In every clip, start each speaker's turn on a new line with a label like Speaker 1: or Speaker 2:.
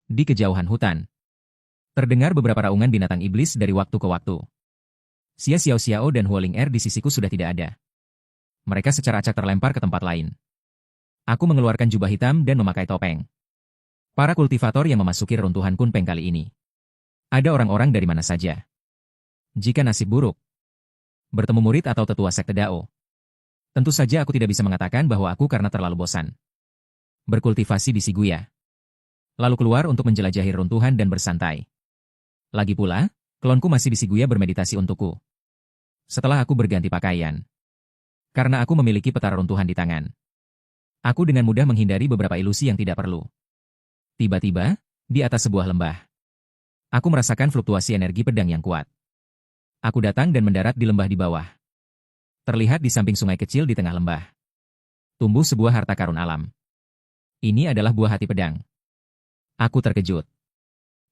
Speaker 1: Di kejauhan hutan, terdengar beberapa raungan binatang iblis dari waktu ke waktu. Xia Xiao dan Huo Ling Er di sisiku sudah tidak ada. Mereka secara acak terlempar ke tempat lain. Aku mengeluarkan jubah hitam dan memakai topeng. Para kultivator yang memasuki reruntuhan Kunpeng kali ini. Ada orang-orang dari mana saja. Jika nasib buruk, bertemu murid atau tetua sekte Dao. Tentu saja aku tidak bisa mengatakan bahwa aku karena terlalu bosan berkultivasi di Shibuya. Lalu keluar untuk menjelajahi runtuhan dan bersantai. Lagi pula, klonku masih di Shibuya bermeditasi untukku. Setelah aku berganti pakaian. Karena aku memiliki peta runtuhan di tangan. Aku dengan mudah menghindari beberapa ilusi yang tidak perlu. Tiba-tiba, di atas sebuah lembah. Aku merasakan fluktuasi energi pedang yang kuat. Aku datang dan mendarat di lembah di bawah. Terlihat di samping sungai kecil di tengah lembah. Tumbuh sebuah harta karun alam. Ini adalah buah hati pedang. Aku terkejut.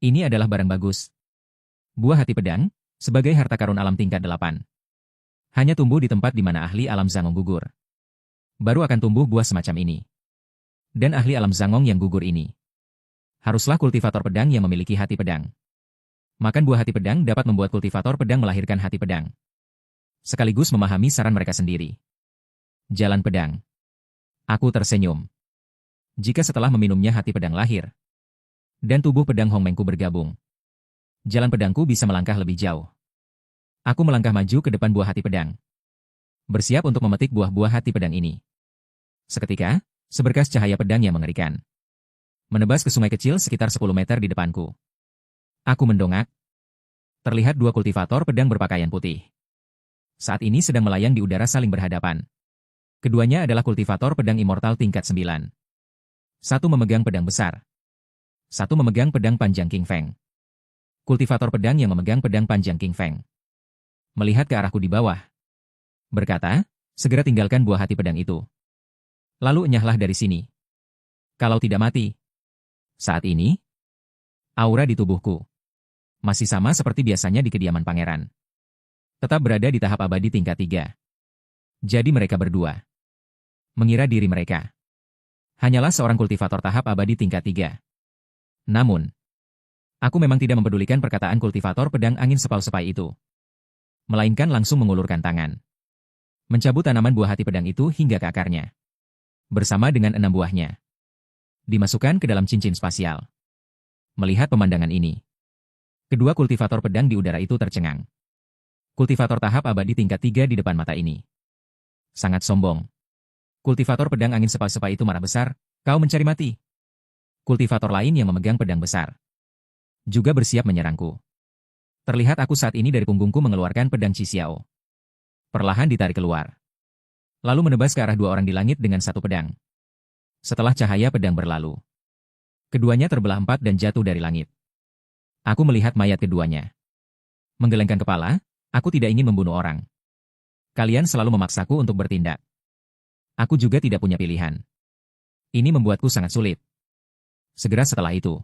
Speaker 1: Ini adalah barang bagus. Buah hati pedang, sebagai harta karun alam tingkat 8. Hanya tumbuh di tempat di mana ahli alam Zangong gugur. Baru akan tumbuh buah semacam ini. Dan ahli alam Zangong yang gugur ini. Haruslah kultivator pedang yang memiliki hati pedang. Makan buah hati pedang dapat membuat kultivator pedang melahirkan hati pedang. Sekaligus memahami saran mereka sendiri. Jalan pedang. Aku tersenyum. Jika setelah meminumnya hati pedang lahir, dan tubuh pedang Hongmengku bergabung, jalan pedangku bisa melangkah lebih jauh. Aku melangkah maju ke depan buah hati pedang. Bersiap untuk memetik buah-buah hati pedang ini. Seketika, seberkas cahaya pedang yang mengerikan menebas ke sungai kecil sekitar 10 meter di depanku. Aku mendongak. Terlihat dua kultivator pedang berpakaian putih. Saat ini sedang melayang di udara saling berhadapan. Keduanya adalah kultivator pedang immortal tingkat 9. Satu memegang pedang besar. Satu memegang pedang panjang King Feng. Kultivator pedang yang memegang pedang panjang King Feng melihat ke arahku di bawah. Berkata, segera tinggalkan buah hati pedang itu. Lalu enyahlah dari sini. Kalau tidak mati. Saat ini, aura di tubuhku masih sama seperti biasanya di kediaman pangeran. Tetap berada di tahap abadi tingkat 3. Jadi mereka berdua mengira diri mereka hanyalah seorang kultivator tahap abadi tingkat 3. Namun, aku memang tidak mempedulikan perkataan kultivator pedang angin sepau-sepai itu. Melainkan langsung mengulurkan tangan. Mencabut tanaman buah hati pedang itu hingga ke akarnya. Bersama dengan 6 buahnya. Dimasukkan ke dalam cincin spasial. Melihat pemandangan ini, kedua kultivator pedang di udara itu tercengang. Kultivator tahap abadi tingkat 3 di depan mata ini. Sangat sombong. Kultivator pedang angin sepau-sepai itu marah besar, kau mencari mati. Kultivator lain yang memegang pedang besar juga bersiap menyerangku. Terlihat aku saat ini dari punggungku mengeluarkan pedang Xiao. Perlahan ditarik keluar. Lalu menebas ke arah dua orang di langit dengan satu pedang. Setelah cahaya pedang berlalu, keduanya terbelah 4 dan jatuh dari langit. Aku melihat mayat keduanya. Menggelengkan kepala, aku tidak ingin membunuh orang. Kalian selalu memaksaku untuk bertindak. Aku juga tidak punya pilihan. Ini membuatku sangat sulit. Segera setelah itu,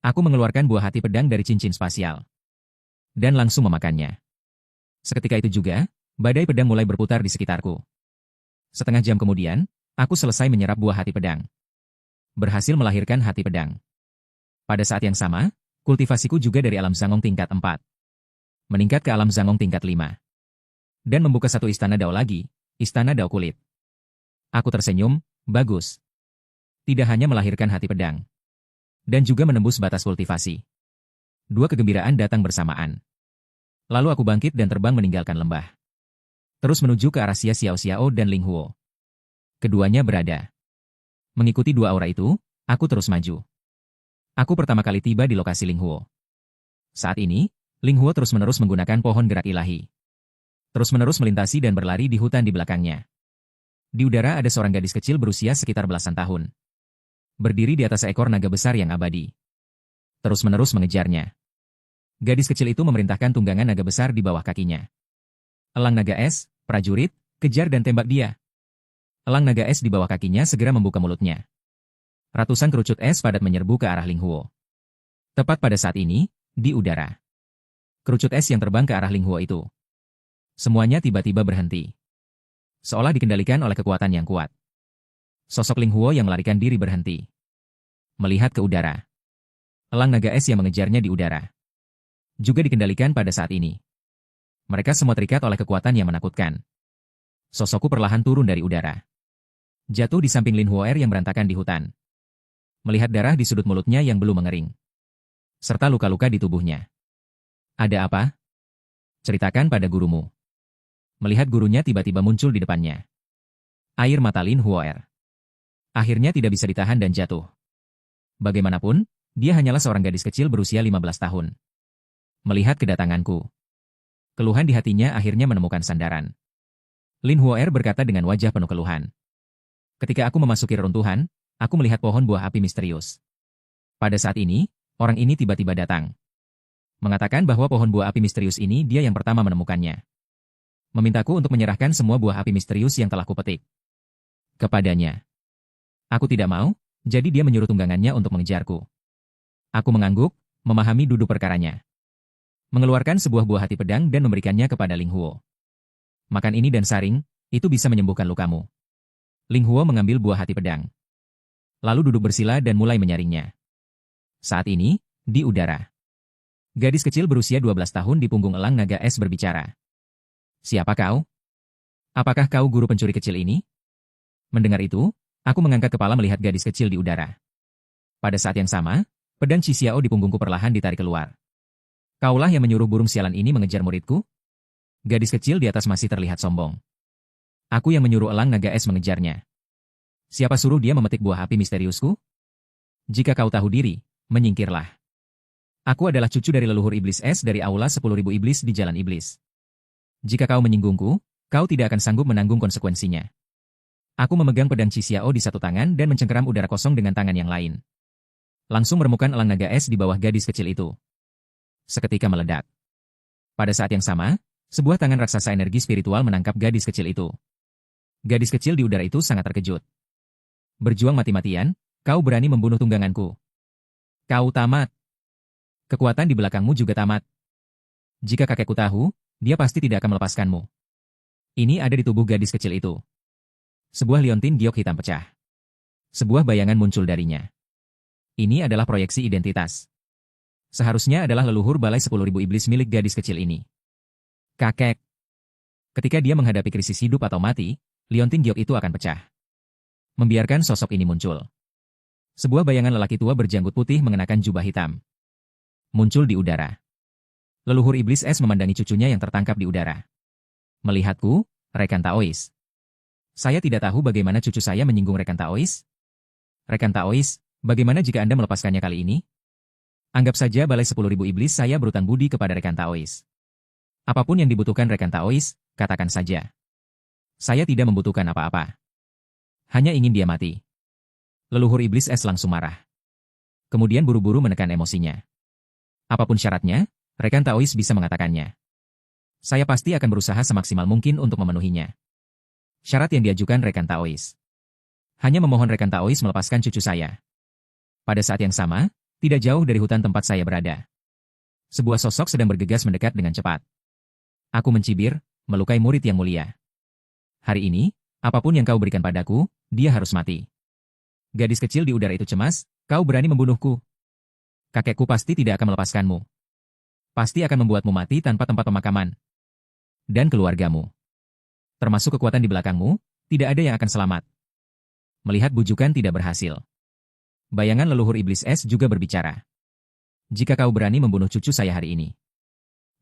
Speaker 1: aku mengeluarkan buah hati pedang dari cincin spasial. Dan langsung memakannya. Seketika itu juga, badai pedang mulai berputar di sekitarku. Setengah jam kemudian, aku selesai menyerap buah hati pedang. Berhasil melahirkan hati pedang. Pada saat yang sama, kultivasiku juga dari alam Zangong tingkat 4. Meningkat ke alam Zangong tingkat 5. Dan membuka satu istana Dao lagi, istana Dao kulit. Aku tersenyum, bagus. Tidak hanya melahirkan hati pedang. Dan juga menembus batas kultivasi. Dua kegembiraan datang bersamaan. Lalu aku bangkit dan terbang meninggalkan lembah. Terus menuju ke arah Xia Xiao dan Ling Huo. Keduanya berada. Mengikuti dua aura itu, aku terus maju. Aku pertama kali tiba di lokasi Ling Huo. Saat ini, Ling Huo terus-menerus menggunakan pohon gerak ilahi. Terus-menerus melintasi dan berlari di hutan di belakangnya. Di udara ada seorang gadis kecil berusia sekitar belasan tahun. Berdiri di atas seekor naga besar yang abadi. Terus-menerus mengejarnya. Gadis kecil itu memerintahkan tunggangan naga besar di bawah kakinya. Elang naga es, prajurit, kejar dan tembak dia. Elang naga es di bawah kakinya segera membuka mulutnya. Ratusan kerucut es padat menyerbu ke arah Ling Huo. Tepat pada saat ini, di udara. Kerucut es yang terbang ke arah Ling Huo itu. Semuanya tiba-tiba berhenti. Seolah dikendalikan oleh kekuatan yang kuat. Sosok Ling Huo yang melarikan diri berhenti. Melihat ke udara. Elang naga es yang mengejarnya di udara juga dikendalikan pada saat ini. Mereka semua terikat oleh kekuatan yang menakutkan. Sosokku perlahan turun dari udara. Jatuh di samping Lin Huo'er yang berantakan di hutan. Melihat darah di sudut mulutnya yang belum mengering. Serta luka-luka di tubuhnya. Ada apa? Ceritakan pada gurumu. Melihat gurunya tiba-tiba muncul di depannya. Air mata Lin Huo'er akhirnya tidak bisa ditahan dan jatuh. Bagaimanapun, dia hanyalah seorang gadis kecil berusia 15 tahun. Melihat kedatanganku. Keluhan di hatinya akhirnya menemukan sandaran. Lin Huo'er berkata dengan wajah penuh keluhan. Ketika aku memasuki reruntuhan, aku melihat pohon buah api misterius. Pada saat ini, orang ini tiba-tiba datang. Mengatakan bahwa pohon buah api misterius ini dia yang pertama menemukannya. Memintaku untuk menyerahkan semua buah api misterius yang telah kupetik kepadanya. Aku tidak mau, jadi dia menyuruh tunggangannya untuk mengejarku. Aku mengangguk, memahami duduk perkaranya. Mengeluarkan sebuah buah hati pedang dan memberikannya kepada Ling Huo. Makan ini dan saring, itu bisa menyembuhkan lukamu. Ling Huo mengambil buah hati pedang. Lalu duduk bersila dan mulai menyaringnya. Saat ini, di udara. Gadis kecil berusia 12 tahun di punggung elang naga es berbicara. Siapa kau? Apakah kau guru pencuri kecil ini? Mendengar itu, aku mengangkat kepala melihat gadis kecil di udara. Pada saat yang sama, pedang Qi Xiao di punggungku perlahan ditarik keluar. Kaulah yang menyuruh burung sialan ini mengejar muridku? Gadis kecil di atas masih terlihat sombong. Aku yang menyuruh elang naga es mengejarnya. Siapa suruh dia memetik buah api misteriusku? Jika kau tahu diri, menyingkirlah. Aku adalah cucu dari leluhur iblis es dari aula 10.000 iblis di Jalan Iblis. Jika kau menyinggungku, kau tidak akan sanggup menanggung konsekuensinya. Aku memegang pedang Qi Xiao di satu tangan dan mencengkeram udara kosong dengan tangan yang lain. Langsung meremukan elang naga es di bawah gadis kecil itu. Seketika meledak. Pada saat yang sama, sebuah tangan raksasa energi spiritual menangkap gadis kecil itu. Gadis kecil di udara itu sangat terkejut. Berjuang mati-matian, kau berani membunuh tungganganku. Kau tamat. Kekuatan di belakangmu juga tamat. Jika kakekku tahu, dia pasti tidak akan melepaskanmu. Ini ada di tubuh gadis kecil itu. Sebuah liontin giok hitam pecah. Sebuah bayangan muncul darinya. Ini adalah proyeksi identitas. Seharusnya adalah leluhur balai 10.000 iblis milik gadis kecil ini. Kakek. Ketika dia menghadapi krisis hidup atau mati, liontin giok itu akan pecah. Membiarkan sosok ini muncul. Sebuah bayangan lelaki tua berjanggut putih mengenakan jubah hitam. Muncul di udara. Leluhur iblis es memandangi cucunya yang tertangkap di udara. Melihatku, rekan Taois. Saya tidak tahu bagaimana cucu saya menyinggung rekan Taois. Rekan Taois, bagaimana jika Anda melepaskannya kali ini? Anggap saja balai 10.000 iblis saya berutang budi kepada rekan Taois. Apapun yang dibutuhkan rekan Taois, katakan saja. Saya tidak membutuhkan apa-apa. Hanya ingin dia mati. Leluhur iblis es langsung marah. Kemudian buru-buru menekan emosinya. Apapun syaratnya, rekan Taois bisa mengatakannya. Saya pasti akan berusaha semaksimal mungkin untuk memenuhinya. Syarat yang diajukan rekan Taois. Hanya memohon rekan Taois melepaskan cucu saya. Pada saat yang sama, tidak jauh dari hutan tempat saya berada. Sebuah sosok sedang bergegas mendekat dengan cepat. Aku mencibir, melukai murid yang mulia. Hari ini, apapun yang kau berikan padaku, dia harus mati. Gadis kecil di udara itu cemas, kau berani membunuhku. Kakekku pasti tidak akan melepaskanmu. Pasti akan membuatmu mati tanpa tempat pemakaman. Dan keluargamu. Termasuk kekuatan di belakangmu, tidak ada yang akan selamat. Melihat bujukan tidak berhasil. Bayangan leluhur iblis es juga berbicara. Jika kau berani membunuh cucu saya hari ini.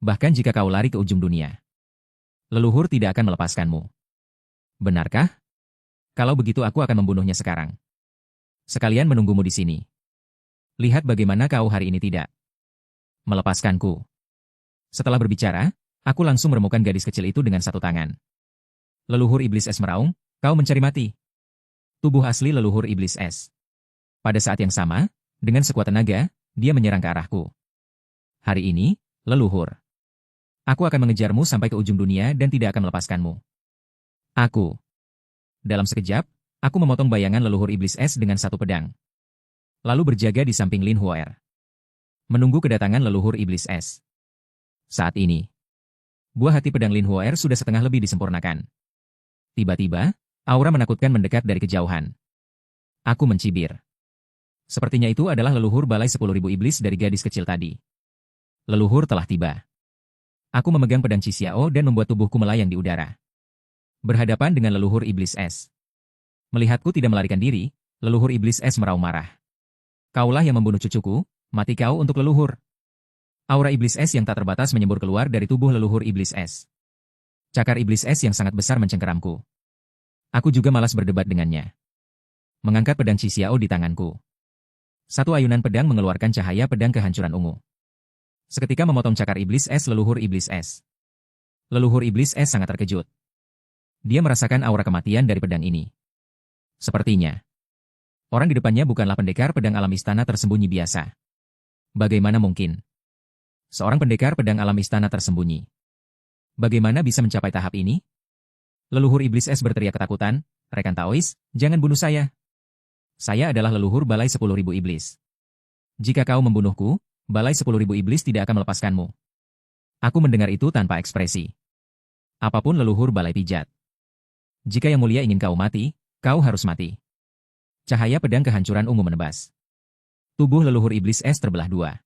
Speaker 1: Bahkan jika kau lari ke ujung dunia. Leluhur tidak akan melepaskanmu. Benarkah? Kalau begitu aku akan membunuhnya sekarang. Sekalian menunggumu di sini. Lihat bagaimana kau hari ini tidak melepaskanku. Setelah berbicara, aku langsung meremukan gadis kecil itu dengan satu tangan. Leluhur iblis es meraung, kau mencari mati. Tubuh asli leluhur iblis es. Pada saat yang sama, dengan sekuat tenaga, dia menyerang ke arahku. Hari ini, leluhur. Aku akan mengejarmu sampai ke ujung dunia dan tidak akan melepaskanmu. Aku. Dalam sekejap, aku memotong bayangan leluhur iblis es dengan satu pedang. Lalu berjaga di samping Lin Huo'er. Menunggu kedatangan leluhur iblis es. Saat ini, buah hati pedang Lin Huo'er sudah setengah lebih disempurnakan. Tiba-tiba, aura menakutkan mendekat dari kejauhan. Aku mencibir. Sepertinya itu adalah leluhur balai 10.000 iblis dari gadis kecil tadi. Leluhur telah tiba. Aku memegang pedang Xiao dan membuat tubuhku melayang di udara. Berhadapan dengan leluhur iblis es. Melihatku tidak melarikan diri, leluhur iblis es meraung marah. Kaulah yang membunuh cucuku, mati kau untuk leluhur. Aura iblis es yang tak terbatas menyembur keluar dari tubuh leluhur iblis es. Cakar iblis es yang sangat besar mencengkeramku. Aku juga malas berdebat dengannya. Mengangkat pedang Xiao di tanganku. Satu ayunan pedang mengeluarkan cahaya pedang kehancuran ungu. Seketika memotong cakar iblis es leluhur iblis es. Leluhur iblis es sangat terkejut. Dia merasakan aura kematian dari pedang ini. Sepertinya orang di depannya bukanlah pendekar pedang alam istana tersembunyi biasa. Bagaimana mungkin seorang pendekar pedang alam istana tersembunyi? Bagaimana bisa mencapai tahap ini? Leluhur iblis es berteriak ketakutan, "Rekan Taois, jangan bunuh saya. Saya adalah leluhur balai 10.000 iblis. Jika kau membunuhku, balai 10.000 iblis tidak akan melepaskanmu." Aku mendengar itu tanpa ekspresi. Apapun leluhur balai pijat. Jika yang mulia ingin kau mati, kau harus mati. Cahaya pedang kehancuran ungu menebas. Tubuh leluhur iblis es terbelah dua.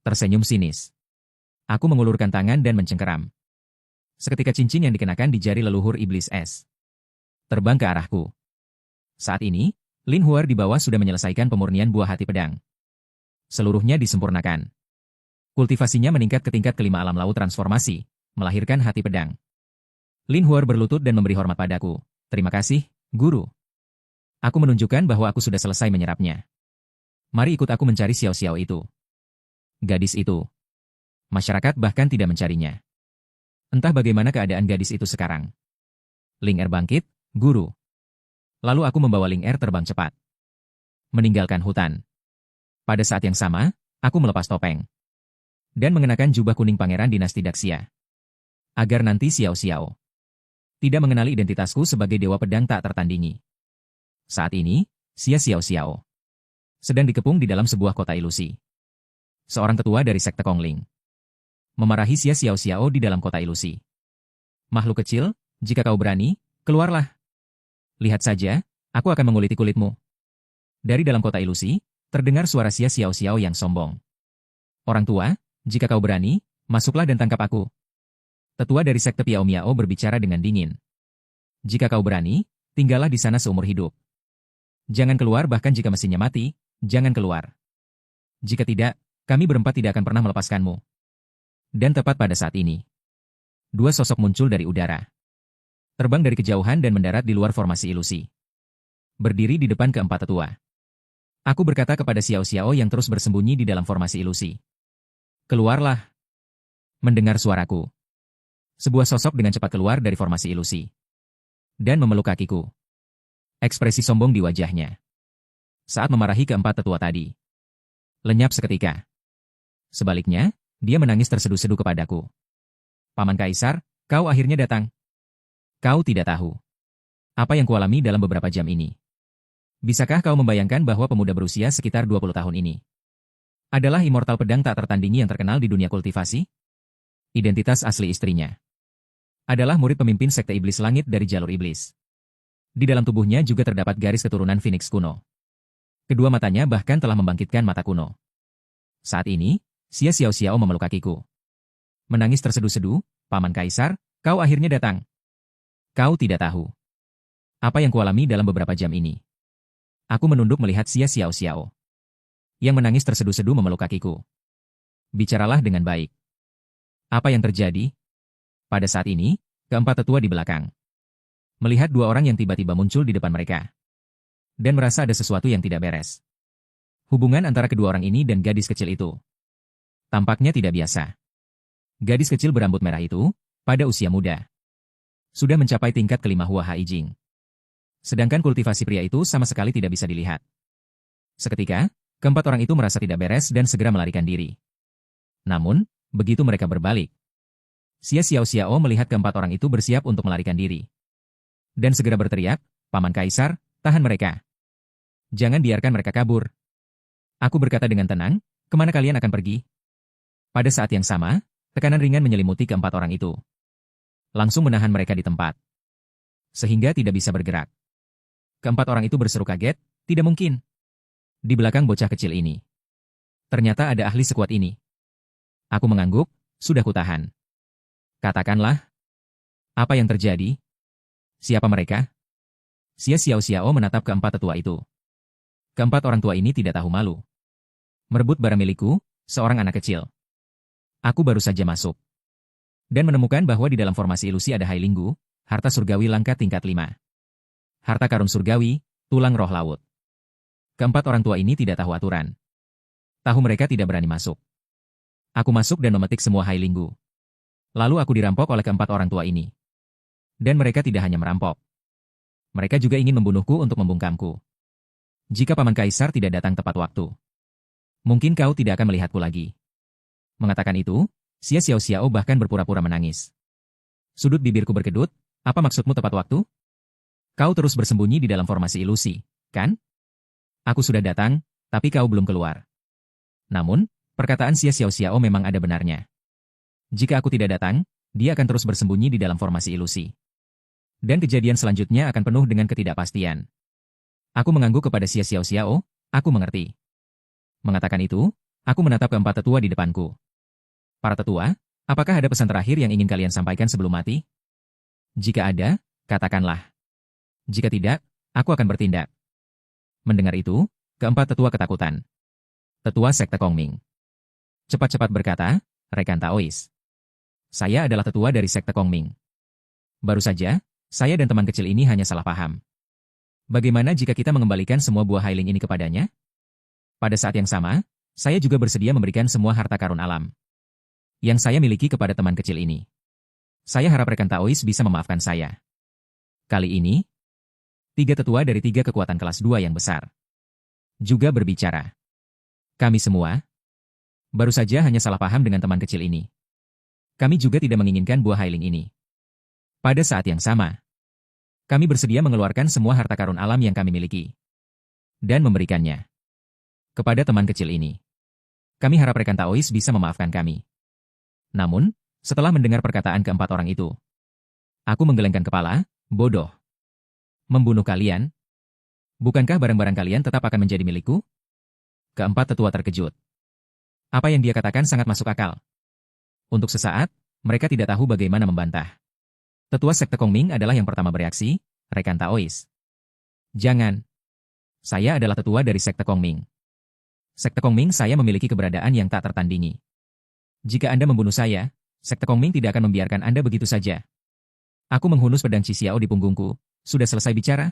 Speaker 1: Tersenyum sinis. Aku mengulurkan tangan dan mencengkeram. Seketika cincin yang dikenakan di jari leluhur iblis es terbang ke arahku. Saat ini, Lin Huar di bawah sudah menyelesaikan pemurnian buah hati pedang. Seluruhnya disempurnakan. Kultivasinya meningkat ke tingkat kelima alam laut transformasi, melahirkan hati pedang. Lin Huar berlutut dan memberi hormat padaku. "Terima kasih, Guru." Aku menunjukkan bahwa aku sudah selesai menyerapnya. "Mari ikut aku mencari Xiao Xiao itu." Gadis itu. Masyarakat bahkan tidak mencarinya. Entah bagaimana keadaan gadis itu sekarang. Ling Er bangkit, "Guru." Lalu aku membawa Ling Er terbang cepat. Meninggalkan hutan. Pada saat yang sama, aku melepas topeng. Dan mengenakan jubah kuning pangeran dinasti Daxia. Agar nanti Xiao Xiao tidak mengenali identitasku sebagai dewa pedang tak tertandingi. Saat ini, Xiao Xiao sedang dikepung di dalam sebuah kota ilusi. Seorang tetua dari sekte Kongling memarahi Xiao Xiao di dalam kota ilusi. "Makhluk kecil, jika kau berani, keluarlah. Lihat saja, aku akan menguliti kulitmu." Dari dalam kota ilusi, terdengar suara Xiao Xiao yang sombong. "Orang tua, jika kau berani, masuklah dan tangkap aku." Tetua dari sekte Piao Miao berbicara dengan dingin. "Jika kau berani, tinggallah di sana seumur hidup. Jangan keluar bahkan jika mesinnya mati, jangan keluar. Jika tidak, kami berempat tidak akan pernah melepaskanmu." Dan tepat pada saat ini, dua sosok muncul dari udara. Terbang dari kejauhan dan mendarat di luar formasi ilusi. Berdiri di depan keempat tetua. Aku berkata kepada Xiao Xiao yang terus bersembunyi di dalam formasi ilusi. "Keluarlah." Mendengar suaraku, sebuah sosok dengan cepat keluar dari formasi ilusi. Dan memeluk kakiku. Ekspresi sombong di wajahnya. Saat memarahi keempat tetua tadi. Lenyap seketika. Sebaliknya, dia menangis terseduh-seduh kepadaku. "Paman Kaisar, kau akhirnya datang. Kau tidak tahu apa yang kualami dalam beberapa jam ini. Bisakah kau membayangkan bahwa pemuda berusia sekitar 20 tahun ini adalah immortal pedang tak tertandingi yang terkenal di dunia kultivasi? Identitas asli istrinya adalah murid pemimpin sekte iblis langit dari jalur iblis. Di dalam tubuhnya juga terdapat garis keturunan Phoenix kuno. Kedua matanya bahkan telah membangkitkan mata kuno. Saat ini, Xiao Xiao memeluk kakiku. Menangis terseduh-seduh, "Paman Kaisar, kau akhirnya datang. Kau tidak tahu apa yang kualami dalam beberapa jam ini." Aku menunduk melihat Xiao Xiao yang menangis terseduh-seduh memeluk kakiku. "Bicaralah dengan baik. Apa yang terjadi?" Pada saat ini, keempat tetua di belakang melihat dua orang yang tiba-tiba muncul di depan mereka dan merasa ada sesuatu yang tidak beres. Hubungan antara kedua orang ini dan gadis kecil itu tampaknya tidak biasa. Gadis kecil berambut merah itu, pada usia muda, sudah mencapai tingkat kelima Hua Hai Jing. Sedangkan kultivasi pria itu sama sekali tidak bisa dilihat. Seketika, keempat orang itu merasa tidak beres dan segera melarikan diri. Namun, begitu mereka berbalik, Xiao Xiao melihat keempat orang itu bersiap untuk melarikan diri. Dan segera berteriak, "Paman Kaisar, tahan mereka. Jangan biarkan mereka kabur." Aku berkata dengan tenang, "Kemana kalian akan pergi?" Pada saat yang sama, tekanan ringan menyelimuti keempat orang itu. Langsung menahan mereka di tempat. Sehingga tidak bisa bergerak. Keempat orang itu berseru kaget, "Tidak mungkin. Di belakang bocah kecil ini. Ternyata ada ahli sekuat ini. Aku mengangguk, sudah kutahan. Katakanlah, apa yang terjadi? Siapa mereka? Xia Xiao Xiao menatap keempat tetua itu. Keempat orang tua ini tidak tahu malu. Merebut barang milikku, seorang anak kecil. Aku baru saja masuk. Dan menemukan bahwa di dalam formasi ilusi ada Hailinggu, harta surgawi langka tingkat 5. Harta karun surgawi, tulang roh laut. Keempat orang tua ini tidak tahu aturan. Tahu mereka tidak berani masuk. Aku masuk dan memetik semua Hailinggu. Lalu aku dirampok oleh keempat orang tua ini. Dan mereka tidak hanya merampok. Mereka juga ingin membunuhku untuk membungkamku. Jika Paman Kaisar tidak datang tepat waktu, mungkin kau tidak akan melihatku lagi. Mengatakan itu, Xia Xiao Xiao bahkan berpura-pura menangis. Sudut bibirku berkedut, apa maksudmu tepat waktu? Kau terus bersembunyi di dalam formasi ilusi, kan? Aku sudah datang, tapi kau belum keluar. Namun, perkataan Xia Xiao Xiao memang ada benarnya. Jika aku tidak datang, dia akan terus bersembunyi di dalam formasi ilusi. Dan kejadian selanjutnya akan penuh dengan ketidakpastian. Aku mengangguk kepada Xia Xiao Xiao, aku mengerti. Mengatakan itu, aku menatap keempat tetua di depanku. Para tetua, apakah ada pesan terakhir yang ingin kalian sampaikan sebelum mati? Jika ada, katakanlah. Jika tidak, aku akan bertindak. Mendengar itu, keempat tetua ketakutan. Tetua Sekte Kongming. Cepat-cepat berkata, rekan Taois. Saya adalah tetua dari Sekte Kongming. Baru saja, saya dan teman kecil ini hanya salah paham. Bagaimana jika kita mengembalikan semua buah Hailing ini kepadanya? Pada saat yang sama, saya juga bersedia memberikan semua harta karun alam yang saya miliki kepada teman kecil ini. Saya harap rekan Taois bisa memaafkan saya. Kali ini, 3 tetua dari 3 kekuatan kelas 2 yang besar juga berbicara. Kami semua baru saja hanya salah paham dengan teman kecil ini. Kami juga tidak menginginkan buah Hailing ini. Pada saat yang sama, kami bersedia mengeluarkan semua harta karun alam yang kami miliki dan memberikannya kepada teman kecil ini. Kami harap rekan Taois bisa memaafkan kami. Namun, setelah mendengar perkataan keempat orang itu, aku menggelengkan kepala, bodoh. Membunuh kalian? Bukankah barang-barang kalian tetap akan menjadi milikku? Keempat tetua terkejut. Apa yang dia katakan sangat masuk akal. Untuk sesaat, mereka tidak tahu bagaimana membantah. Tetua Sekte Kongming adalah yang pertama bereaksi, rekan Taois. Jangan. Saya adalah tetua dari Sekte Kongming. Sekte Kongming saya memiliki keberadaan yang tak tertandingi. Jika Anda membunuh saya, Sekte Kongming tidak akan membiarkan Anda begitu saja. Aku menghunus pedang Xiao di punggungku. Sudah selesai bicara?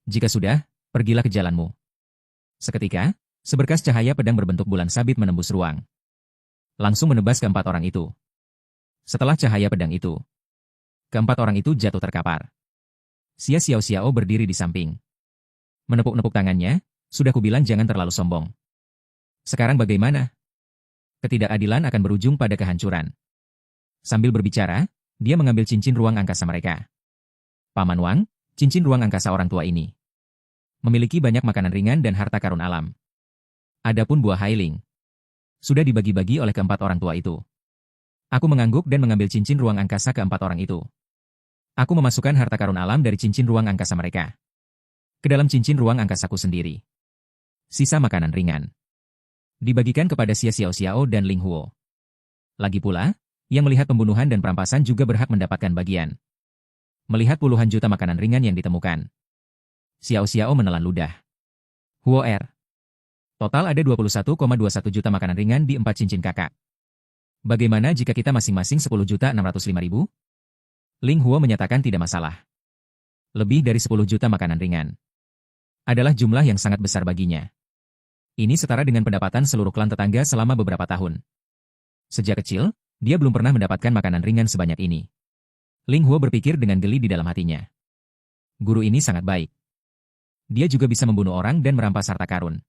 Speaker 1: Jika sudah, pergilah ke jalanmu. Seketika, seberkas cahaya pedang berbentuk bulan sabit menembus ruang. Langsung menebas keempat orang itu. Setelah cahaya pedang itu, keempat orang itu jatuh terkapar. Xia Xiao Xiao berdiri di samping. Menepuk-nepuk tangannya, sudah kubilang jangan terlalu sombong. Sekarang bagaimana? Ketidakadilan akan berujung pada kehancuran. Sambil berbicara, dia mengambil cincin ruang angkasa mereka. Paman Wang, cincin ruang angkasa orang tua ini memiliki banyak makanan ringan dan harta karun alam. Adapun buah Hailing sudah dibagi-bagi oleh keempat orang tua itu. Aku mengangguk dan mengambil cincin ruang angkasa keempat orang itu. Aku memasukkan harta karun alam dari cincin ruang angkasa mereka ke dalam cincin ruang angkasaku sendiri. Sisa makanan ringan dibagikan kepada Xia Xiao Xiao dan Ling Huo. Lagi pula, yang melihat pembunuhan dan perampasan juga berhak mendapatkan bagian. Melihat puluhan juta makanan ringan yang ditemukan, Xiao Xiao menelan ludah. Huo R. Total ada 21,21 juta makanan ringan di 4 cincin kakak. Bagaimana jika kita masing-masing 10.605.000? Ling Huo menyatakan tidak masalah. Lebih dari 10 juta makanan ringan adalah jumlah yang sangat besar baginya. Ini setara dengan pendapatan seluruh klan tetangga selama beberapa tahun. Sejak kecil, dia belum pernah mendapatkan makanan ringan sebanyak ini. Ling Huo berpikir dengan geli di dalam hatinya. Guru ini sangat baik. Dia juga bisa membunuh orang dan merampas harta karun.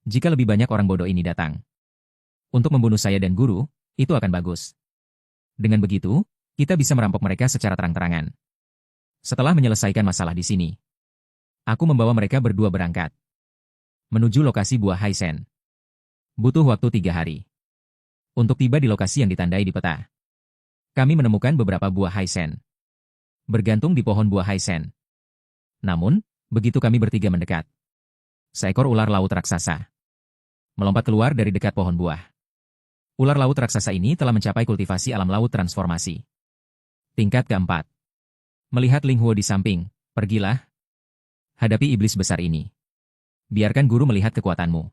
Speaker 1: Jika lebih banyak orang bodoh ini datang untuk membunuh saya dan guru, itu akan bagus. Dengan begitu, kita bisa merampok mereka secara terang-terangan. Setelah menyelesaikan masalah di sini, aku membawa mereka berdua berangkat menuju lokasi buah Haisen. Butuh waktu 3 hari untuk tiba di lokasi yang ditandai di peta. Kami menemukan beberapa buah Haisen bergantung di pohon buah Haisen. Namun, begitu kami bertiga mendekat, Seekor ular laut raksasa melompat keluar dari dekat pohon buah. Ular laut raksasa ini telah mencapai kultivasi alam laut transformasi. Tingkat keempat. Melihat Ling Huo di samping, pergilah. Hadapi iblis besar ini. Biarkan guru melihat kekuatanmu.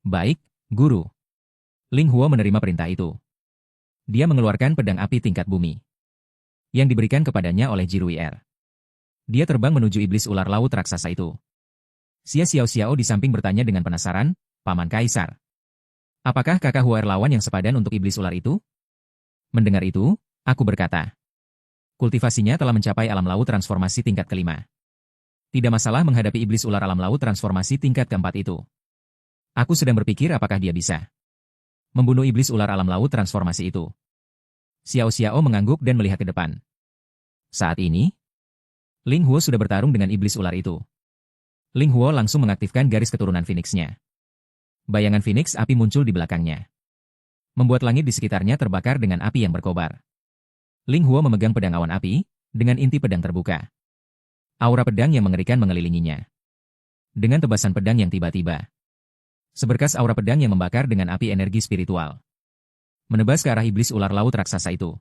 Speaker 1: Baik, guru. Ling Huo menerima perintah itu. Dia mengeluarkan pedang api tingkat bumi yang diberikan kepadanya oleh Jiruier. Dia terbang menuju iblis ular laut raksasa itu. Xia Xiao di samping bertanya dengan penasaran, Paman Kaisar. Apakah kakak Huer lawan yang sepadan untuk iblis ular itu? Mendengar itu, aku berkata. Kultivasinya telah mencapai alam laut transformasi tingkat kelima. Tidak masalah menghadapi iblis ular alam laut transformasi tingkat keempat itu. Aku sedang berpikir apakah dia bisa membunuh iblis ular alam laut transformasi itu. Xiao mengangguk dan melihat ke depan. Saat ini, Ling Huo sudah bertarung dengan iblis ular itu. Ling Huo langsung mengaktifkan garis keturunan Phoenix-nya. Bayangan Phoenix api muncul di belakangnya, membuat langit di sekitarnya terbakar dengan api yang berkobar. Ling Huo memegang pedang awan api, dengan inti pedang terbuka. Aura pedang yang mengerikan mengelilinginya. Dengan tebasan pedang yang tiba-tiba. Seberkas aura pedang yang membakar dengan api energi spiritual. Menebas ke arah iblis ular laut raksasa itu.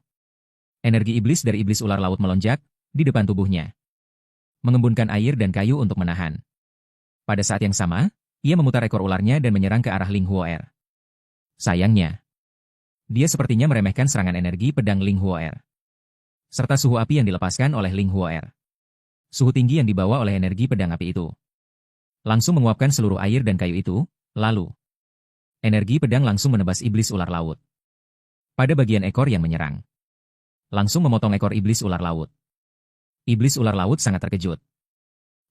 Speaker 1: Energi iblis dari iblis ular laut melonjak, di depan tubuhnya. Mengembunkan air dan kayu untuk menahan. Pada saat yang sama, ia memutar ekor ularnya dan menyerang ke arah Ling Huoer. Sayangnya, dia sepertinya meremehkan serangan energi pedang Ling Huoer. Serta suhu api yang dilepaskan oleh Ling Huoer. Suhu tinggi yang dibawa oleh energi pedang api itu. Langsung menguapkan seluruh air dan kayu itu, lalu energi pedang langsung menebas iblis ular laut. Pada bagian ekor yang menyerang. Langsung memotong ekor iblis ular laut. Iblis ular laut sangat terkejut.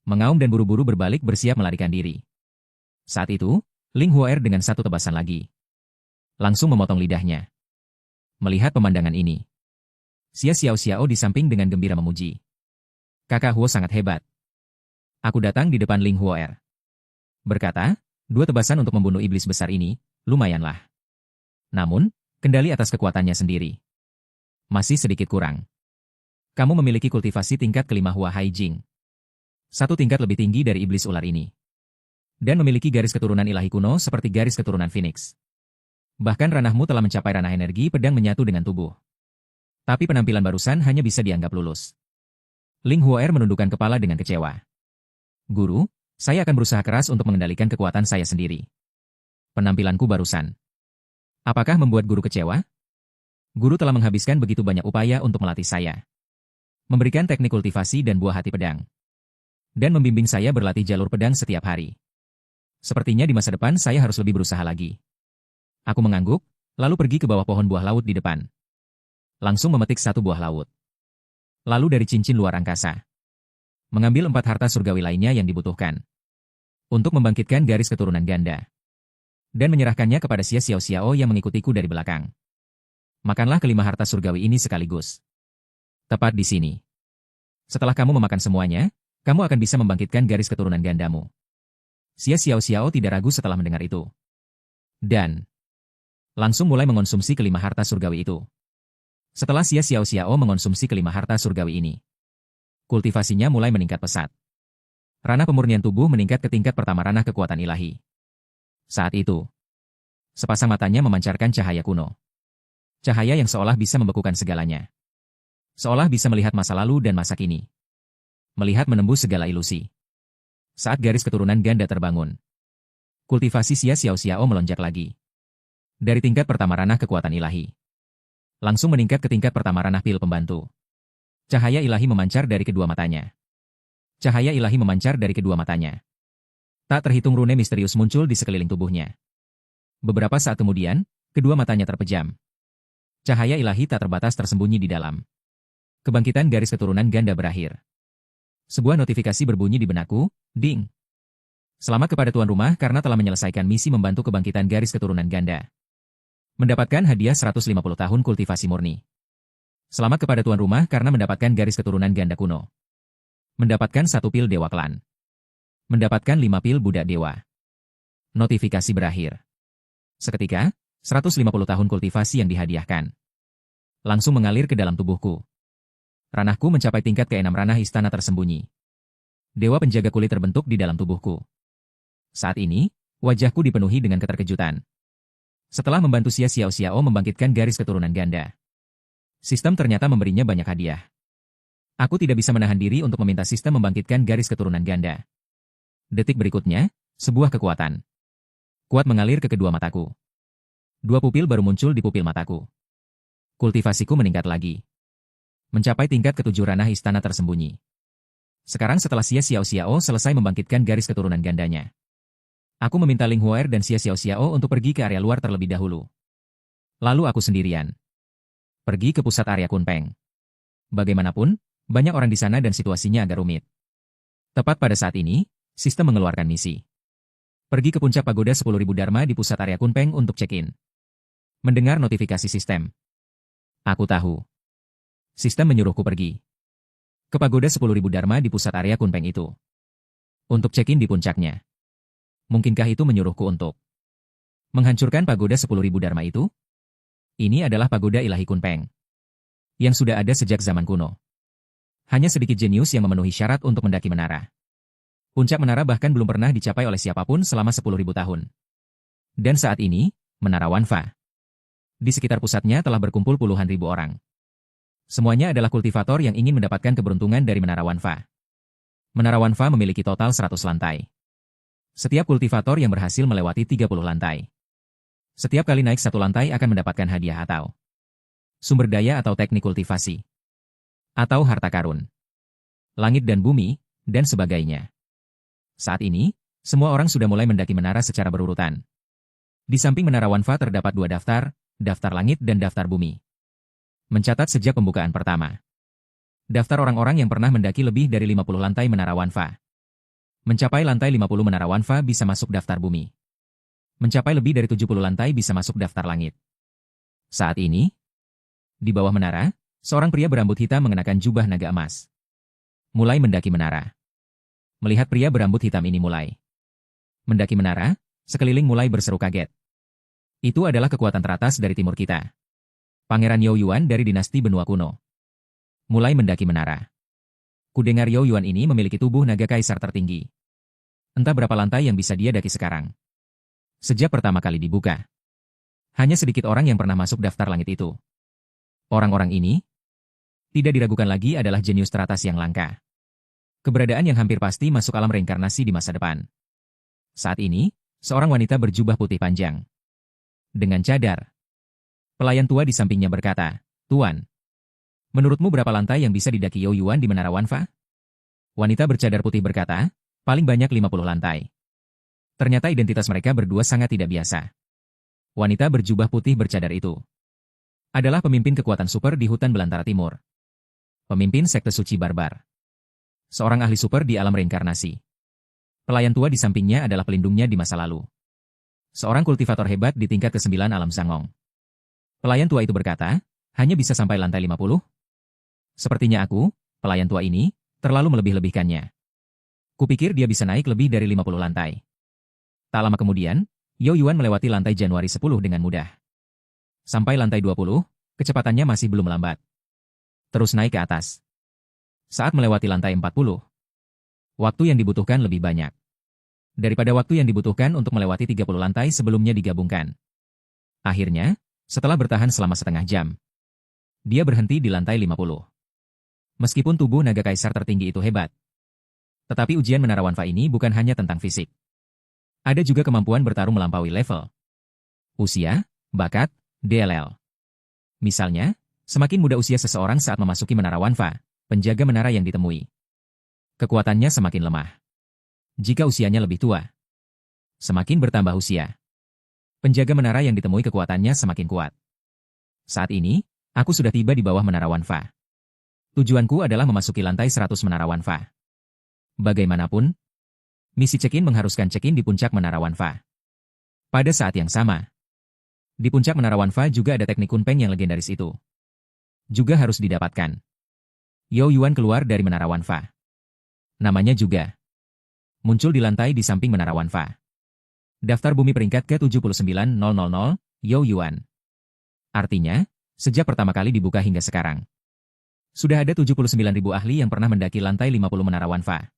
Speaker 1: Mengaum dan buru-buru berbalik bersiap melarikan diri. Saat itu, Ling Huoer dengan satu tebasan lagi. Langsung memotong lidahnya. Melihat pemandangan ini, Xia Xiao di samping dengan gembira memuji. Kakak Huo sangat hebat. Aku datang di depan Ling Huoer. Berkata, 2 tebasan untuk membunuh iblis besar ini, lumayanlah. Namun, kendali atas kekuatannya sendiri masih sedikit kurang. Kamu memiliki kultivasi tingkat kelima Hua Hai Jing. 1 tingkat lebih tinggi dari iblis ular ini. Dan memiliki garis keturunan ilahi kuno seperti garis keturunan Phoenix. Bahkan ranahmu telah mencapai ranah energi pedang menyatu dengan tubuh. Tapi penampilan barusan hanya bisa dianggap lulus. Ling Huoer menundukkan kepala dengan kecewa. Guru, saya akan berusaha keras untuk mengendalikan kekuatan saya sendiri. Penampilanku barusan. Apakah membuat guru kecewa? Guru telah menghabiskan begitu banyak upaya untuk melatih saya. Memberikan teknik kultivasi dan buah hati pedang. Dan membimbing saya berlatih jalur pedang setiap hari. Sepertinya di masa depan saya harus lebih berusaha lagi. Aku mengangguk, lalu pergi ke bawah pohon buah laut di depan. Langsung memetik 1 buah laut. Lalu dari cincin luar angkasa. Mengambil 4 harta surgawi lainnya yang dibutuhkan. Untuk membangkitkan garis keturunan ganda. Dan menyerahkannya kepada Xia Xiao yang mengikutiku dari belakang. Makanlah kelima harta surgawi ini sekaligus. Tepat di sini. Setelah kamu memakan semuanya, kamu akan bisa membangkitkan garis keturunan gandamu. Xia Xiao tidak ragu setelah mendengar itu. Dan langsung mulai mengonsumsi kelima harta surgawi itu. Setelah Xia Xiao mengonsumsi kelima harta surgawi ini, kultivasinya mulai meningkat pesat. Ranah pemurnian tubuh meningkat ke tingkat pertama ranah kekuatan ilahi. Saat itu, sepasang matanya memancarkan cahaya kuno. Cahaya yang seolah bisa membekukan segalanya. Seolah bisa melihat masa lalu dan masa kini. Melihat menembus segala ilusi. Saat garis keturunan ganda terbangun, kultivasi Xia Xiao melonjak lagi. Dari tingkat pertama ranah kekuatan ilahi, langsung meningkat ke tingkat pertama ranah pil pembantu. Cahaya ilahi memancar dari kedua matanya. Cahaya ilahi memancar dari kedua matanya. Tak terhitung rune misterius muncul di sekeliling tubuhnya. Beberapa saat kemudian, kedua matanya terpejam. Cahaya ilahi tak terbatas tersembunyi di dalam. Kebangkitan garis keturunan ganda berakhir. Sebuah notifikasi berbunyi di benakku, ding. Selamat kepada tuan rumah karena telah menyelesaikan misi membantu kebangkitan garis keturunan ganda. Mendapatkan hadiah 150 tahun kultivasi murni. Selamat kepada tuan rumah karena mendapatkan garis keturunan ganda kuno. Mendapatkan 1 pil dewa klan. Mendapatkan 5 pil budak dewa. Notifikasi berakhir. Seketika, 150 tahun kultivasi yang dihadiahkan langsung mengalir ke dalam tubuhku. Ranahku mencapai tingkat ke-6 ranah istana tersembunyi. Dewa penjaga kulit terbentuk di dalam tubuhku. Saat ini, wajahku dipenuhi dengan keterkejutan. Setelah membantu Xia Xiaoxiao membangkitkan garis keturunan ganda, sistem ternyata memberinya banyak hadiah. Aku tidak bisa menahan diri untuk meminta sistem membangkitkan garis keturunan ganda. Detik berikutnya, sebuah kekuatan kuat mengalir ke kedua mataku. Dua pupil baru muncul di pupil mataku. Kultivasiku meningkat lagi, mencapai tingkat ketujuh ranah istana tersembunyi. Sekarang setelah Xia Xiaoxiao selesai membangkitkan garis keturunan gandanya, aku meminta Ling Huaer dan Xia Xiaoxiao untuk pergi ke area luar terlebih dahulu. Lalu aku sendirian pergi ke pusat area Kunpeng. Bagaimanapun, banyak orang di sana dan situasinya agak rumit. Tepat pada saat ini, sistem mengeluarkan misi. Pergi ke puncak pagoda 10.000 Dharma di pusat area Kunpeng untuk check-in. Mendengar notifikasi sistem, aku tahu. Sistem menyuruhku pergi ke pagoda 10.000 Dharma di pusat area Kunpeng itu untuk check-in di puncaknya. Mungkinkah itu menyuruhku untuk menghancurkan pagoda 10.000 Dharma itu? Ini adalah pagoda ilahi Kunpeng yang sudah ada sejak zaman kuno. Hanya sedikit jenius yang memenuhi syarat untuk mendaki menara. Puncak menara bahkan belum pernah dicapai oleh siapapun selama 10.000 tahun. Dan saat ini, Menara Wanfa. Di sekitar pusatnya telah berkumpul puluhan ribu orang. Semuanya adalah kultivator yang ingin mendapatkan keberuntungan dari Menara Wanfa. Menara Wanfa memiliki total 100 lantai. Setiap kultivator yang berhasil melewati 30 lantai. Setiap kali naik satu lantai akan mendapatkan hadiah atau sumber daya atau teknik kultivasi. Atau harta karun. Langit dan bumi, dan sebagainya. Saat ini, semua orang sudah mulai mendaki menara secara berurutan. Di samping Menara Wanfa terdapat dua daftar, daftar langit dan daftar bumi. Mencatat sejak pembukaan pertama. Daftar orang-orang yang pernah mendaki lebih dari 50 lantai Menara Wanfa. Mencapai lantai 50 Menara Wanfa bisa masuk daftar bumi. Mencapai lebih dari 70 lantai bisa masuk daftar langit. Saat ini, di bawah menara, seorang pria berambut hitam mengenakan jubah naga emas. Mulai mendaki menara. Melihat pria berambut hitam ini mulai mendaki menara, sekeliling mulai berseru kaget. Itu adalah kekuatan teratas dari timur kita. Pangeran Yao Yuan dari dinasti benua kuno. Mulai mendaki menara. Kudengar Yao Yuan ini memiliki tubuh naga kaisar tertinggi. Entah berapa lantai yang bisa dia daki sekarang. Sejak pertama kali dibuka, hanya sedikit orang yang pernah masuk daftar langit itu. Orang-orang ini tidak diragukan lagi adalah jenius teratas yang langka. Keberadaan yang hampir pasti masuk alam reinkarnasi di masa depan. Saat ini, seorang wanita berjubah putih panjang dengan cadar. Pelayan tua di sampingnya berkata, "Tuan, menurutmu berapa lantai yang bisa didaki Yao Yuan di Menara Wanfa?" Wanita bercadar putih berkata, "Paling banyak 50 lantai." Ternyata identitas mereka berdua sangat tidak biasa. Wanita berjubah putih bercadar itu adalah pemimpin kekuatan super di hutan belantara timur. Pemimpin sekte suci barbar. Seorang ahli super di alam reinkarnasi. Pelayan tua di sampingnya adalah pelindungnya di masa lalu. Seorang kultivator hebat di tingkat ke-9 alam Zangong. Pelayan tua itu berkata, hanya bisa sampai lantai 50? Sepertinya aku, pelayan tua ini, terlalu melebih-lebihkannya. Kupikir dia bisa naik lebih dari 50 lantai. Tak lama kemudian, Yao Yuan melewati lantai Januari 10 dengan mudah. Sampai lantai 20, kecepatannya masih belum lambat. Terus naik ke atas. Saat melewati lantai 40, waktu yang dibutuhkan lebih banyak daripada waktu yang dibutuhkan untuk melewati 30 lantai sebelumnya digabungkan. Akhirnya, setelah bertahan selama setengah jam, dia berhenti di lantai 50. Meskipun tubuh naga kaisar tertinggi itu hebat, tetapi ujian Menara Wanfa ini bukan hanya tentang fisik. Ada juga kemampuan bertarung melampaui level usia, bakat, DLL. Misalnya, semakin muda usia seseorang saat memasuki Menara Wanfa, penjaga menara yang ditemui kekuatannya semakin lemah. Jika usianya lebih tua, semakin bertambah usia, penjaga menara yang ditemui kekuatannya semakin kuat. Saat ini, aku sudah tiba di bawah Menara Wanfa. Tujuanku adalah memasuki lantai 100 Menara Wanfa. Bagaimanapun, misi check-in mengharuskan check-in di puncak Menara Wanfa. Pada saat yang sama, di puncak Menara Wanfa juga ada teknik Kunpeng yang legendaris itu. Juga harus didapatkan. Yao Yuan keluar dari Menara Wanfa. Namanya juga muncul di lantai di samping Menara Wanfa. Daftar bumi peringkat ke-79.000, Yao Yuan. Artinya, sejak pertama kali dibuka hingga sekarang, sudah ada 79.000 ahli yang pernah mendaki lantai 50 Menara Wanfa.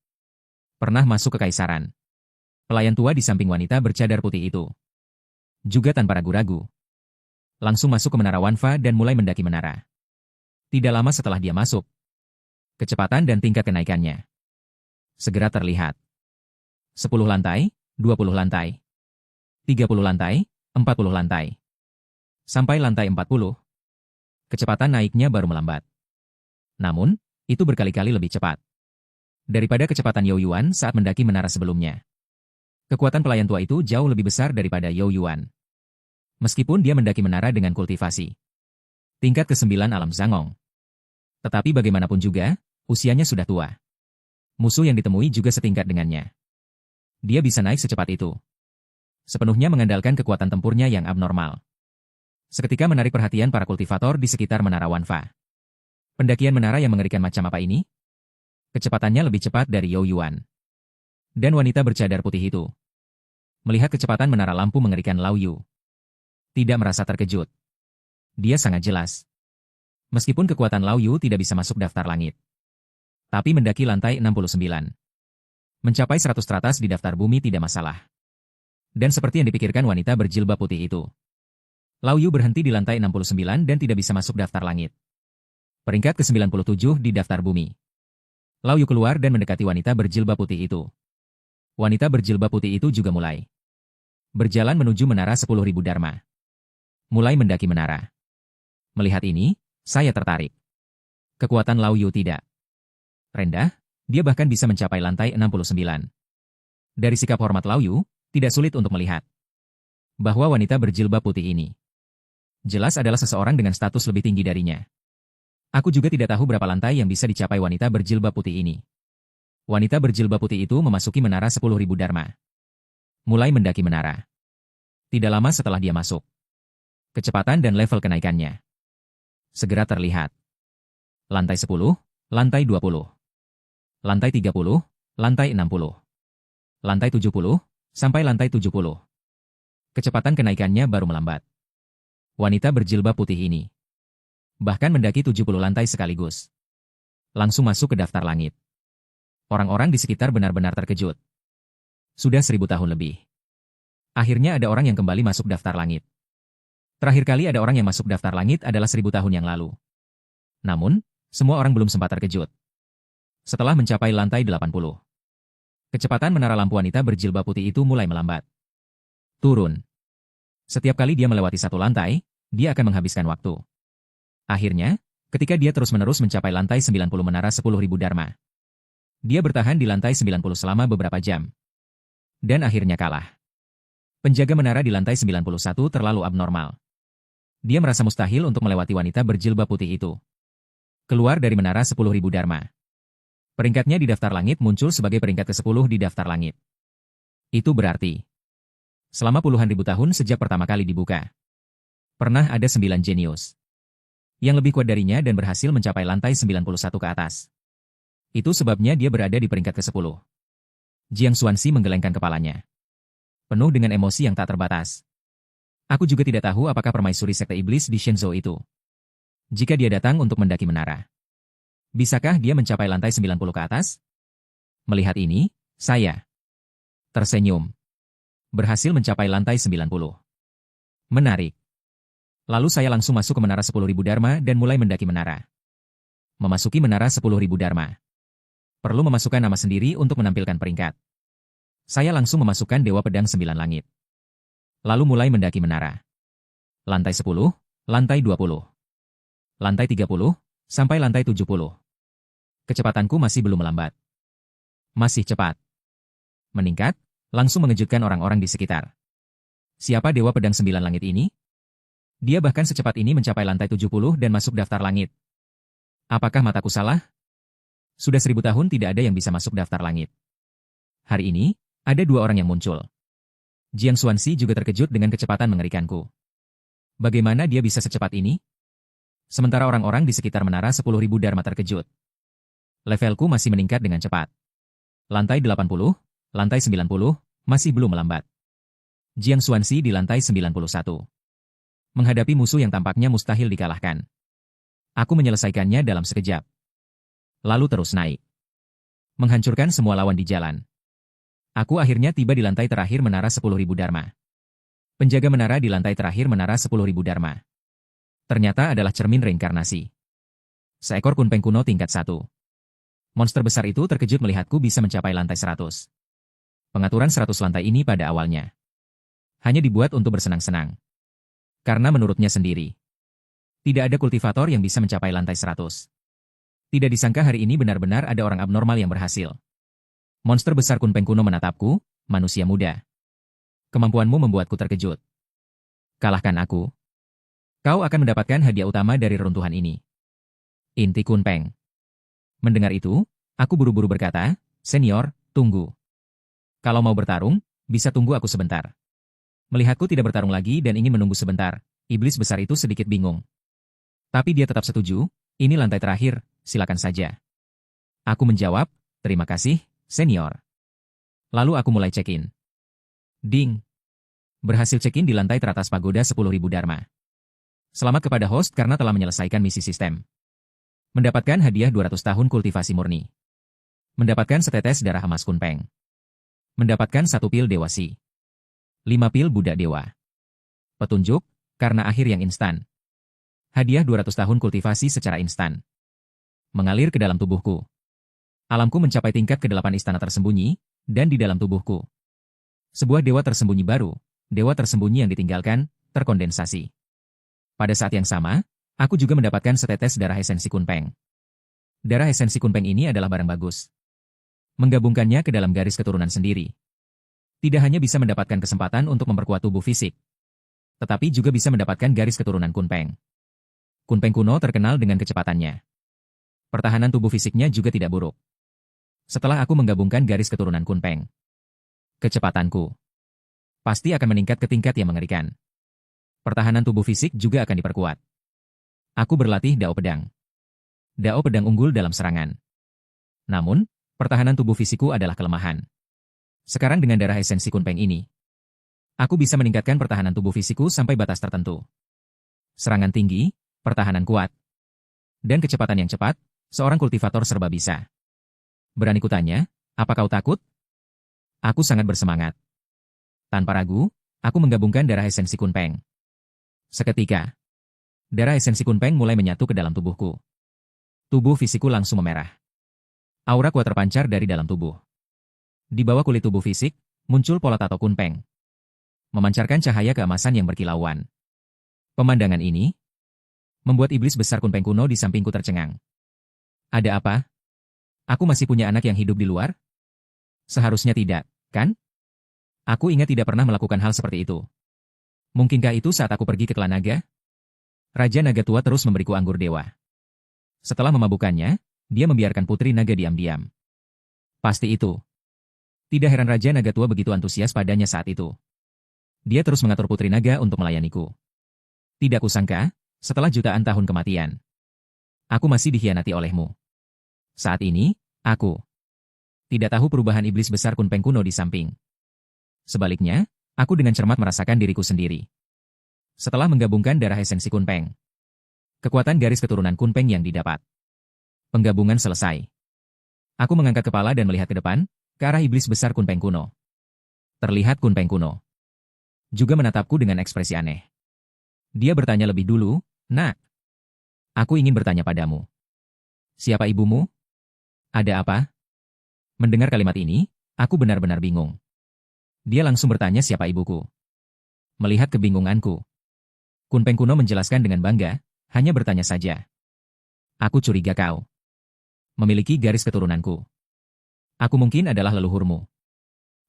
Speaker 1: Pernah masuk ke Kaisaran. Pelayan tua di samping wanita bercadar putih itu juga tanpa ragu-ragu langsung masuk ke menara Wanfa dan mulai mendaki menara. Tidak lama setelah dia masuk, kecepatan dan tingkat kenaikannya segera terlihat. 10 lantai, 20 lantai, 30 lantai, 40 lantai. Sampai lantai 40, kecepatan naiknya baru melambat. Namun, itu berkali-kali lebih cepat daripada kecepatan Yao Yuan saat mendaki menara sebelumnya. Kekuatan pelayan tua itu jauh lebih besar daripada Yao Yuan. Meskipun dia mendaki menara dengan kultivasi tingkat ke-9 alam Zhangong. Tetapi bagaimanapun juga, usianya sudah tua. Musuh yang ditemui juga setingkat dengannya. Dia bisa naik secepat itu sepenuhnya mengandalkan kekuatan tempurnya yang abnormal. Seketika menarik perhatian para kultivator di sekitar menara Wanfa. Pendakian menara yang mengerikan macam apa ini? Kecepatannya lebih cepat dari Yao Yuan. Dan wanita bercadar putih itu melihat kecepatan menara lampu mengerikan Lao Yu, tidak merasa terkejut. Dia sangat jelas. Meskipun kekuatan Lao Yu tidak bisa masuk daftar langit, tapi mendaki lantai 69. Mencapai 100 teratas di daftar bumi tidak masalah. Dan seperti yang dipikirkan wanita berjilbab putih itu, Lao Yu berhenti di lantai 69 dan tidak bisa masuk daftar langit. Peringkat ke-97 di daftar bumi. Lao Yu keluar dan mendekati wanita berjilbab putih itu. Wanita berjilbab putih itu juga mulai berjalan menuju menara 10.000 Dharma. Mulai mendaki menara. Melihat ini, saya tertarik. Kekuatan Lao Yu tidak rendah, dia bahkan bisa mencapai lantai 69. Dari sikap hormat Lao Yu, tidak sulit untuk melihat bahwa wanita berjilbab putih ini jelas adalah seseorang dengan status lebih tinggi darinya. Aku juga tidak tahu berapa lantai yang bisa dicapai wanita berjilbab putih ini. Wanita berjilbab putih itu memasuki menara 10.000 Dharma. Mulai mendaki menara. Tidak lama setelah dia masuk, kecepatan dan level kenaikannya segera terlihat. Lantai 10, lantai 20, lantai 30, lantai 60, lantai 70, sampai lantai 70. Kecepatan kenaikannya baru melambat. Wanita berjilbab putih ini bahkan mendaki 70 lantai sekaligus. Langsung masuk ke daftar langit. Orang-orang di sekitar benar-benar terkejut. Sudah 1000 tahun lebih. Akhirnya ada orang yang kembali masuk daftar langit. Terakhir kali ada orang yang masuk daftar langit adalah 1000 tahun yang lalu. Namun, semua orang belum sempat terkejut. Setelah mencapai lantai 80, kecepatan menara lampu wanita berjilbab putih itu mulai melambat. Turun. Setiap kali dia melewati satu lantai, dia akan menghabiskan waktu. Akhirnya, ketika dia terus-menerus mencapai lantai 90 menara 10.000 Dharma, dia bertahan di lantai 90 selama beberapa jam. Dan akhirnya kalah. Penjaga menara di lantai 91 terlalu abnormal. Dia merasa mustahil untuk melewati wanita berjilbab putih itu. Keluar dari menara 10.000 Dharma. Peringkatnya di daftar langit muncul sebagai peringkat ke-10 di daftar langit. Itu berarti, selama puluhan ribu tahun sejak pertama kali dibuka, pernah ada 9 jenius yang lebih kuat darinya dan berhasil mencapai lantai 91 ke atas. Itu sebabnya dia berada di peringkat ke-10. Jiang Xuanxi menggelengkan kepalanya, penuh dengan emosi yang tak terbatas. Aku juga tidak tahu apakah permaisuri sekte iblis di Shenzhou itu, jika dia datang untuk mendaki menara, bisakah dia mencapai lantai 90 ke atas? Melihat ini, saya tersenyum. Berhasil mencapai lantai 90. Menarik. Lalu saya langsung masuk ke menara 10.000 Dharma dan mulai mendaki menara. Memasuki menara 10.000 Dharma, perlu memasukkan nama sendiri untuk menampilkan peringkat. Saya langsung memasukkan Dewa Pedang 9 Langit. Lalu mulai mendaki menara. Lantai 10, lantai 20, lantai 30, sampai lantai 70. Kecepatanku masih belum melambat. Masih cepat. Meningkat, langsung mengejutkan orang-orang di sekitar. Siapa Dewa Pedang 9 Langit ini? Dia bahkan secepat ini mencapai lantai 70 dan masuk daftar langit. Apakah mataku salah? Sudah 1000 tahun tidak ada yang bisa masuk daftar langit. Hari ini, ada 2 orang yang muncul. Jiang Xuanxi juga terkejut dengan kecepatan mengerikanku. Bagaimana dia bisa secepat ini? Sementara orang-orang di sekitar menara 10.000 Dharma terkejut. Levelku masih meningkat dengan cepat. Lantai 80, lantai 90, masih belum melambat. Jiang Xuanxi di lantai 91. Menghadapi musuh yang tampaknya mustahil dikalahkan. Aku menyelesaikannya dalam sekejap. Lalu terus naik. Menghancurkan semua lawan di jalan. Aku akhirnya tiba di lantai terakhir menara 10.000 Dharma. Penjaga menara di lantai terakhir menara 10.000 Dharma. Ternyata adalah cermin reinkarnasi. Seekor kunpeng kuno tingkat 1. Monster besar itu terkejut melihatku bisa mencapai lantai 100. Pengaturan 100 lantai ini pada awalnya hanya dibuat untuk bersenang-senang. Karena menurutnya sendiri, tidak ada kultivator yang bisa mencapai lantai 100. Tidak disangka hari ini benar-benar ada orang abnormal yang berhasil. Monster besar kunpeng kuno menatapku, manusia muda. Kemampuanmu membuatku terkejut. Kalahkan aku. Kau akan mendapatkan hadiah utama dari reruntuhan ini. Inti kunpeng. Mendengar itu, aku buru-buru berkata, senior, tunggu. Kalau mau bertarung, bisa tunggu aku sebentar. Melihatku tidak bertarung lagi dan ingin menunggu sebentar, iblis besar itu sedikit bingung. Tapi dia tetap setuju, ini lantai terakhir, silakan saja. Aku menjawab, terima kasih, senior. Lalu aku mulai check-in. Ding. Berhasil check-in di lantai teratas pagoda 10.000 Dharma. Selamat kepada host karena telah menyelesaikan misi sistem. Mendapatkan hadiah 200 tahun kultivasi murni. Mendapatkan setetes darah emas kunpeng. Mendapatkan 1 pil Dewa Si. 5 pil Buddha Dewa. Petunjuk, karena akhir yang instan. Hadiah 200 tahun kultivasi secara instan. Mengalir ke dalam tubuhku. Alamku mencapai tingkat ke-8 istana tersembunyi, dan di dalam tubuhku. Sebuah dewa tersembunyi baru, dewa tersembunyi yang ditinggalkan, terkondensasi. Pada saat yang sama, aku juga mendapatkan setetes darah esensi kunpeng. Darah esensi kunpeng ini adalah barang bagus. Menggabungkannya ke dalam garis keturunan sendiri. Tidak hanya bisa mendapatkan kesempatan untuk memperkuat tubuh fisik, tetapi juga bisa mendapatkan garis keturunan kunpeng. Kunpeng kuno terkenal dengan kecepatannya. Pertahanan tubuh fisiknya juga tidak buruk. Setelah aku menggabungkan garis keturunan kunpeng, kecepatanku pasti akan meningkat ke tingkat yang mengerikan. Pertahanan tubuh fisik juga akan diperkuat. Aku berlatih Dao Pedang. Dao Pedang unggul dalam serangan. Namun, pertahanan tubuh fisikku adalah kelemahan. Sekarang dengan darah esensi kunpeng ini, aku bisa meningkatkan pertahanan tubuh fisikku sampai batas tertentu. Serangan tinggi, pertahanan kuat, dan kecepatan yang cepat, seorang kultivator serba bisa. Berani kutanya, apa kau takut? Aku sangat bersemangat. Tanpa ragu, aku menggabungkan darah esensi kunpeng. Seketika, darah esensi kunpeng mulai menyatu ke dalam tubuhku. Tubuh fisikku langsung memerah. Aura kuat terpancar dari dalam tubuh. Di bawah kulit tubuh fisik, muncul pola tato kunpeng. Memancarkan cahaya keemasan yang berkilauan. Pemandangan ini membuat iblis besar kunpeng kuno di sampingku tercengang. Ada apa? Aku masih punya anak yang hidup di luar? Seharusnya tidak, kan? Aku ingat tidak pernah melakukan hal seperti itu. Mungkinkah itu saat aku pergi ke klan naga? Raja naga tua terus memberiku anggur dewa. Setelah memabukkannya, dia membiarkan putri naga diam-diam. Pasti itu. Tidak heran Raja Naga Tua begitu antusias padanya saat itu. Dia terus mengatur putri naga untuk melayaniku. Tidak kusangka, setelah jutaan tahun kematian, aku masih dikhianati olehmu. Saat ini, aku tidak tahu perubahan iblis besar kunpeng kuno di samping. Sebaliknya, aku dengan cermat merasakan diriku sendiri. Setelah menggabungkan darah esensi kunpeng, kekuatan garis keturunan kunpeng yang didapat. Penggabungan selesai. Aku mengangkat kepala dan melihat ke depan, ke arah iblis besar kunpeng kuno. Terlihat kunpeng kuno juga menatapku dengan ekspresi aneh. Dia bertanya lebih dulu, "Nak, aku ingin bertanya padamu. Siapa ibumu? Ada apa?" Mendengar kalimat ini, aku benar-benar bingung. Dia langsung bertanya siapa ibuku. Melihat kebingunganku, kunpeng kuno menjelaskan dengan bangga, hanya bertanya saja. Aku curiga kau memiliki garis keturunanku. Aku mungkin adalah leluhurmu.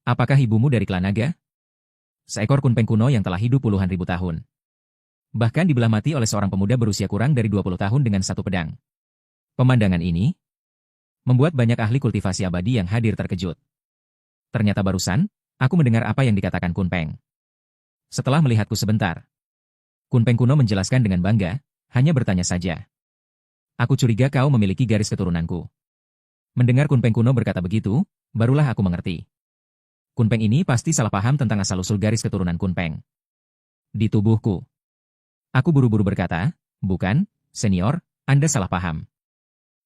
Speaker 1: Apakah ibumu dari klan naga? Seekor kunpeng kuno yang telah hidup puluhan ribu tahun. Bahkan dibelah mati oleh seorang pemuda berusia kurang dari 20 tahun dengan satu pedang. Pemandangan ini membuat banyak ahli kultivasi abadi yang hadir terkejut. Ternyata barusan, aku mendengar apa yang dikatakan kunpeng. Setelah melihatku sebentar, kunpeng kuno menjelaskan dengan bangga, hanya bertanya saja. Aku curiga kau memiliki garis keturunanku. Mendengar kunpeng kuno berkata begitu, barulah aku mengerti. Kunpeng ini pasti salah paham tentang asal-usul garis keturunan kunpeng. Di tubuhku. Aku buru-buru berkata, bukan, senior, Anda salah paham.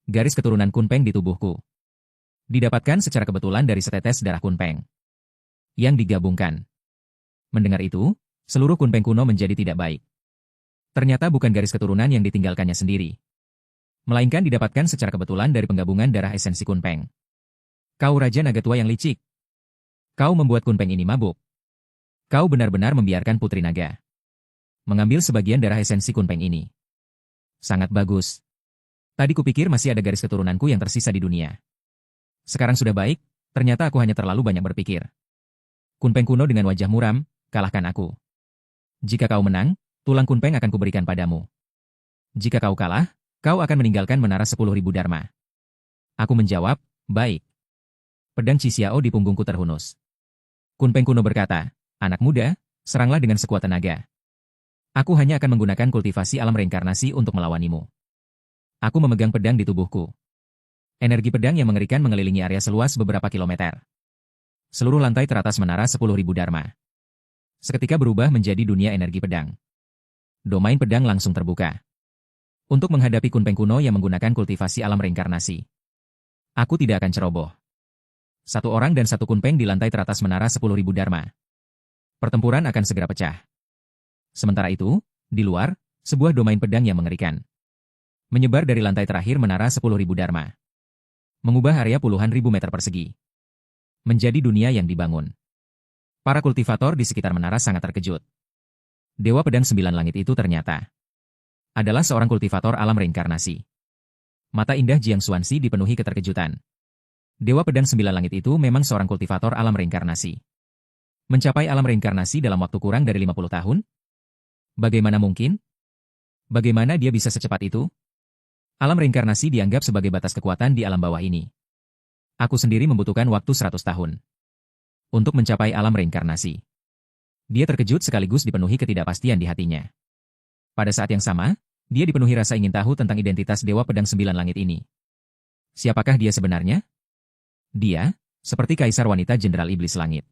Speaker 1: Garis keturunan kunpeng di tubuhku didapatkan secara kebetulan dari setetes darah kunpeng. Yang digabungkan. Mendengar itu, seluruh kunpeng kuno menjadi tidak baik. Ternyata bukan garis keturunan yang ditinggalkannya sendiri, melainkan didapatkan secara kebetulan dari penggabungan darah esensi kunpeng. Kau Raja Naga Tua yang licik. Kau membuat kunpeng ini mabuk. Kau benar-benar membiarkan Putri Naga mengambil sebagian darah esensi kunpeng ini. Sangat bagus. Tadi kupikir masih ada garis keturunanku yang tersisa di dunia. Sekarang sudah baik, ternyata aku hanya terlalu banyak berpikir. Kunpeng kuno dengan wajah muram, kalahkan aku. Jika kau menang, tulang kunpeng akan kuberikan padamu. Jika kau kalah, kau akan meninggalkan menara 10.000 Dharma. Aku menjawab, baik. Pedang Xiao di punggungku terhunus. Kunpeng kuno berkata, anak muda, seranglah dengan sekuat tenaga. Aku hanya akan menggunakan kultivasi alam reinkarnasi untuk melawanimu. Aku memegang pedang di tubuhku. Energi pedang yang mengerikan mengelilingi area seluas beberapa kilometer. Seluruh lantai teratas menara 10.000 Dharma seketika berubah menjadi dunia energi pedang. Domain pedang langsung terbuka. Untuk menghadapi kunpeng kuno yang menggunakan kultivasi alam reinkarnasi. Aku tidak akan ceroboh. Satu orang dan satu kunpeng di lantai teratas menara 10.000 Dharma. Pertempuran akan segera pecah. Sementara itu, di luar, sebuah domain pedang yang mengerikan menyebar dari lantai terakhir menara 10.000 Dharma. Mengubah area puluhan ribu meter persegi menjadi dunia yang dibangun. Para kultivator di sekitar menara sangat terkejut. Dewa Pedang Sembilan Langit itu ternyata adalah seorang kultivator alam reinkarnasi. Mata indah Jiang Xuanxi dipenuhi keterkejutan. Dewa Pedang Sembilan Langit itu memang seorang kultivator alam reinkarnasi. Mencapai alam reinkarnasi dalam waktu kurang dari 50 tahun? Bagaimana mungkin? Bagaimana dia bisa secepat itu? Alam reinkarnasi dianggap sebagai batas kekuatan di alam bawah ini. Aku sendiri membutuhkan waktu 100 tahun untuk mencapai alam reinkarnasi. Dia terkejut sekaligus dipenuhi ketidakpastian di hatinya. Pada saat yang sama, dia dipenuhi rasa ingin tahu tentang identitas Dewa Pedang Sembilan Langit ini. Siapakah dia sebenarnya? Dia, seperti Kaisar Wanita Jenderal Iblis Langit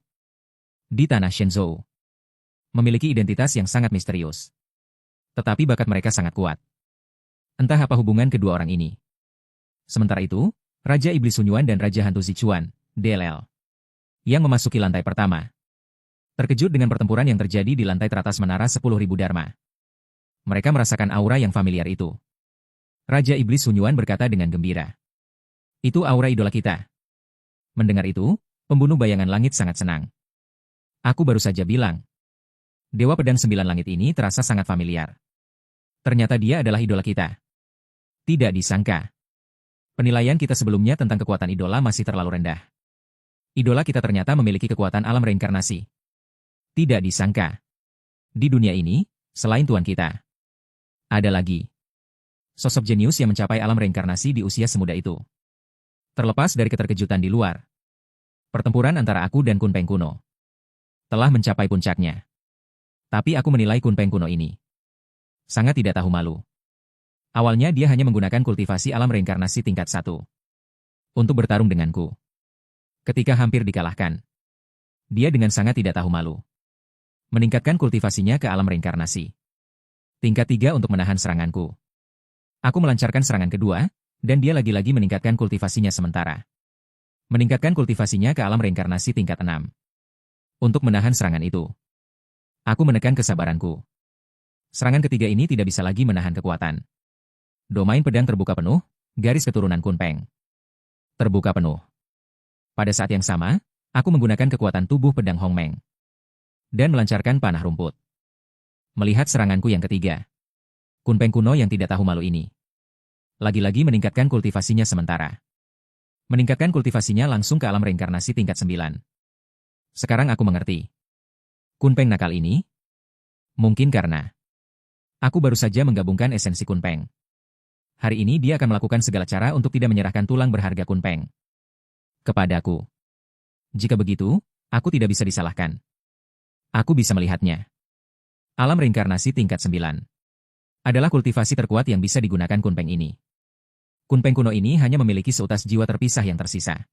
Speaker 1: di tanah Shenzhou, memiliki identitas yang sangat misterius. Tetapi bakat mereka sangat kuat. Entah apa hubungan kedua orang ini. Sementara itu, Raja Iblis Sunyuan dan Raja Hantu Sichuan, DLL, yang memasuki lantai pertama, terkejut dengan pertempuran yang terjadi di lantai teratas menara 10.000 Dharma. Mereka merasakan aura yang familiar itu. Raja Iblis Sunyuan berkata dengan gembira, itu aura idola kita. Mendengar itu, pembunuh bayangan langit sangat senang. Aku baru saja bilang, Dewa Pedang Sembilan Langit ini terasa sangat familiar. Ternyata dia adalah idola kita. Tidak disangka. Penilaian kita sebelumnya tentang kekuatan idola masih terlalu rendah. Idola kita ternyata memiliki kekuatan alam reinkarnasi. Tidak disangka. Di dunia ini, selain Tuan kita, ada lagi sosok jenius yang mencapai alam reinkarnasi di usia semuda itu. Terlepas dari keterkejutan di luar, pertempuran antara aku dan kunpeng kuno telah mencapai puncaknya. Tapi aku menilai kunpeng kuno ini sangat tidak tahu malu. Awalnya dia hanya menggunakan kultivasi alam reinkarnasi tingkat 1 untuk bertarung denganku. Ketika hampir dikalahkan, dia dengan sangat tidak tahu malu meningkatkan kultivasinya ke alam reinkarnasi tingkat 3 untuk menahan seranganku. Aku melancarkan serangan kedua, dan dia lagi-lagi meningkatkan kultivasinya sementara. Meningkatkan kultivasinya ke alam reinkarnasi tingkat 6 untuk menahan serangan itu. Aku menekan kesabaranku. Serangan ketiga ini tidak bisa lagi menahan kekuatan. Domain pedang terbuka penuh, garis keturunan kunpeng terbuka penuh. Pada saat yang sama, aku menggunakan kekuatan tubuh pedang Hongmeng dan melancarkan panah rumput. Melihat seranganku yang ketiga, kunpeng kuno yang tidak tahu malu ini lagi-lagi meningkatkan kultivasinya sementara. Meningkatkan kultivasinya langsung ke alam reinkarnasi tingkat 9. Sekarang aku mengerti. Kunpeng nakal ini mungkin karena aku baru saja menggabungkan esensi kunpeng. Hari ini dia akan melakukan segala cara untuk tidak menyerahkan tulang berharga kunpeng kepadaku. Jika begitu, aku tidak bisa disalahkan. Aku bisa melihatnya. Alam reinkarnasi tingkat 9 adalah kultivasi terkuat yang bisa digunakan kunpeng ini. Kunpeng kuno ini hanya memiliki seutas jiwa terpisah yang tersisa.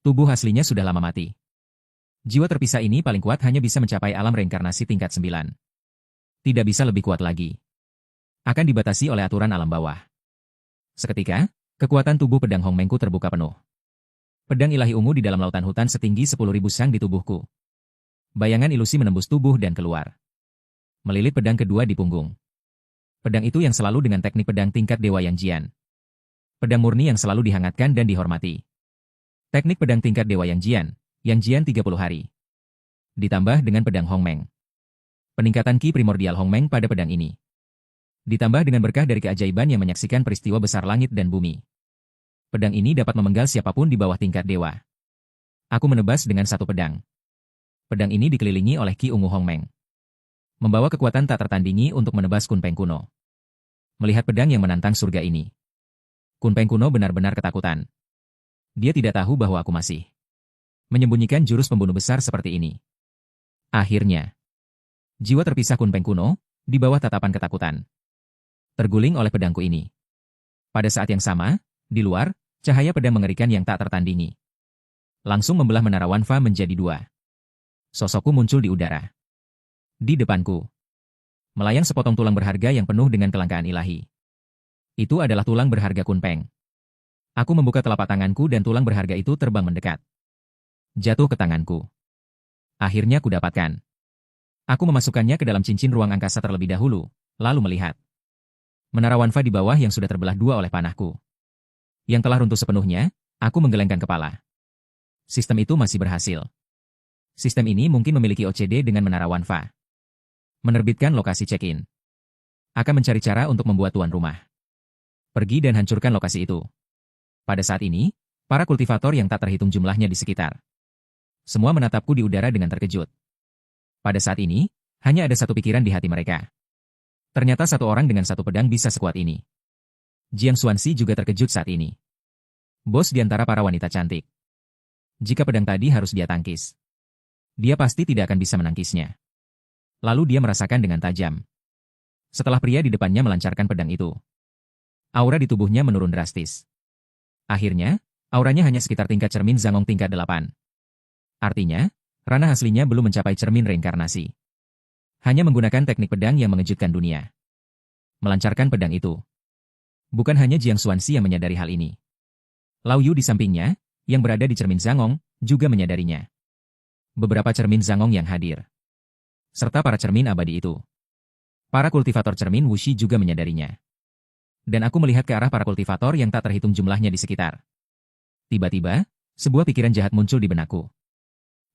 Speaker 1: Tubuh aslinya sudah lama mati. Jiwa terpisah ini paling kuat hanya bisa mencapai alam reinkarnasi tingkat 9. Tidak bisa lebih kuat lagi. Akan dibatasi oleh aturan alam bawah. Seketika, kekuatan tubuh pedang Hongmengku terbuka penuh. Pedang ilahi ungu di dalam lautan hutan setinggi 10.000 sang di tubuhku Bayangan ilusi menembus tubuh dan keluar. Melilit pedang kedua di punggung. Pedang itu yang selalu dengan teknik pedang tingkat Dewa Yang Jian. Pedang murni yang selalu dihangatkan dan dihormati. Teknik pedang tingkat Dewa Yang Jian 30 hari. Ditambah dengan pedang Hongmeng. Peningkatan ki primordial Hongmeng pada pedang ini. Ditambah dengan berkah dari keajaiban yang menyaksikan peristiwa besar langit dan bumi. Pedang ini dapat memenggal siapapun di bawah tingkat dewa. Aku menebas dengan satu pedang. Pedang ini dikelilingi oleh ki ungu Hongmeng. Membawa kekuatan tak tertandingi untuk menebas Kunpeng kuno. Melihat pedang yang menantang surga ini. Kunpeng kuno benar-benar ketakutan. Dia tidak tahu bahwa aku masih menyembunyikan jurus pembunuh besar seperti ini. Akhirnya, jiwa terpisah Kunpeng kuno, di bawah tatapan ketakutan. Terguling oleh pedangku ini. Pada saat yang sama, di luar, cahaya pedang mengerikan yang tak tertandingi. Langsung membelah menara Wanfa menjadi dua. Sosokku muncul di udara. Di depanku. Melayang sepotong tulang berharga yang penuh dengan kelangkaan ilahi. Itu adalah tulang berharga Kunpeng. Aku membuka telapak tanganku dan tulang berharga itu terbang mendekat. Jatuh ke tanganku. Akhirnya ku dapatkan. Aku memasukkannya ke dalam cincin ruang angkasa terlebih dahulu, lalu melihat. Menara Wanfa di bawah yang sudah terbelah dua oleh panahku. Yang telah runtuh sepenuhnya, aku menggelengkan kepala. Sistem itu masih berhasil. Sistem ini mungkin memiliki OCD dengan Menara Wanfa. Menerbitkan lokasi check-in. Akan mencari cara untuk membuat tuan rumah. Pergi dan hancurkan lokasi itu. Pada saat ini, para kultivator yang tak terhitung jumlahnya di sekitar. Semua menatapku di udara dengan terkejut. Pada saat ini, hanya ada satu pikiran di hati mereka. Ternyata satu orang dengan satu pedang bisa sekuat ini. Jiang Xuanxi juga terkejut saat ini. Bos di antara para wanita cantik. Jika pedang tadi harus dia tangkis, dia pasti tidak akan bisa menangkisnya. Lalu dia merasakan dengan tajam. Setelah pria di depannya melancarkan pedang itu, aura di tubuhnya menurun drastis. Akhirnya, auranya hanya sekitar tingkat cermin Zangong tingkat 8. Artinya, ranah aslinya belum mencapai cermin reinkarnasi. Hanya menggunakan teknik pedang yang mengejutkan dunia. Melancarkan pedang itu. Bukan hanya Jiang Xuanxi yang menyadari hal ini. Lao Yu di sampingnya, yang berada di cermin Zangong, juga menyadarinya. Beberapa cermin Zangong yang hadir. Serta para cermin abadi itu. Para kultivator cermin Wuxi juga menyadarinya. Dan aku melihat ke arah para kultivator yang tak terhitung jumlahnya di sekitar. Tiba-tiba, sebuah pikiran jahat muncul di benakku.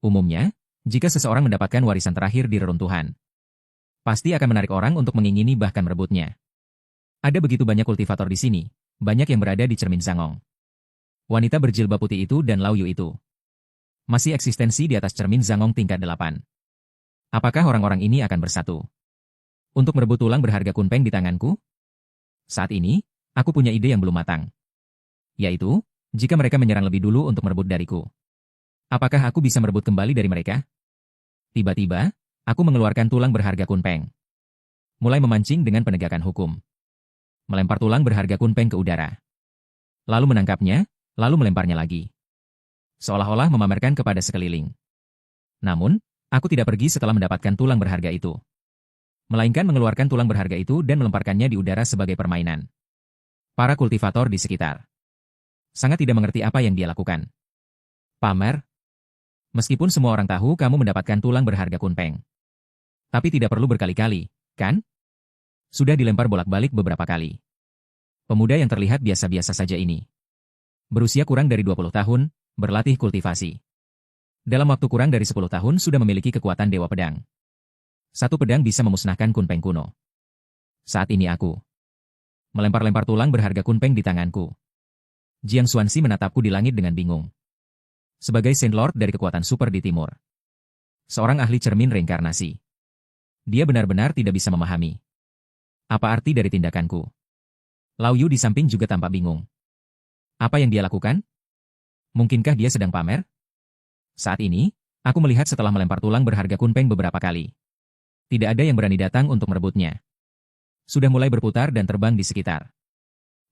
Speaker 1: Umumnya, jika seseorang mendapatkan warisan terakhir di reruntuhan, pasti akan menarik orang untuk mengingini bahkan merebutnya. Ada begitu banyak kultivator di sini, banyak yang berada di cermin Zangong. Wanita berjilbab putih itu dan Lao Yu itu masih eksistensi di atas cermin Zangong tingkat 8. Apakah orang-orang ini akan bersatu untuk merebut tulang berharga Kunpeng di tanganku? Saat ini, aku punya ide yang belum matang. Yaitu, jika mereka menyerang lebih dulu untuk merebut dariku. Apakah aku bisa merebut kembali dari mereka? Tiba-tiba, aku mengeluarkan tulang berharga Kunpeng. Mulai memancing dengan penegakan hukum. Melempar tulang berharga Kunpeng ke udara. Lalu menangkapnya, lalu melemparnya lagi. Seolah-olah memamerkan kepada sekeliling. Namun, aku tidak pergi setelah mendapatkan tulang berharga itu. Melainkan mengeluarkan tulang berharga itu dan melemparkannya di udara sebagai permainan. Para kultivator di sekitar sangat tidak mengerti apa yang dia lakukan. Pamer? Meskipun semua orang tahu kamu mendapatkan tulang berharga Kunpeng. Tapi tidak perlu berkali-kali, kan? Sudah dilempar bolak-balik beberapa kali. Pemuda yang terlihat biasa-biasa saja ini. Berusia kurang dari 20 tahun, berlatih kultivasi. Dalam waktu kurang dari 10 tahun sudah memiliki kekuatan Dewa Pedang. Satu pedang bisa memusnahkan Kunpeng kuno. Saat ini aku melempar-lempar tulang berharga Kunpeng di tanganku. Jiang Xuanxi menatapku di langit dengan bingung. Sebagai Saint Lord dari kekuatan super di timur. Seorang ahli cermin reinkarnasi. Dia benar-benar tidak bisa memahami. Apa arti dari tindakanku? Lao Yu di samping juga tampak bingung. Apa yang dia lakukan? Mungkinkah dia sedang pamer? Saat ini, aku melihat setelah melempar tulang berharga Kunpeng beberapa kali. Tidak ada yang berani datang untuk merebutnya. Sudah mulai berputar dan terbang di sekitar.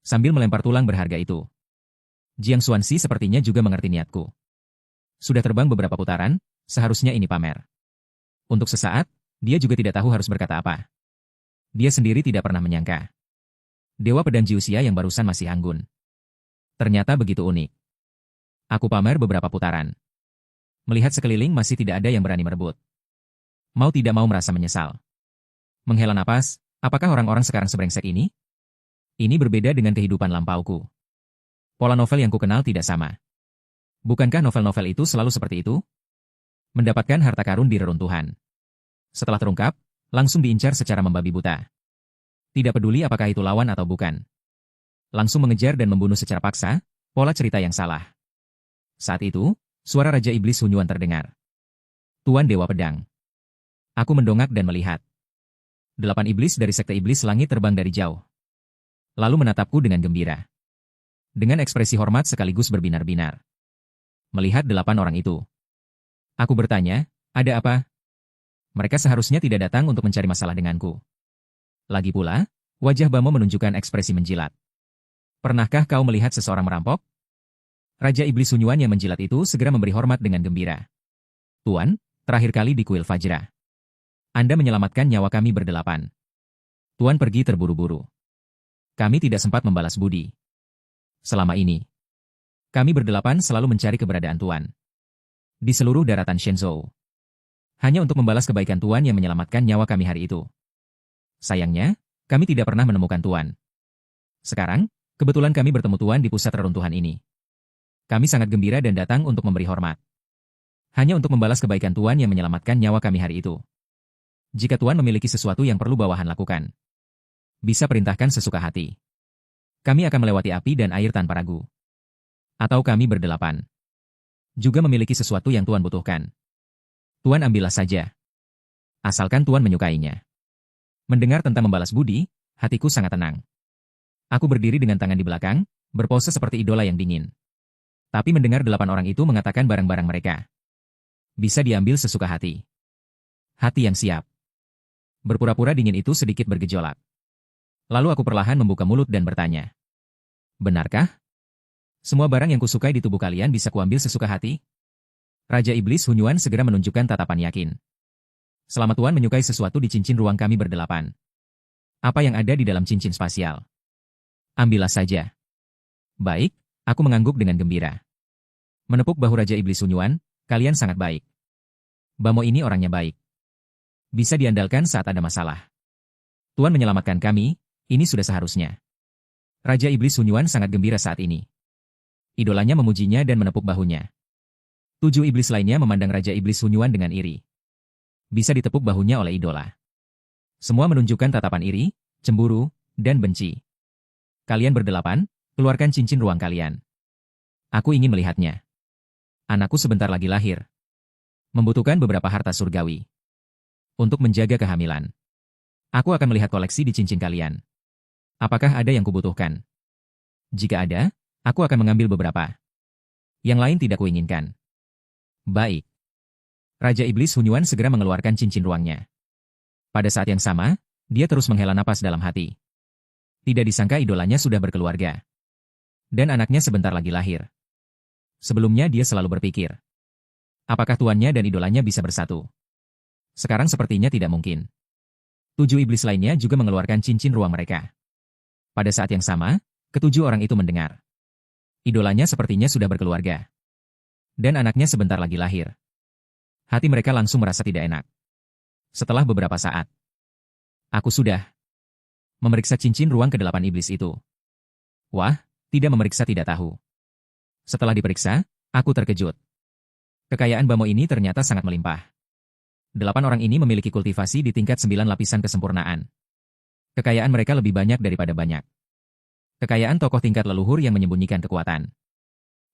Speaker 1: Sambil melempar tulang berharga itu. Jiang Xuanxi sepertinya juga mengerti niatku. Sudah terbang beberapa putaran, seharusnya ini pamer. Untuk sesaat, dia juga tidak tahu harus berkata apa. Dia sendiri tidak pernah menyangka. Dewa pedang Jiuxia yang barusan masih anggun. Ternyata begitu unik. Aku pamer beberapa putaran. Melihat sekeliling masih tidak ada yang berani merebut. mau tidak mau merasa menyesal. Menghela napas, apakah orang-orang sekarang sebrengsek ini? Ini berbeda dengan kehidupan lampauku. Pola novel yang kukenal tidak sama. Bukankah novel-novel itu selalu seperti itu? Mendapatkan harta karun di reruntuhan. Setelah terungkap, langsung diincar secara membabi buta. Tidak peduli apakah itu lawan atau bukan. Langsung mengejar dan membunuh secara paksa, pola cerita yang salah. Saat itu, suara Raja Iblis Hunyuan terdengar. Tuan Dewa Pedang. Aku mendongak dan melihat. 8 iblis dari sekte iblis langit terbang dari jauh. Lalu menatapku dengan gembira. Dengan ekspresi hormat sekaligus berbinar-binar. Melihat 8 orang itu. Aku bertanya, ada apa? Mereka seharusnya tidak datang untuk mencari masalah denganku. Lagi pula, wajah Bamo menunjukkan ekspresi menjilat. Pernahkah kau melihat seseorang merampok? Raja Iblis Hunyuan yang menjilat itu segera memberi hormat dengan gembira. Tuan, terakhir kali di kuil Fajra. Anda menyelamatkan nyawa kami berdelapan. Tuan pergi terburu-buru. Kami tidak sempat membalas budi. Selama ini, kami berdelapan selalu mencari keberadaan Tuan. Di seluruh daratan Shenzhou. Hanya untuk membalas kebaikan Tuan yang menyelamatkan nyawa kami hari itu. Sayangnya, kami tidak pernah menemukan Tuan. Sekarang, kebetulan kami bertemu Tuan di pusat reruntuhan ini. Kami sangat gembira dan datang untuk memberi hormat. Hanya untuk membalas kebaikan Tuan yang menyelamatkan nyawa kami hari itu. Jika Tuan memiliki sesuatu yang perlu bawahan lakukan, bisa perintahkan sesuka hati. Kami akan melewati api dan air tanpa ragu. Atau kami berdelapan. Juga memiliki sesuatu yang Tuan butuhkan. Tuan ambillah saja. Asalkan Tuan menyukainya. Mendengar tentang membalas budi, hatiku sangat tenang. Aku berdiri dengan tangan di belakang, berpose seperti idola yang dingin. Tapi mendengar 8 orang itu mengatakan barang-barang mereka. Bisa diambil sesuka hati. Hati yang siap. Berpura-pura dingin itu sedikit bergejolak. Lalu aku perlahan membuka mulut dan bertanya. Benarkah? Semua barang yang kusukai di tubuh kalian bisa kuambil sesuka hati? Raja Iblis Hunyuan segera menunjukkan tatapan yakin. Selama Tuan menyukai sesuatu di cincin ruang kami berdelapan. Apa yang ada di dalam cincin spasial? Ambillah saja. Baik, aku mengangguk dengan gembira. Menepuk bahu Raja Iblis Hunyuan, kalian sangat baik. Bamo ini orangnya baik. Bisa diandalkan saat ada masalah. Tuan menyelamatkan kami, ini sudah seharusnya. Raja Iblis Hunyuan sangat gembira saat ini. Idolanya memujinya dan menepuk bahunya. 7 iblis lainnya memandang Raja Iblis Hunyuan dengan iri. Bisa ditepuk bahunya oleh idola. Semua menunjukkan tatapan iri, cemburu, dan benci. Kalian berdelapan, keluarkan cincin ruang kalian. Aku ingin melihatnya. Anakku sebentar lagi lahir. Membutuhkan beberapa harta surgawi. Untuk menjaga kehamilan. Aku akan melihat koleksi di cincin kalian. Apakah ada yang kubutuhkan? Jika ada, aku akan mengambil beberapa. Yang lain tidak kuinginkan. Baik. Raja Iblis Hunyuan segera mengeluarkan cincin ruangnya. Pada saat yang sama, dia terus menghela napas dalam hati. Tidak disangka idolanya sudah berkeluarga. Dan anaknya sebentar lagi lahir. Sebelumnya dia selalu berpikir. Apakah tuannya dan idolanya bisa bersatu? Sekarang sepertinya tidak mungkin. 7 iblis lainnya juga mengeluarkan cincin ruang mereka. Pada saat yang sama, ke-7 orang itu mendengar. Idolanya sepertinya sudah berkeluarga. Dan anaknya sebentar lagi lahir. Hati mereka langsung merasa tidak enak. Setelah beberapa saat, aku sudah memeriksa cincin ruang ke-8 iblis itu. Wah, tidak memeriksa tidak tahu. Setelah diperiksa, aku terkejut. Kekayaan Bamo ini ternyata sangat melimpah. 8 orang ini memiliki kultivasi di tingkat 9 lapisan kesempurnaan. Kekayaan mereka lebih banyak daripada banyak. Kekayaan tokoh tingkat leluhur yang menyembunyikan kekuatan.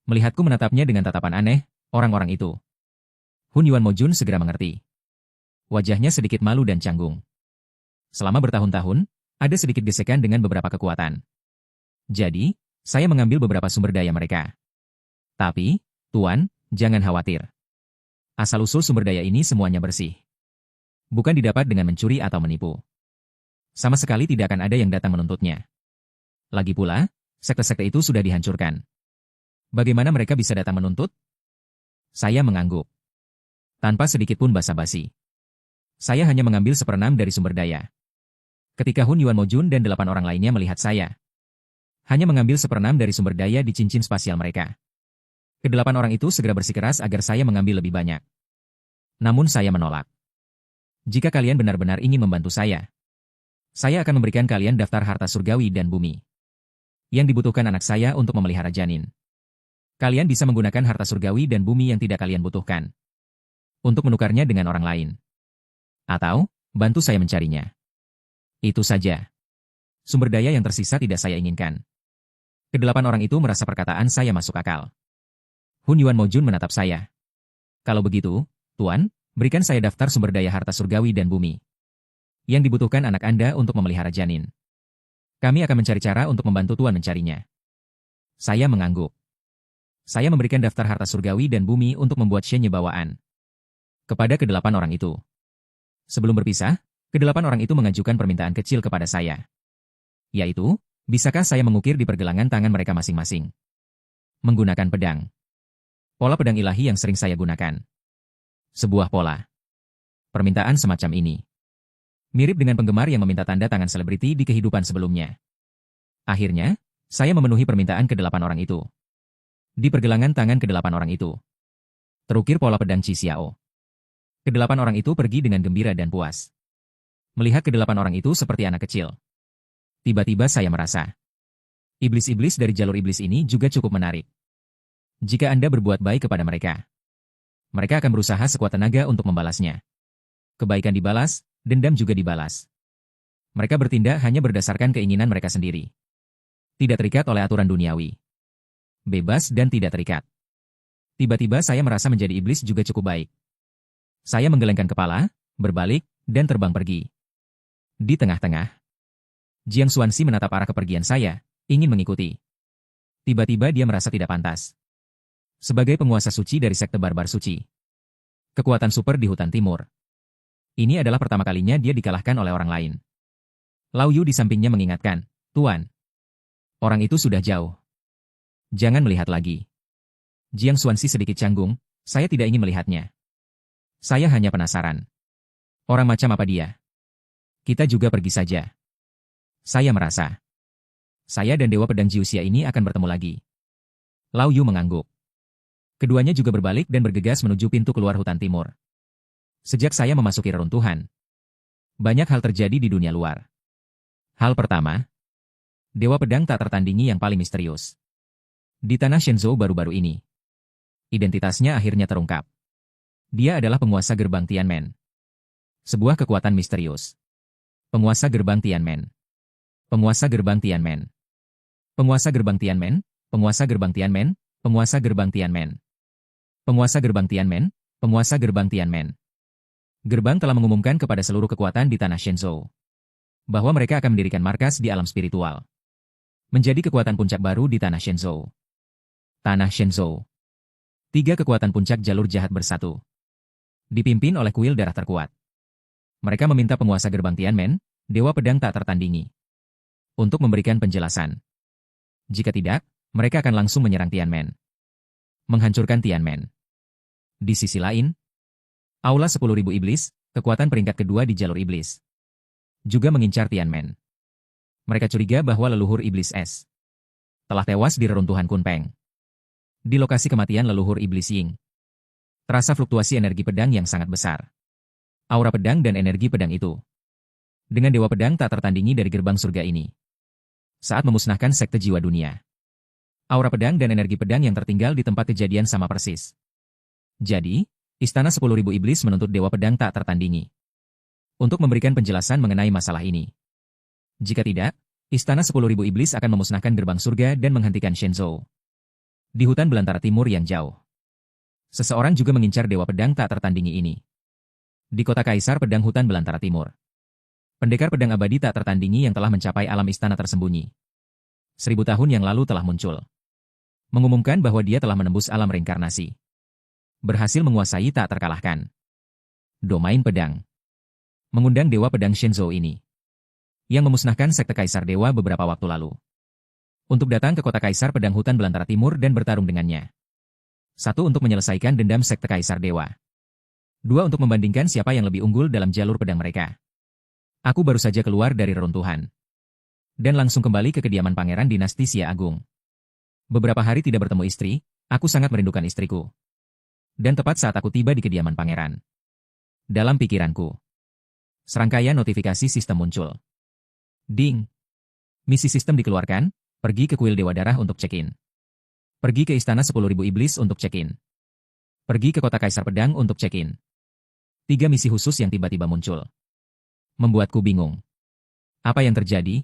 Speaker 1: Melihatku menatapnya dengan tatapan aneh, orang-orang itu. Hunyuan Mojun segera mengerti. Wajahnya sedikit malu dan canggung. Selama bertahun-tahun, ada sedikit gesekan dengan beberapa kekuatan. Jadi, saya mengambil beberapa sumber daya mereka. Tapi, Tuan, jangan khawatir. Asal-usul sumber daya ini semuanya bersih. Bukan didapat dengan mencuri atau menipu. Sama sekali tidak akan ada yang datang menuntutnya. Lagi pula, sekte-sekte itu sudah dihancurkan. Bagaimana mereka bisa datang menuntut? Saya mengangguk. Tanpa sedikit pun basa-basi. Saya hanya mengambil 1/6 dari sumber daya. Ketika Hunyuan Mojun dan 8 orang lainnya melihat saya, hanya mengambil 1/6 dari sumber daya di cincin spasial mereka. Ke-8 orang itu segera bersikeras agar saya mengambil lebih banyak. Namun saya menolak. Jika kalian benar-benar ingin membantu saya akan memberikan kalian daftar harta surgawi dan bumi yang dibutuhkan anak saya untuk memelihara janin. Kalian bisa menggunakan harta surgawi dan bumi yang tidak kalian butuhkan untuk menukarnya dengan orang lain. Atau, bantu saya mencarinya. Itu saja. Sumber daya yang tersisa tidak saya inginkan. Kedelapan orang itu merasa perkataan saya masuk akal. Hun Yuan Mojun menatap saya. Kalau begitu, Tuan, berikan saya daftar sumber daya harta surgawi dan bumi yang dibutuhkan anak Anda untuk memelihara janin. Kami akan mencari cara untuk membantu Tuan mencarinya. Saya mengangguk. Saya memberikan daftar harta surgawi dan bumi untuk membuat Shenye bawaan kepada kedelapan orang itu. Sebelum berpisah, kedelapan orang itu mengajukan permintaan kecil kepada saya. Yaitu, bisakah saya mengukir di pergelangan tangan mereka masing-masing? Menggunakan pedang. Pola pedang ilahi yang sering saya gunakan. Sebuah pola. Permintaan semacam ini mirip dengan penggemar yang meminta tanda tangan selebriti di kehidupan sebelumnya. Akhirnya, saya memenuhi permintaan kedelapan orang itu. Di pergelangan tangan kedelapan orang itu terukir pola pedang Qi Xiao. Kedelapan orang itu pergi dengan gembira dan puas. Melihat kedelapan orang itu seperti anak kecil. Tiba-tiba saya merasa, iblis-iblis dari jalur iblis ini juga cukup menarik. Jika Anda berbuat baik kepada mereka, mereka akan berusaha sekuat tenaga untuk membalasnya. Kebaikan dibalas, dendam juga dibalas. Mereka bertindak hanya berdasarkan keinginan mereka sendiri. Tidak terikat oleh aturan duniawi. Bebas dan tidak terikat. Tiba-tiba saya merasa menjadi iblis juga cukup baik. Saya menggelengkan kepala, berbalik, dan terbang pergi. Di tengah-tengah, Jiang Xuanxi menatap arah kepergian saya, ingin mengikuti. Tiba-tiba dia merasa tidak pantas. Sebagai penguasa suci dari sekte barbar suci, kekuatan super di hutan timur. Ini adalah pertama kalinya dia dikalahkan oleh orang lain. Lao Yu di sampingnya mengingatkan, Tuan, orang itu sudah jauh. Jangan melihat lagi. Jiang Xuanxi sedikit canggung, saya tidak ingin melihatnya. Saya hanya penasaran. Orang macam apa dia? Kita juga pergi saja. Saya merasa, saya dan Dewa Pedang Jiuxia ini akan bertemu lagi. Lao Yu mengangguk. Keduanya juga berbalik dan bergegas menuju pintu keluar hutan timur. Sejak saya memasuki reruntuhan, banyak hal terjadi di dunia luar. Hal pertama, Dewa Pedang tak tertandingi yang paling misterius. Di tanah Shenzhou baru-baru ini, identitasnya akhirnya terungkap. Dia adalah penguasa gerbang Tianmen. Sebuah kekuatan misterius. Penguasa gerbang Tianmen. Penguasa gerbang Tianmen. Penguasa gerbang Tianmen. Penguasa gerbang Tianmen. Penguasa gerbang Tianmen. Penguasa gerbang Tianmen. Penguasa gerbang Tianmen. Gerbang telah mengumumkan kepada seluruh kekuatan di tanah Shenzhou bahwa mereka akan mendirikan markas di alam spiritual. Menjadi kekuatan puncak baru di tanah Shenzhou. Tanah Shenzhou. 3 kekuatan puncak jalur jahat bersatu. Dipimpin oleh kuil darah terkuat. Mereka meminta penguasa gerbang Tianmen, Dewa Pedang tak tertandingi, untuk memberikan penjelasan. Jika tidak, mereka akan langsung menyerang Tianmen. Menghancurkan Tianmen. Di sisi lain, Aula 10.000 Iblis, kekuatan peringkat kedua di jalur iblis, juga mengincar Tianmen. Mereka curiga bahwa leluhur Iblis Es telah tewas di reruntuhan Kunpeng. Di lokasi kematian leluhur Iblis Ying, terasa fluktuasi energi pedang yang sangat besar. Aura pedang dan energi pedang itu, dengan Dewa Pedang tak tertandingi dari gerbang surga ini, saat memusnahkan sekte jiwa dunia. Aura pedang dan energi pedang yang tertinggal di tempat kejadian sama persis. Jadi, Istana 10.000 Iblis menuntut Dewa Pedang tak tertandingi untuk memberikan penjelasan mengenai masalah ini. Jika tidak, Istana 10.000 Iblis akan memusnahkan gerbang surga dan menghentikan Shenzhou di hutan belantara timur yang jauh. Seseorang juga mengincar Dewa Pedang tak tertandingi ini. Di kota Kaisar Pedang Hutan Belantara Timur. Pendekar pedang abadi tak tertandingi yang telah mencapai alam istana tersembunyi 1000 tahun yang lalu telah muncul. Mengumumkan bahwa dia telah menembus alam reinkarnasi. Berhasil menguasai tak terkalahkan domain pedang. Mengundang Dewa Pedang Shenzhou ini, yang memusnahkan sekte Kaisar Dewa beberapa waktu lalu, untuk datang ke kota Kaisar Pedang Hutan Belantara Timur dan bertarung dengannya. 1. Untuk menyelesaikan dendam sekte Kaisar Dewa. 2. Untuk membandingkan siapa yang lebih unggul dalam jalur pedang mereka. Aku baru saja keluar dari reruntuhan dan langsung kembali ke kediaman Pangeran Dinasti Xia Agung. Beberapa hari tidak bertemu istri, aku sangat merindukan istriku. Dan tepat saat aku tiba di kediaman Pangeran, dalam pikiranku, Serangkaian notifikasi sistem muncul. Ding. Misi sistem dikeluarkan, pergi ke kuil Dewa Darah untuk check-in. Pergi ke Istana 10.000 Iblis untuk check-in. Pergi ke Kota Kaisar Pedang untuk check-in. 3 misi khusus yang tiba-tiba muncul. Membuatku bingung. Apa yang terjadi?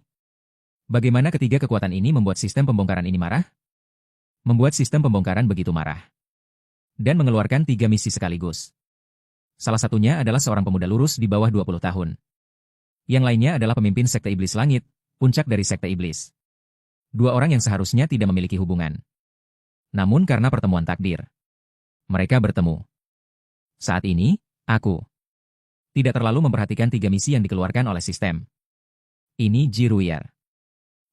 Speaker 1: Bagaimana ketiga kekuatan ini membuat sistem pembongkaran ini marah? Membuat sistem pembongkaran begitu marah. Dan mengeluarkan 3 misi sekaligus. Salah satunya adalah seorang pemuda lurus di bawah 20 tahun. Yang lainnya adalah pemimpin Sekte Iblis Langit, puncak dari Sekte Iblis. 2 orang yang seharusnya tidak memiliki hubungan. Namun karena pertemuan takdir, mereka bertemu. Saat ini, aku tidak terlalu memperhatikan 3 misi yang dikeluarkan oleh sistem. Ini Jiruyer.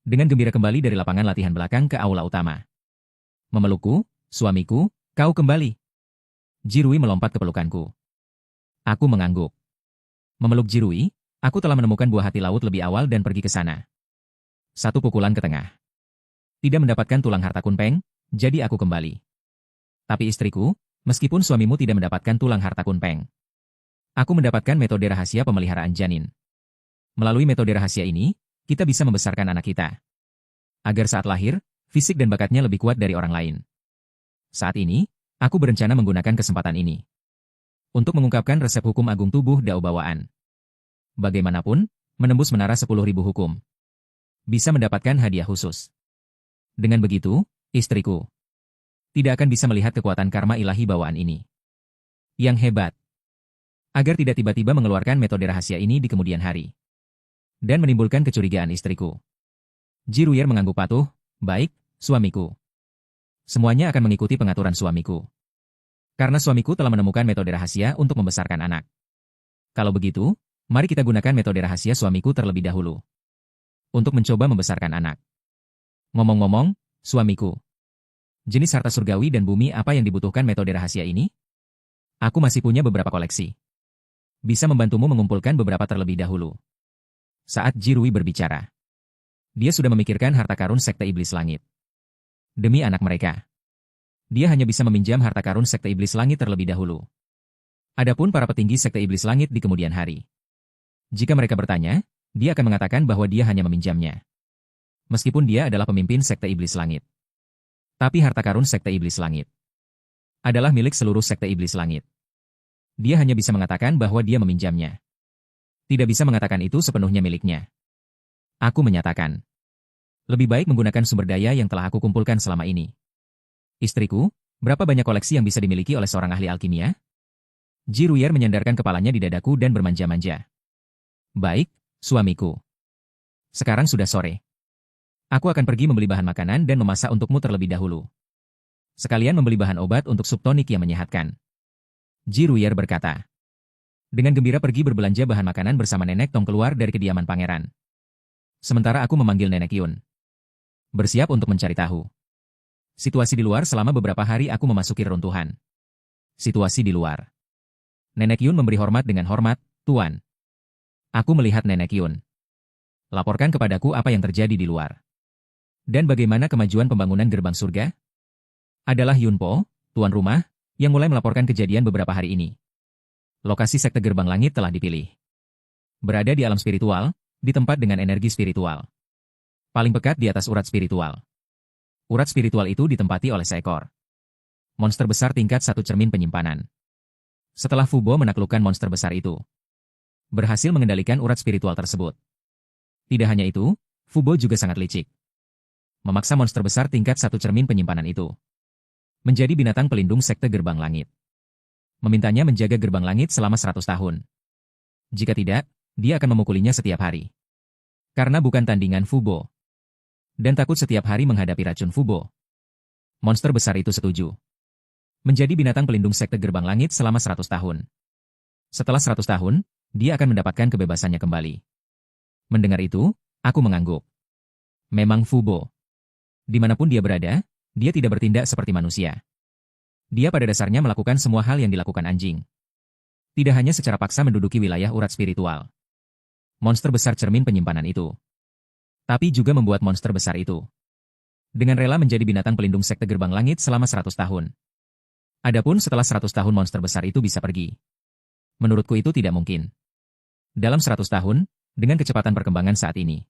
Speaker 1: Dengan gembira kembali dari lapangan latihan belakang ke aula utama. Memelukku, suamiku, kau kembali. Jirui melompat ke pelukanku. Aku mengangguk. Memeluk Jirui, aku telah menemukan buah hati laut lebih awal dan pergi ke sana. 1 pukulan ke tengah. Tidak mendapatkan tulang harta Kunpeng, jadi aku kembali. Tapi istriku, meskipun suamimu tidak mendapatkan tulang harta Kunpeng, aku mendapatkan metode rahasia pemeliharaan janin. Melalui metode rahasia ini, kita bisa membesarkan anak kita. Agar saat lahir, fisik dan bakatnya lebih kuat dari orang lain. Saat ini, aku berencana menggunakan kesempatan ini untuk mengungkapkan resep hukum agung tubuh Dao bawaan. Bagaimanapun, menembus menara 10.000 hukum bisa mendapatkan hadiah khusus. Dengan begitu, istriku tidak akan bisa melihat kekuatan karma ilahi bawaan ini. Yang hebat. Agar tidak tiba-tiba mengeluarkan metode rahasia ini di kemudian hari. Dan menimbulkan kecurigaan istriku. Jiruyer mengangguk patuh, baik, suamiku. Semuanya akan mengikuti pengaturan suamiku. Karena suamiku telah menemukan metode rahasia untuk membesarkan anak. Kalau begitu, mari kita gunakan metode rahasia suamiku terlebih dahulu. Untuk mencoba membesarkan anak. Ngomong-ngomong, suamiku. Jenis harta surgawi dan bumi apa yang dibutuhkan metode rahasia ini? Aku masih punya beberapa koleksi. Bisa membantumu mengumpulkan beberapa terlebih dahulu. Saat Jirui berbicara, dia sudah memikirkan harta karun Sekte Iblis Langit. Demi anak mereka. Dia hanya bisa meminjam harta karun Sekte Iblis Langit terlebih dahulu. Adapun para petinggi Sekte Iblis Langit di kemudian hari. Jika mereka bertanya, dia akan mengatakan bahwa dia hanya meminjamnya. Meskipun dia adalah pemimpin Sekte Iblis Langit. Tapi harta karun Sekte Iblis Langit adalah milik seluruh Sekte Iblis Langit. Dia hanya bisa mengatakan bahwa dia meminjamnya. Tidak bisa mengatakan itu sepenuhnya miliknya. Aku menyatakan, lebih baik menggunakan sumber daya yang telah aku kumpulkan selama ini. Istriku, berapa banyak koleksi yang bisa dimiliki oleh seorang ahli alkimia? Jiruyer menyandarkan kepalanya di dadaku dan bermanja-manja. Baik, suamiku. Sekarang sudah sore. Aku akan pergi membeli bahan makanan dan memasak untukmu terlebih dahulu. Sekalian membeli bahan obat untuk sup tonik yang menyehatkan. Jiruyer berkata. Dengan gembira pergi berbelanja bahan makanan bersama Nenek Tong keluar dari kediaman pangeran. Sementara aku memanggil Nenek Yun. Bersiap untuk mencari tahu. Situasi di luar selama beberapa hari aku memasuki reruntuhan. Situasi di luar. Nenek Yun memberi hormat dengan hormat, Tuan. Aku melihat Nenek Yun. Laporkan kepadaku apa yang terjadi di luar. Dan bagaimana kemajuan pembangunan gerbang surga? Adalah Yunpo, tuan rumah, yang mulai melaporkan kejadian beberapa hari ini. Lokasi sekte gerbang langit telah dipilih. Berada di alam spiritual, di tempat dengan energi spiritual. Paling pekat di atas urat spiritual. Urat spiritual itu ditempati oleh seekor monster besar tingkat 1 cermin penyimpanan. Setelah Fubo menaklukkan monster besar itu, berhasil mengendalikan urat spiritual tersebut. Tidak hanya itu, Fubo juga sangat licik. Memaksa monster besar tingkat 1 cermin penyimpanan itu menjadi binatang pelindung sekte gerbang langit. Memintanya menjaga gerbang langit selama 100 tahun. Jika tidak, dia akan memukulinya setiap hari. Karena bukan tandingan Fubo. Dan takut setiap hari menghadapi racun Fubo. Monster besar itu setuju. Menjadi binatang pelindung sekte gerbang langit selama 100 tahun. Setelah 100 tahun, dia akan mendapatkan kebebasannya kembali. Mendengar itu, aku mengangguk. Memang Fubo. Dimanapun dia berada, dia tidak bertindak seperti manusia. Dia pada dasarnya melakukan semua hal yang dilakukan anjing. Tidak hanya secara paksa menduduki wilayah urat spiritual. Monster besar cermin penyimpanan itu. Tapi juga membuat monster besar itu dengan rela menjadi binatang pelindung sekte gerbang langit selama 100 tahun. Adapun setelah 100 tahun monster besar itu bisa pergi. Menurutku itu tidak mungkin. Dalam 100 tahun, dengan kecepatan perkembangan saat ini,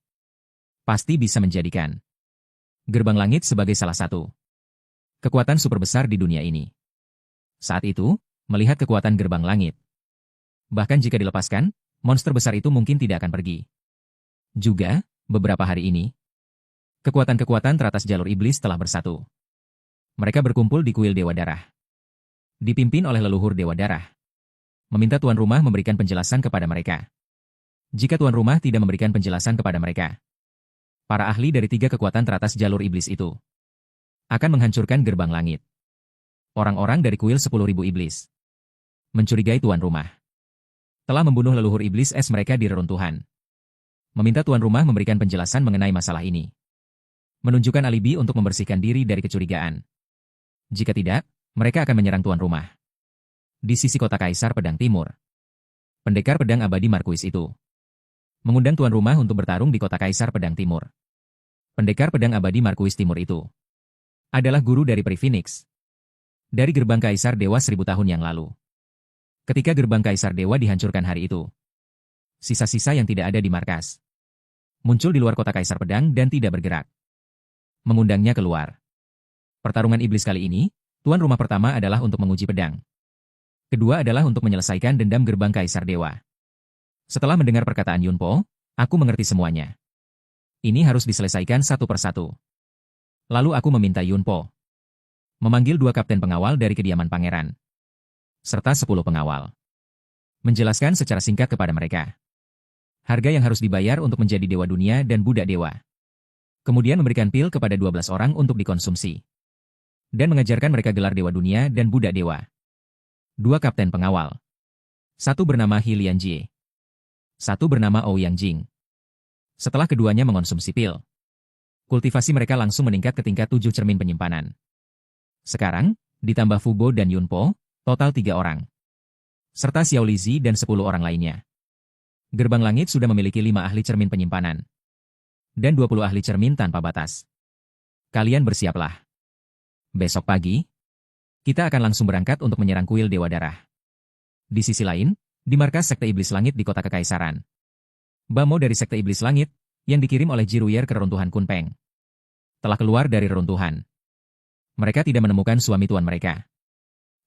Speaker 1: pasti bisa menjadikan gerbang langit sebagai salah satu kekuatan super besar di dunia ini. Saat itu, melihat kekuatan gerbang langit, bahkan jika dilepaskan, monster besar itu mungkin tidak akan pergi. Juga, beberapa hari ini, kekuatan-kekuatan teratas jalur iblis telah bersatu. Mereka berkumpul di kuil Dewa Darah. Dipimpin oleh leluhur Dewa Darah. Meminta tuan rumah memberikan penjelasan kepada mereka. Jika tuan rumah tidak memberikan penjelasan kepada mereka, para ahli dari 3 kekuatan teratas jalur iblis itu akan menghancurkan gerbang langit. Orang-orang dari kuil 10.000 iblis mencurigai tuan rumah telah membunuh leluhur iblis es mereka di reruntuhan. Meminta tuan rumah memberikan penjelasan mengenai masalah ini. Menunjukkan alibi untuk membersihkan diri dari kecurigaan. Jika tidak, mereka akan menyerang tuan rumah. Di sisi kota Kaisar Pedang Timur, pendekar pedang abadi Markuis itu mengundang tuan rumah untuk bertarung di kota Kaisar Pedang Timur. Pendekar pedang abadi Markuis Timur itu adalah guru dari Peri Phoenix. Dari gerbang Kaisar Dewa 1000 tahun yang lalu. Ketika gerbang Kaisar Dewa dihancurkan hari itu, sisa-sisa yang tidak ada di markas muncul di luar kota Kaisar Pedang dan tidak bergerak. Mengundangnya keluar. Pertarungan iblis kali ini, tuan rumah pertama adalah untuk menguji pedang. Kedua adalah untuk menyelesaikan dendam gerbang Kaisar Dewa. Setelah mendengar perkataan Yunpo, aku mengerti semuanya. Ini harus diselesaikan satu persatu. Lalu aku meminta Yunpo memanggil 2 kapten pengawal dari kediaman pangeran, serta 10 pengawal. Menjelaskan secara singkat kepada mereka harga yang harus dibayar untuk menjadi dewa dunia dan budak dewa. Kemudian memberikan pil kepada 12 orang untuk dikonsumsi. Dan mengajarkan mereka gelar dewa dunia dan budak dewa. 2 kapten pengawal. 1 bernama He Lianjie. 1 bernama Ouyang Jing. Setelah keduanya mengonsumsi pil, kultivasi mereka langsung meningkat ke tingkat 7 cermin penyimpanan. Sekarang, ditambah Fubo dan Yunpo, total 3 orang. Serta Xiao Lizi dan 10 orang lainnya. Gerbang Langit sudah memiliki 5 ahli cermin penyimpanan. Dan 20 ahli cermin tanpa batas. Kalian bersiaplah. Besok pagi, kita akan langsung berangkat untuk menyerang kuil Dewa Darah. Di sisi lain, di markas Sekte Iblis Langit di Kota Kekaisaran, Bamo dari Sekte Iblis Langit, yang dikirim oleh Jiruyer ke reruntuhan Kunpeng, telah keluar dari reruntuhan. Mereka tidak menemukan suami tuan mereka.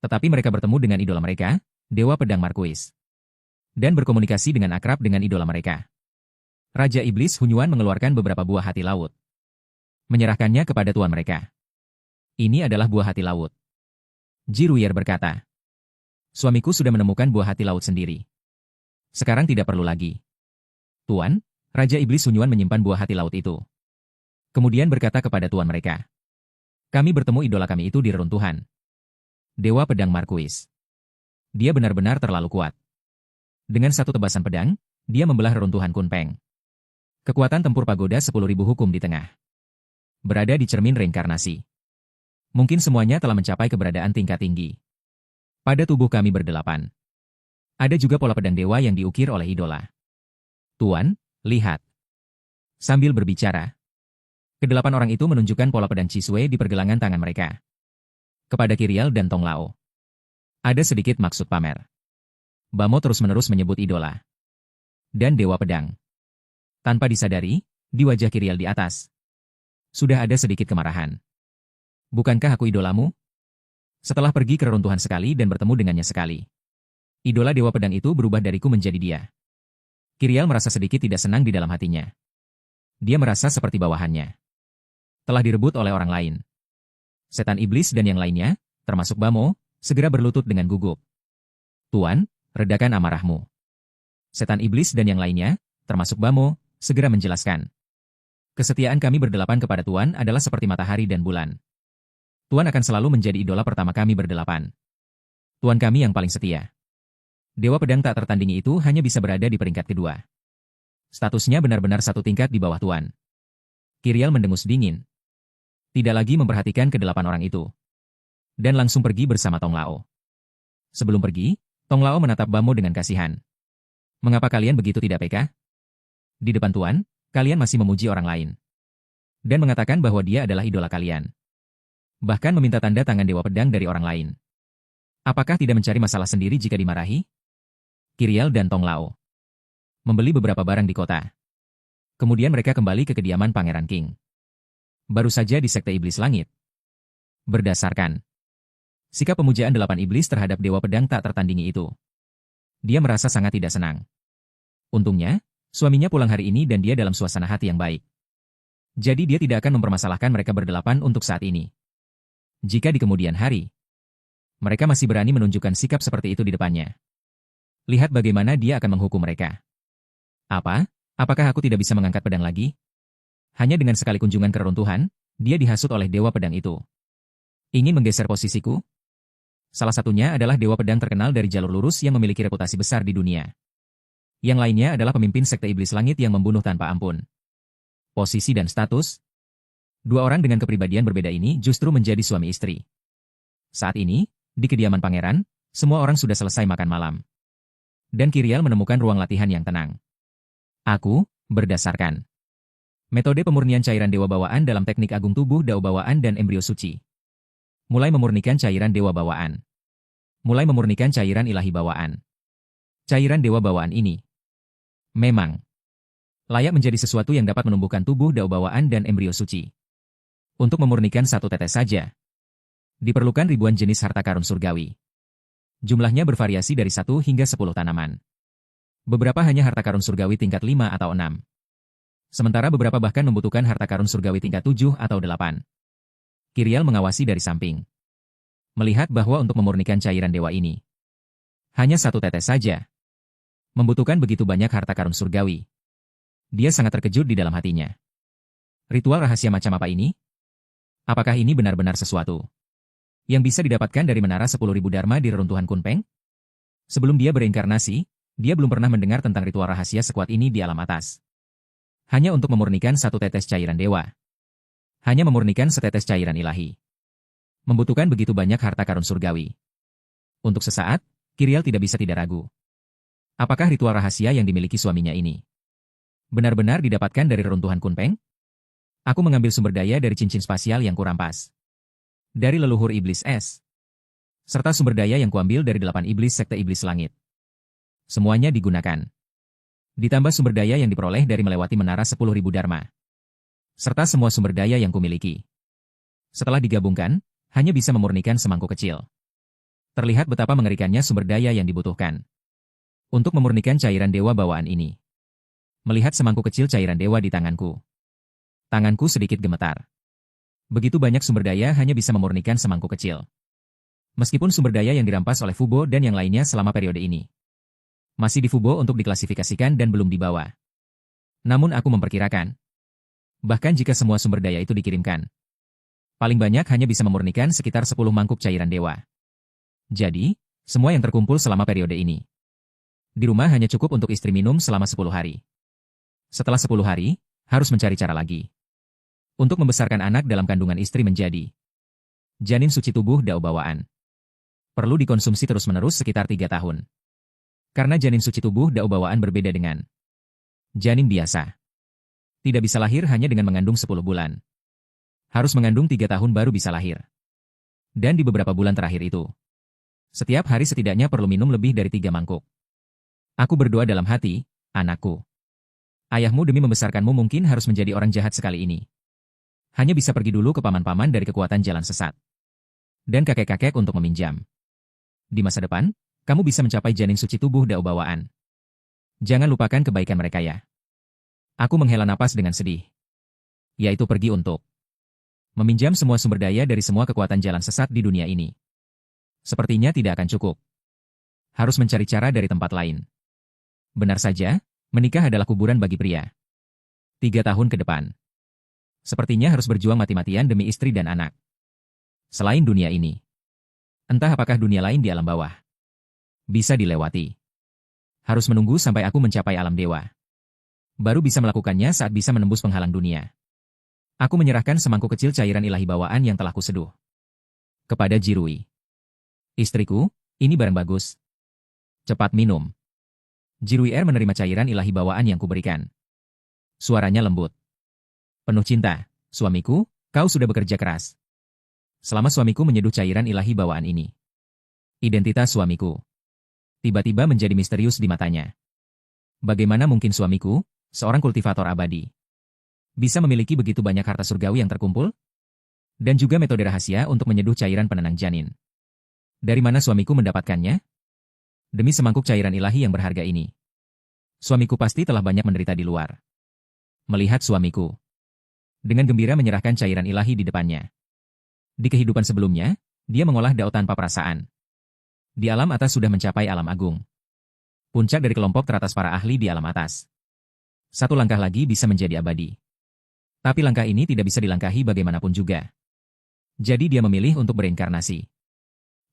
Speaker 1: Tetapi mereka bertemu dengan idola mereka, Dewa Pedang Markuis. Dan berkomunikasi dengan akrab dengan idola mereka. Raja Iblis Hunyuan mengeluarkan beberapa buah hati laut. Menyerahkannya kepada tuan mereka. Ini adalah buah hati laut. Jiruyer berkata, suamiku sudah menemukan buah hati laut sendiri. Sekarang tidak perlu lagi. Tuan, Raja Iblis Hunyuan menyimpan buah hati laut itu. Kemudian berkata kepada tuan mereka, kami bertemu idola kami itu di reruntuhan. Dewa Pedang Markuis. Dia benar-benar terlalu kuat. Dengan satu tebasan pedang, dia membelah reruntuhan Kunpeng. Kekuatan tempur pagoda 10.000 hukum di tengah. Berada di cermin reinkarnasi. Mungkin semuanya telah mencapai keberadaan tingkat tinggi. Pada tubuh kami berdelapan. Ada juga pola pedang dewa yang diukir oleh idola. Tuan, lihat. Sambil berbicara, kedelapan orang itu menunjukkan pola pedang Cisue di pergelangan tangan mereka. Kepada Kiriel dan Tong Lao. Ada sedikit maksud pamer. Bamo terus-menerus menyebut idola. Dan Dewa Pedang. Tanpa disadari, di wajah Kiriel di atas, sudah ada sedikit kemarahan. Bukankah aku idolamu? Setelah pergi ke reruntuhan sekali dan bertemu dengannya sekali, idola Dewa Pedang itu berubah dariku menjadi dia. Kiriel merasa sedikit tidak senang di dalam hatinya. Dia merasa seperti bawahannya telah direbut oleh orang lain. Setan iblis dan yang lainnya, termasuk Bamo, segera berlutut dengan gugup. Tuan, redakan amarahmu. Setan iblis dan yang lainnya, termasuk Bamo, segera menjelaskan. Kesetiaan kami berdelapan kepada Tuan adalah seperti matahari dan bulan. Tuan akan selalu menjadi idola pertama kami berdelapan. Tuan kami yang paling setia. Dewa Pedang tak tertandingi itu hanya bisa berada di peringkat kedua. Statusnya benar-benar satu tingkat di bawah Tuan. Kiriel mendengus dingin. Tidak lagi memperhatikan kedelapan orang itu. Dan langsung pergi bersama Tong Lao. Sebelum pergi, Tong Lao menatap Bamo dengan kasihan. Mengapa kalian begitu tidak peka? Di depan Tuan, kalian masih memuji orang lain. Dan mengatakan bahwa dia adalah idola kalian. Bahkan meminta tanda tangan Dewa Pedang dari orang lain. Apakah tidak mencari masalah sendiri jika dimarahi? Kiriel dan Tong Lao. membeli beberapa barang di kota. Kemudian mereka kembali ke kediaman Pangeran King. Baru saja di Sekte Iblis Langit. Berdasarkan sikap pemujaan 8 iblis terhadap Dewa Pedang tak tertandingi itu, dia merasa sangat tidak senang. Untungnya, suaminya pulang hari ini dan dia dalam suasana hati yang baik. Jadi dia tidak akan mempermasalahkan mereka berdelapan untuk saat ini. Jika di kemudian hari, mereka masih berani menunjukkan sikap seperti itu di depannya, lihat bagaimana dia akan menghukum mereka. Apa? Apakah aku tidak bisa mengangkat pedang lagi? Hanya dengan sekali kunjungan ke reruntuhan, dia dihasut oleh Dewa Pedang itu. Ingin menggeser posisiku? Salah satunya adalah Dewa Pedang terkenal dari jalur lurus yang memiliki reputasi besar di dunia. Yang lainnya adalah pemimpin Sekte Iblis Langit yang membunuh tanpa ampun. Posisi dan status? Dua orang dengan kepribadian berbeda ini justru menjadi suami istri. Saat ini, di kediaman pangeran, semua orang sudah selesai makan malam. Dan Kyriel menemukan ruang latihan yang tenang. Aku, berdasarkan metode pemurnian cairan dewa bawaan dalam teknik agung tubuh dao bawaan dan embrio suci. Mulai memurnikan cairan dewa bawaan. Mulai memurnikan cairan ilahi bawaan. Cairan dewa bawaan ini memang layak menjadi sesuatu yang dapat menumbuhkan tubuh dao bawaan dan embrio suci. Untuk memurnikan satu tetes saja, diperlukan ribuan jenis harta karun surgawi. Jumlahnya bervariasi dari 1 hingga 10 tanaman. Beberapa hanya harta karun surgawi tingkat 5 atau 6. Sementara beberapa bahkan membutuhkan harta karun surgawi tingkat 7 atau 8. Kyriel mengawasi dari samping. Melihat bahwa untuk memurnikan cairan dewa ini, hanya satu tetes saja membutuhkan begitu banyak harta karun surgawi. Dia sangat terkejut di dalam hatinya. Ritual rahasia macam apa ini? Apakah ini benar-benar sesuatu yang bisa didapatkan dari menara 10.000 Dharma di reruntuhan Kunpeng? Sebelum dia bereinkarnasi, dia belum pernah mendengar tentang ritual rahasia sekuat ini di alam atas. Hanya untuk memurnikan satu tetes cairan dewa. Hanya memurnikan setetes cairan ilahi. Membutuhkan begitu banyak harta karun surgawi. Untuk sesaat, Kyriel tidak bisa tidak ragu. Apakah ritual rahasia yang dimiliki suaminya ini benar-benar didapatkan dari reruntuhan Kunpeng? Aku mengambil sumber daya dari cincin spasial yang kurampas. Dari leluhur iblis es. Serta sumber daya yang kuambil dari 8 iblis Sekte Iblis Langit. Semuanya digunakan. Ditambah sumber daya yang diperoleh dari melewati menara 10.000 Dharma. Serta semua sumber daya yang kumiliki. Setelah digabungkan, hanya bisa memurnikan semangkuk kecil. Terlihat betapa mengerikannya sumber daya yang dibutuhkan untuk memurnikan cairan dewa bawaan ini. Melihat semangkuk kecil cairan dewa di tanganku, tanganku sedikit gemetar. Begitu banyak sumber daya hanya bisa memurnikan semangkuk kecil. Meskipun sumber daya yang dirampas oleh Fubo dan yang lainnya selama periode ini masih di Fubo untuk diklasifikasikan dan belum dibawa. Namun aku memperkirakan, bahkan jika semua sumber daya itu dikirimkan, paling banyak hanya bisa memurnikan sekitar 10 mangkuk cairan dewa. Jadi, semua yang terkumpul selama periode ini di rumah hanya cukup untuk istri minum selama 10 hari. Setelah 10 hari, harus mencari cara lagi untuk membesarkan anak dalam kandungan istri menjadi janin suci tubuh dao bawaan. Perlu dikonsumsi terus-menerus sekitar 3 tahun. Karena janin suci tubuh dao bawaan berbeda dengan janin biasa. Tidak bisa lahir hanya dengan mengandung 10 bulan. Harus mengandung 3 tahun baru bisa lahir. Dan di beberapa bulan terakhir itu, setiap hari setidaknya perlu minum lebih dari 3 mangkuk. Aku berdoa dalam hati, anakku. Ayahmu demi membesarkanmu mungkin harus menjadi orang jahat sekali ini. Hanya bisa pergi dulu ke paman-paman dari kekuatan jalan sesat. Dan kakek-kakek untuk meminjam. Di masa depan, kamu bisa mencapai janin suci tubuh dao bawaan. Jangan lupakan kebaikan mereka ya. Aku menghela napas dengan sedih. Yaitu pergi untuk meminjam semua sumber daya dari semua kekuatan jalan sesat di dunia ini. Sepertinya tidak akan cukup. Harus mencari cara dari tempat lain. Benar saja, menikah adalah kuburan bagi pria. 3 tahun ke depan. Sepertinya harus berjuang mati-matian demi istri dan anak. Selain dunia ini. Entah apakah dunia lain di alam bawah bisa dilewati. Harus menunggu sampai aku mencapai alam dewa. Baru bisa melakukannya saat bisa menembus penghalang dunia. Aku menyerahkan semangkuk kecil cairan ilahi bawaan yang telah kuseduh kepada Jirui. Istriku, ini barang bagus. Cepat minum. Jirui menerima cairan ilahi bawaan yang kuberikan. Suaranya lembut. Penuh cinta, suamiku, kau sudah bekerja keras. Selama suamiku menyeduh cairan ilahi bawaan ini. Identitas suamiku tiba-tiba menjadi misterius di matanya. Bagaimana mungkin suamiku, seorang kultivator abadi, bisa memiliki begitu banyak harta surgawi yang terkumpul? Dan juga metode rahasia untuk menyeduh cairan penenang janin. Dari mana suamiku mendapatkannya? Demi semangkuk cairan ilahi yang berharga ini. Suamiku pasti telah banyak menderita di luar. Melihat suamiku dengan gembira menyerahkan cairan ilahi di depannya. Di kehidupan sebelumnya, dia mengolah dao tanpa perasaan. Di alam atas sudah mencapai alam agung. Puncak dari kelompok teratas para ahli di alam atas. Satu langkah lagi bisa menjadi abadi. Tapi langkah ini tidak bisa dilangkahi bagaimanapun juga. Jadi dia memilih untuk bereinkarnasi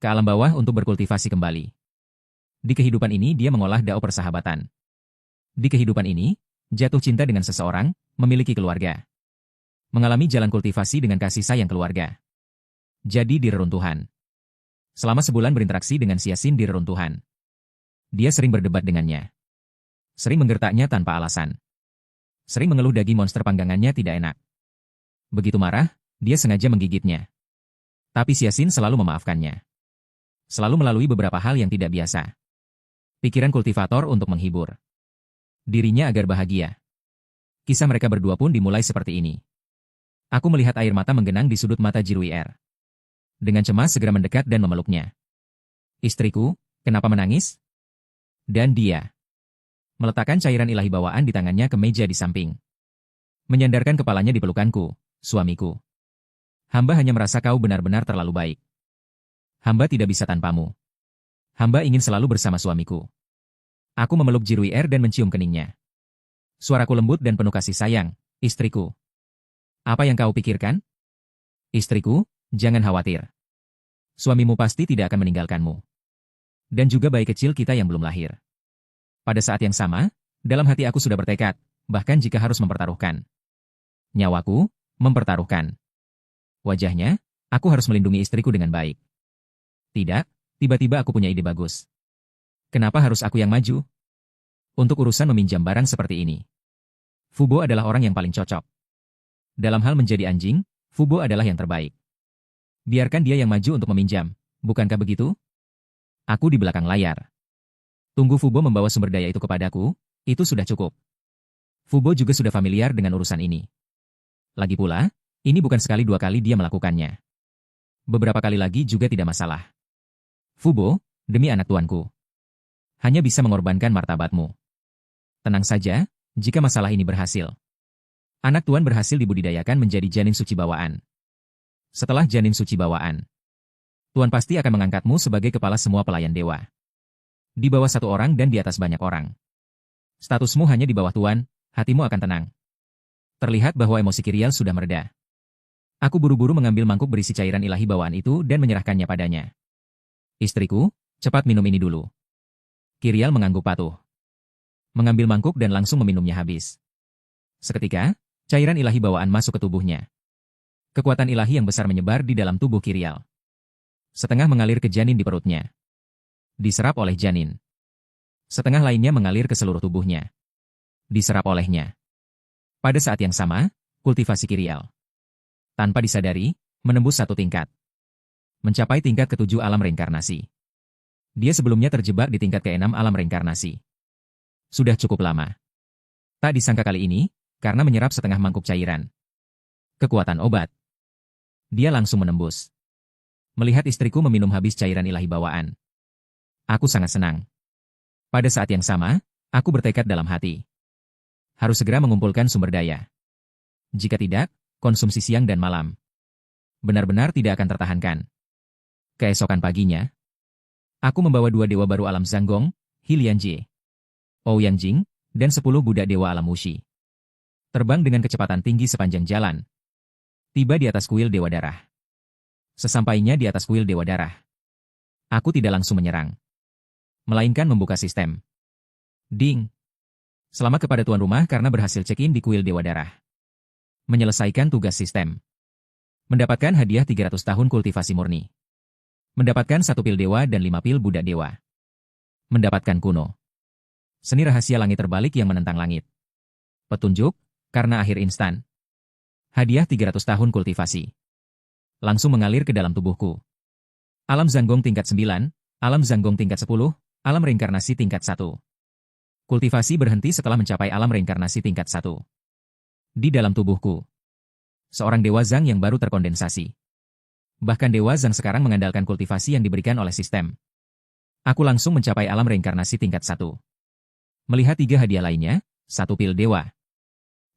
Speaker 1: ke alam bawah untuk berkultivasi kembali. Di kehidupan ini dia mengolah dao persahabatan. Di kehidupan ini, jatuh cinta dengan seseorang, memiliki keluarga. Mengalami jalan kultivasi dengan kasih sayang keluarga. Jadi di reruntuhan. Selama sebulan berinteraksi dengan si Yasin di reruntuhan. Dia sering berdebat dengannya. Sering menggertaknya tanpa alasan. Sering mengeluh daging monster panggangannya tidak enak. Begitu marah, dia sengaja menggigitnya. Tapi si Yasin selalu memaafkannya. Selalu melalui beberapa hal yang tidak biasa. Pikiran kultivator untuk menghibur dirinya agar bahagia. Kisah mereka berdua pun dimulai seperti ini. Aku melihat air mata menggenang di sudut mata Jirui-er. Dengan cemas segera mendekat dan memeluknya. Istriku, kenapa menangis? Dan dia meletakkan cairan ilahi bawaan di tangannya ke meja di samping. Menyandarkan kepalanya di pelukanku, suamiku. Hamba hanya merasa kau benar-benar terlalu baik. Hamba tidak bisa tanpamu. Hamba ingin selalu bersama suamiku. Aku memeluk Jirui-er dan mencium keningnya. Suaraku lembut dan penuh kasih sayang, istriku. Apa yang kau pikirkan? Istriku, jangan khawatir. Suamimu pasti tidak akan meninggalkanmu. Dan juga bayi kecil kita yang belum lahir. Pada saat yang sama, dalam hati aku sudah bertekad, bahkan jika harus mempertaruhkan nyawaku, mempertaruhkan wajahnya, aku harus melindungi istriku dengan baik. Tidak, tiba-tiba aku punya ide bagus. Kenapa harus aku yang maju? Untuk urusan meminjam barang seperti ini. Fubo adalah orang yang paling cocok. Dalam hal menjadi anjing, Fubo adalah yang terbaik. Biarkan dia yang maju untuk meminjam, bukankah begitu? Aku di belakang layar. Tunggu Fubo membawa sumber daya itu kepadaku, itu sudah cukup. Fubo juga sudah familiar dengan urusan ini. Lagi pula, ini bukan sekali dua kali dia melakukannya. Beberapa kali lagi juga tidak masalah. Fubo, demi anak tuanku. Hanya bisa mengorbankan martabatmu. Tenang saja, jika masalah ini berhasil. Anak tuan berhasil dibudidayakan menjadi janin suci bawaan. Setelah janin suci bawaan, tuan pasti akan mengangkatmu sebagai kepala semua pelayan dewa. Di bawah satu orang dan di atas banyak orang. Statusmu hanya di bawah tuan, hatimu akan tenang. Terlihat bahwa emosi Kirial sudah mereda. Aku buru-buru mengambil mangkuk berisi cairan ilahi bawaan itu dan menyerahkannya padanya. Istriku, cepat minum ini dulu. Kirial mengangguk patuh. Mengambil mangkuk dan langsung meminumnya habis. Seketika, cairan ilahi bawaan masuk ke tubuhnya. Kekuatan ilahi yang besar menyebar di dalam tubuh Kirial. Setengah mengalir ke janin di perutnya. Diserap oleh janin. Setengah lainnya mengalir ke seluruh tubuhnya. Diserap olehnya. Pada saat yang sama, kultivasi Kirial, tanpa disadari, menembus satu tingkat. Mencapai tingkat ke-7 alam reinkarnasi. Dia sebelumnya terjebak di tingkat ke-6 alam reinkarnasi. Sudah cukup lama. Tak disangka kali ini, karena menyerap setengah mangkuk cairan kekuatan obat, dia langsung menembus. Melihat istriku meminum habis cairan ilahi bawaan. Aku sangat senang. Pada saat yang sama, aku bertekad dalam hati. Harus segera mengumpulkan sumber daya. Jika tidak, konsumsi siang dan malam benar-benar tidak akan tertahankan. Keesokan paginya, aku membawa 2 dewa baru alam Zanggong, Hilianjie, Ouyang-jing, dan 10 budak dewa alam Wuxi. Terbang dengan kecepatan tinggi sepanjang jalan. Tiba di atas kuil Dewa Darah. Sesampainya di atas kuil Dewa Darah, aku tidak langsung menyerang. Melainkan membuka sistem. Ding. Selamat kepada tuan rumah karena berhasil check-in di kuil Dewa Darah. Menyelesaikan tugas sistem. Mendapatkan hadiah 300 tahun kultivasi murni. Mendapatkan 1 pil dewa dan 5 pil budak dewa. Mendapatkan kuno. Seni rahasia langit terbalik yang menentang langit. Petunjuk, karena akhir instan. Hadiah 300 tahun kultivasi. Langsung mengalir ke dalam tubuhku. Alam Zanggong tingkat 9, alam Zanggong tingkat 10, alam reinkarnasi tingkat 1. Kultivasi berhenti setelah mencapai alam reinkarnasi tingkat 1. Di dalam tubuhku, seorang Dewa Zhang yang baru terkondensasi. Bahkan Dewa Zhang sekarang mengandalkan kultivasi yang diberikan oleh sistem. Aku langsung mencapai alam reinkarnasi tingkat 1. Melihat 3 hadiah lainnya, 1 pil Dewa,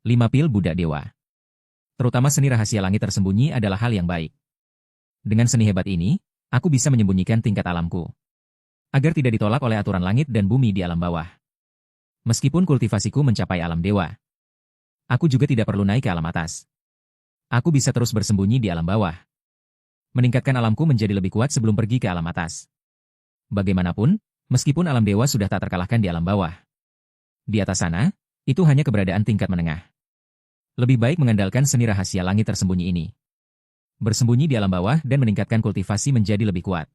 Speaker 1: 5 pil Budak Dewa. Terutama seni rahasia langit tersembunyi adalah hal yang baik. Dengan seni hebat ini, aku bisa menyembunyikan tingkat alamku, agar tidak ditolak oleh aturan langit dan bumi di alam bawah. Meskipun kultivasiku mencapai alam dewa, aku juga tidak perlu naik ke alam atas. Aku bisa terus bersembunyi di alam bawah, meningkatkan alamku menjadi lebih kuat sebelum pergi ke alam atas. Bagaimanapun, meskipun alam dewa sudah tak terkalahkan di alam bawah, di atas sana, itu hanya keberadaan tingkat menengah. Lebih baik mengandalkan seni rahasia langit tersembunyi ini. Bersembunyi di alam bawah dan meningkatkan kultivasi menjadi lebih kuat.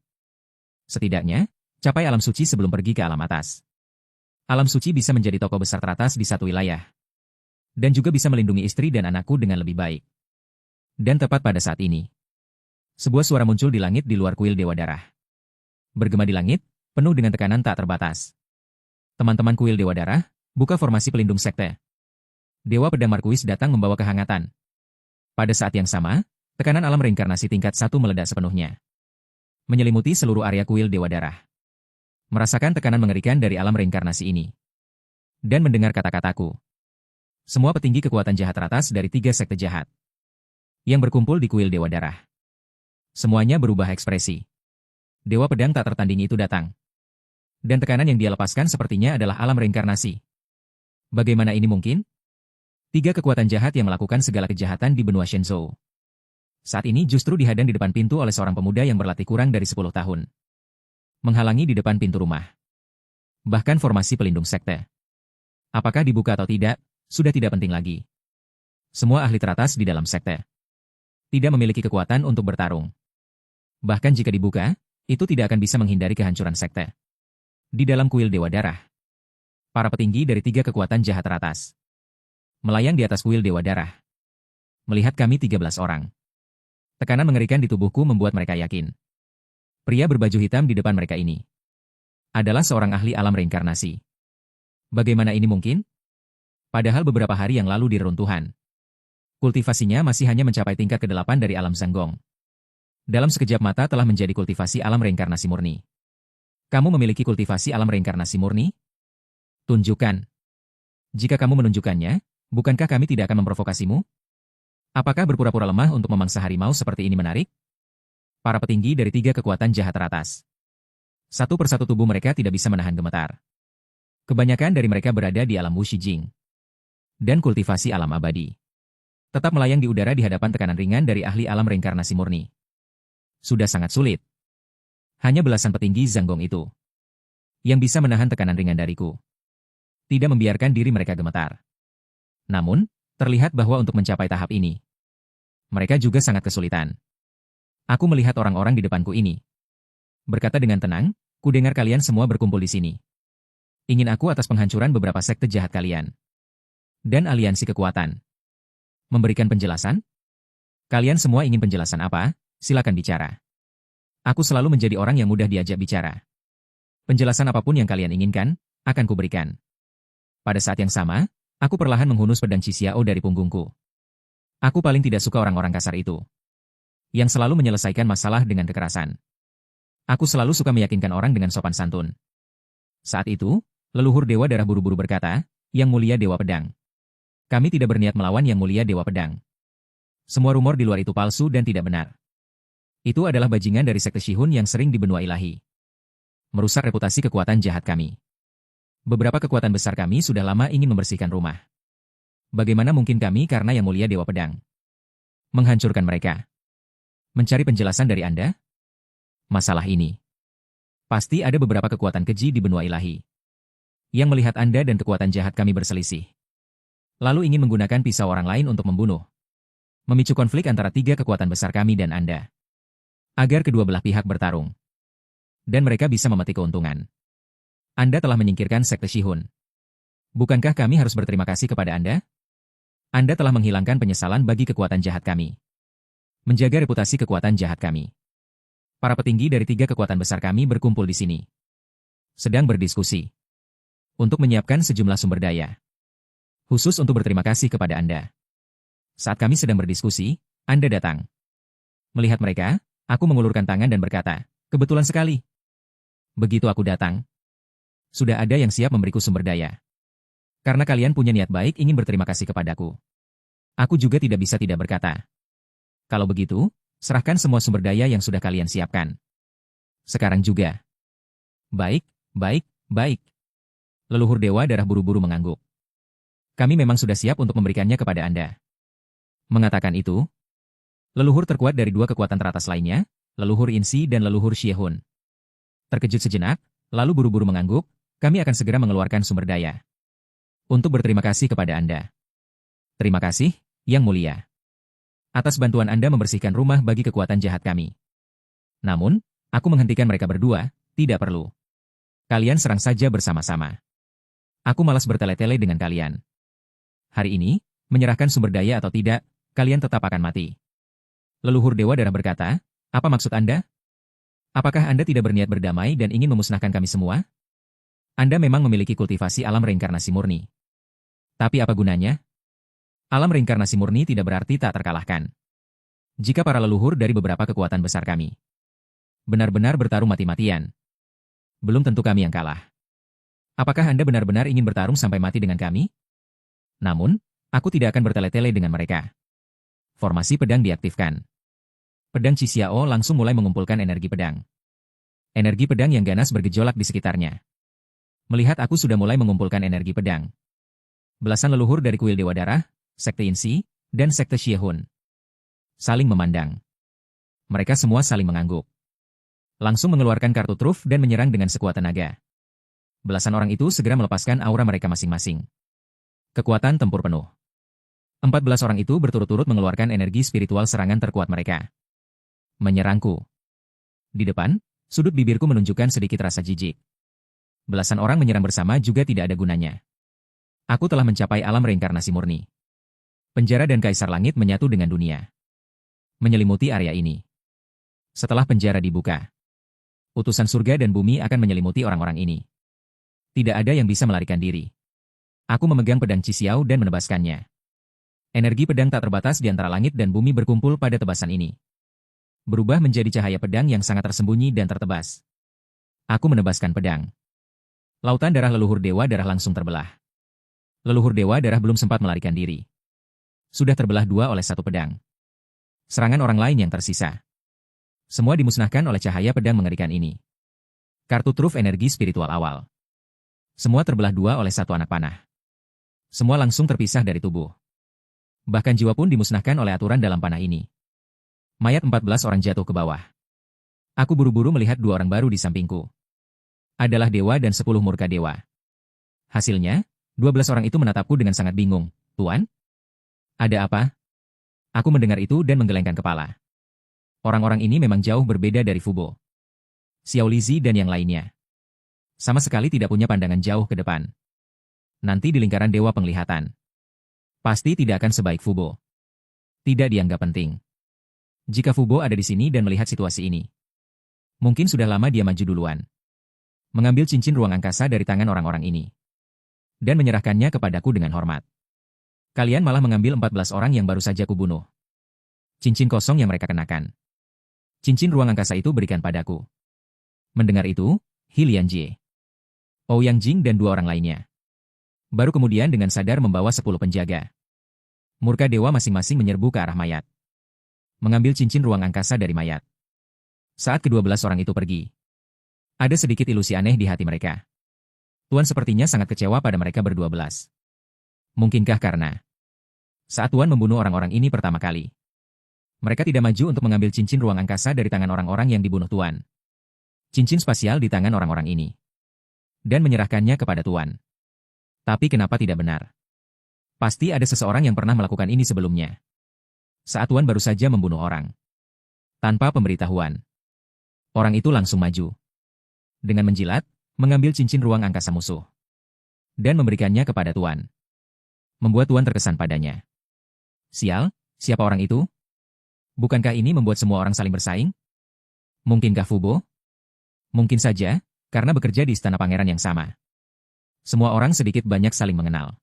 Speaker 1: Setidaknya, capai alam suci sebelum pergi ke alam atas. Alam suci bisa menjadi tokoh besar teratas di satu wilayah. Dan juga bisa melindungi istri dan anakku dengan lebih baik. Dan tepat pada saat ini, sebuah suara muncul di langit di luar kuil Dewa Darah. Bergema di langit, penuh dengan tekanan tak terbatas. Teman-teman kuil Dewa Darah, buka formasi pelindung sekte. Dewa Pedang Markuis datang membawa kehangatan. Pada saat yang sama, tekanan alam reinkarnasi tingkat 1 meledak sepenuhnya, menyelimuti seluruh area kuil Dewa Darah. Merasakan tekanan mengerikan dari alam reinkarnasi ini. Dan mendengar kata-kataku. Semua petinggi kekuatan jahat teratas dari 3 sekte jahat yang berkumpul di kuil Dewa Darah. Semuanya berubah ekspresi. Dewa Pedang tak tertandingi itu datang. Dan tekanan yang dia lepaskan sepertinya adalah alam reinkarnasi. Bagaimana ini mungkin? 3 kekuatan jahat yang melakukan segala kejahatan di benua Shenzhou saat ini justru dihadang di depan pintu oleh seorang pemuda yang berlatih kurang dari 10 tahun. Menghalangi di depan pintu rumah. Bahkan formasi pelindung sekte. Apakah dibuka atau tidak, sudah tidak penting lagi. Semua ahli teratas di dalam sekte tidak memiliki kekuatan untuk bertarung. Bahkan jika dibuka, itu tidak akan bisa menghindari kehancuran sekte. Di dalam kuil Dewa Darah, para petinggi dari 3 kekuatan jahat teratas melayang di atas kuil Dewa Darah. Melihat kami 13 orang. Tekanan mengerikan di tubuhku membuat mereka yakin. Pria berbaju hitam di depan mereka ini adalah seorang ahli alam reinkarnasi. Bagaimana ini mungkin? Padahal beberapa hari yang lalu di reruntuhan, kultivasinya masih hanya mencapai tingkat ke-8 dari alam Zanggong. Dalam sekejap mata telah menjadi kultivasi alam reinkarnasi murni. Kamu memiliki kultivasi alam reinkarnasi murni? Tunjukkan. Jika kamu menunjukkannya, bukankah kami tidak akan memprovokasimu? Apakah berpura-pura lemah untuk memangsa harimau seperti ini menarik? Para petinggi dari 3 kekuatan jahat teratas. Satu persatu tubuh mereka tidak bisa menahan gemetar. Kebanyakan dari mereka berada di alam Wuxijing dan kultivasi alam abadi. Tetap melayang di udara di hadapan tekanan ringan dari ahli alam reinkarnasi murni. Sudah sangat sulit. Hanya belasan petinggi Zanggong itu yang bisa menahan tekanan ringan dariku. Tidak membiarkan diri mereka gemetar. Namun, terlihat bahwa untuk mencapai tahap ini, mereka juga sangat kesulitan. Aku melihat orang-orang di depanku ini. Berkata dengan tenang, ku dengar kalian semua berkumpul di sini. Ingin aku atas penghancuran beberapa sekte jahat kalian. Dan aliansi kekuatan. Memberikan penjelasan? Kalian semua ingin penjelasan apa? Silakan bicara. Aku selalu menjadi orang yang mudah diajak bicara. Penjelasan apapun yang kalian inginkan, akan kuberikan. Pada saat yang sama, aku perlahan menghunus pedang Qixiao dari punggungku. Aku paling tidak suka orang-orang kasar itu, yang selalu menyelesaikan masalah dengan kekerasan. Aku selalu suka meyakinkan orang dengan sopan santun. Saat itu, leluhur Dewa Darah buru-buru berkata, Yang Mulia Dewa Pedang. Kami tidak berniat melawan Yang Mulia Dewa Pedang. Semua rumor di luar itu palsu dan tidak benar. Itu adalah bajingan dari sekte Shihun yang sering di benua ilahi. Merusak reputasi kekuatan jahat kami. Beberapa kekuatan besar kami sudah lama ingin membersihkan rumah. Bagaimana mungkin kami karena Yang Mulia Dewa Pedang menghancurkan mereka? Mencari penjelasan dari Anda? Masalah ini. Pasti ada beberapa kekuatan keji di benua ilahi yang melihat Anda dan kekuatan jahat kami berselisih. Lalu ingin menggunakan pisau orang lain untuk membunuh. Memicu konflik antara 3 kekuatan besar kami dan Anda. Agar kedua belah pihak bertarung. Dan mereka bisa memetik keuntungan. Anda telah menyingkirkan sekte Shihun. Bukankah kami harus berterima kasih kepada Anda? Anda telah menghilangkan penyesalan bagi kekuatan jahat kami. Menjaga reputasi kekuatan jahat kami. Para petinggi dari 3 kekuatan besar kami berkumpul di sini. Sedang berdiskusi. untuk menyiapkan sejumlah sumber daya. Khusus untuk berterima kasih kepada Anda. Saat kami sedang berdiskusi, Anda datang. Melihat mereka, aku mengulurkan tangan dan berkata, kebetulan sekali. Begitu aku datang, sudah ada yang siap memberiku sumber daya. Karena kalian punya niat baik ingin berterima kasih kepadaku. Aku juga tidak bisa tidak berkata. Kalau begitu, serahkan semua sumber daya yang sudah kalian siapkan. Sekarang juga. Baik, baik, baik. Leluhur Dewa Darah buru-buru mengangguk. Kami memang sudah siap untuk memberikannya kepada Anda. Mengatakan itu, leluhur terkuat dari dua kekuatan teratas lainnya, leluhur Insi dan leluhur Shiehun, terkejut sejenak, lalu buru-buru mengangguk, kami akan segera mengeluarkan sumber daya. Untuk berterima kasih kepada Anda. Terima kasih, Yang Mulia. Atas bantuan Anda membersihkan rumah bagi kekuatan jahat kami. Namun, aku menghentikan mereka berdua, tidak perlu. Kalian serang saja bersama-sama. Aku malas bertele-tele dengan kalian. Hari ini, menyerahkan sumber daya atau tidak, kalian tetap akan mati. Leluhur Dewa Darah berkata, apa maksud Anda? Apakah Anda tidak berniat berdamai dan ingin memusnahkan kami semua? Anda memang memiliki kultivasi alam reinkarnasi murni. Tapi apa gunanya? Alam reinkarnasi murni tidak berarti tak terkalahkan. Jika para leluhur dari beberapa kekuatan besar kami benar-benar bertarung mati-matian, belum tentu kami yang kalah. Apakah Anda benar-benar ingin bertarung sampai mati dengan kami? Namun, aku tidak akan bertele-tele dengan mereka. Formasi pedang diaktifkan. Pedang Qixiao langsung mulai mengumpulkan energi pedang. Energi pedang yang ganas bergejolak di sekitarnya. Melihat aku sudah mulai mengumpulkan energi pedang, belasan leluhur dari kuil Dewa Darah, Sekte Insi, dan Sekte Shiehun saling memandang. Mereka semua saling mengangguk. Langsung mengeluarkan kartu truf dan menyerang dengan sekuat tenaga. Belasan orang itu segera melepaskan aura mereka masing-masing. Kekuatan tempur penuh. 14 orang itu berturut-turut mengeluarkan energi spiritual serangan terkuat mereka. Menyerangku. Di depan, sudut bibirku menunjukkan sedikit rasa jijik. Belasan orang menyerang bersama juga tidak ada gunanya. Aku telah mencapai alam reinkarnasi murni. Penjara dan Kaisar Langit menyatu dengan dunia. Menyelimuti area ini. Setelah penjara dibuka, utusan surga dan bumi akan menyelimuti orang-orang ini. Tidak ada yang bisa melarikan diri. Aku memegang pedang Qixiao dan menebaskannya. Energi pedang tak terbatas di antara langit dan bumi berkumpul pada tebasan ini. Berubah menjadi cahaya pedang yang sangat tersembunyi dan tertebas. Aku menebaskan pedang. Lautan darah leluhur Dewa Darah langsung terbelah. Leluhur Dewa Darah belum sempat melarikan diri. Sudah terbelah dua oleh satu pedang. Serangan orang lain yang tersisa. Semua dimusnahkan oleh cahaya pedang mengerikan ini. Kartu truf energi spiritual awal. Semua terbelah dua oleh satu anak panah. Semua langsung terpisah dari tubuh. Bahkan jiwa pun dimusnahkan oleh aturan dalam panah ini. Mayat 14 orang jatuh ke bawah. Aku buru-buru melihat dua orang baru di sampingku. Adalah dewa dan 10 murka dewa. Hasilnya, 12 orang itu menatapku dengan sangat bingung. Tuan? Ada apa? Aku mendengar itu dan menggelengkan kepala. Orang-orang ini memang jauh berbeda dari Fubo, Xiao Lizi dan yang lainnya. Sama sekali tidak punya pandangan jauh ke depan. Nanti di lingkaran dewa penglihatan, pasti tidak akan sebaik Fubo. Tidak dianggap penting. Jika Fubo ada di sini dan melihat situasi ini, mungkin sudah lama dia maju duluan. Mengambil cincin ruang angkasa dari tangan orang-orang ini. Dan menyerahkannya kepadaku dengan hormat. Kalian malah mengambil 14 orang yang baru saja kubunuh. Cincin kosong yang mereka kenakan. Cincin ruang angkasa itu berikan padaku. Mendengar itu, He Lianjie, Ouyang Jing dan 2 orang lainnya. Baru kemudian dengan sadar membawa 10 penjaga. Murka dewa masing-masing menyerbu ke arah mayat. Mengambil cincin ruang angkasa dari mayat. Saat ke-12 orang itu pergi, ada sedikit ilusi aneh di hati mereka. Tuan sepertinya sangat kecewa pada mereka berdua-belas. Mungkinkah karena saat Tuan membunuh orang-orang ini pertama kali, mereka tidak maju untuk mengambil cincin ruang angkasa dari tangan orang-orang yang dibunuh Tuan. Cincin spasial di tangan orang-orang ini. Dan menyerahkannya kepada Tuan. Tapi kenapa tidak benar? Pasti ada seseorang yang pernah melakukan ini sebelumnya. Saat Tuan baru saja membunuh orang. Tanpa pemberitahuan. Orang itu langsung maju. Dengan menjilat, mengambil cincin ruang angkasa musuh. Dan memberikannya kepada Tuan. Membuat Tuan terkesan padanya. Sial, siapa orang itu? Bukankah ini membuat semua orang saling bersaing? Mungkinkah Fubo? Mungkin saja, karena bekerja di istana pangeran yang sama. Semua orang sedikit banyak saling mengenal.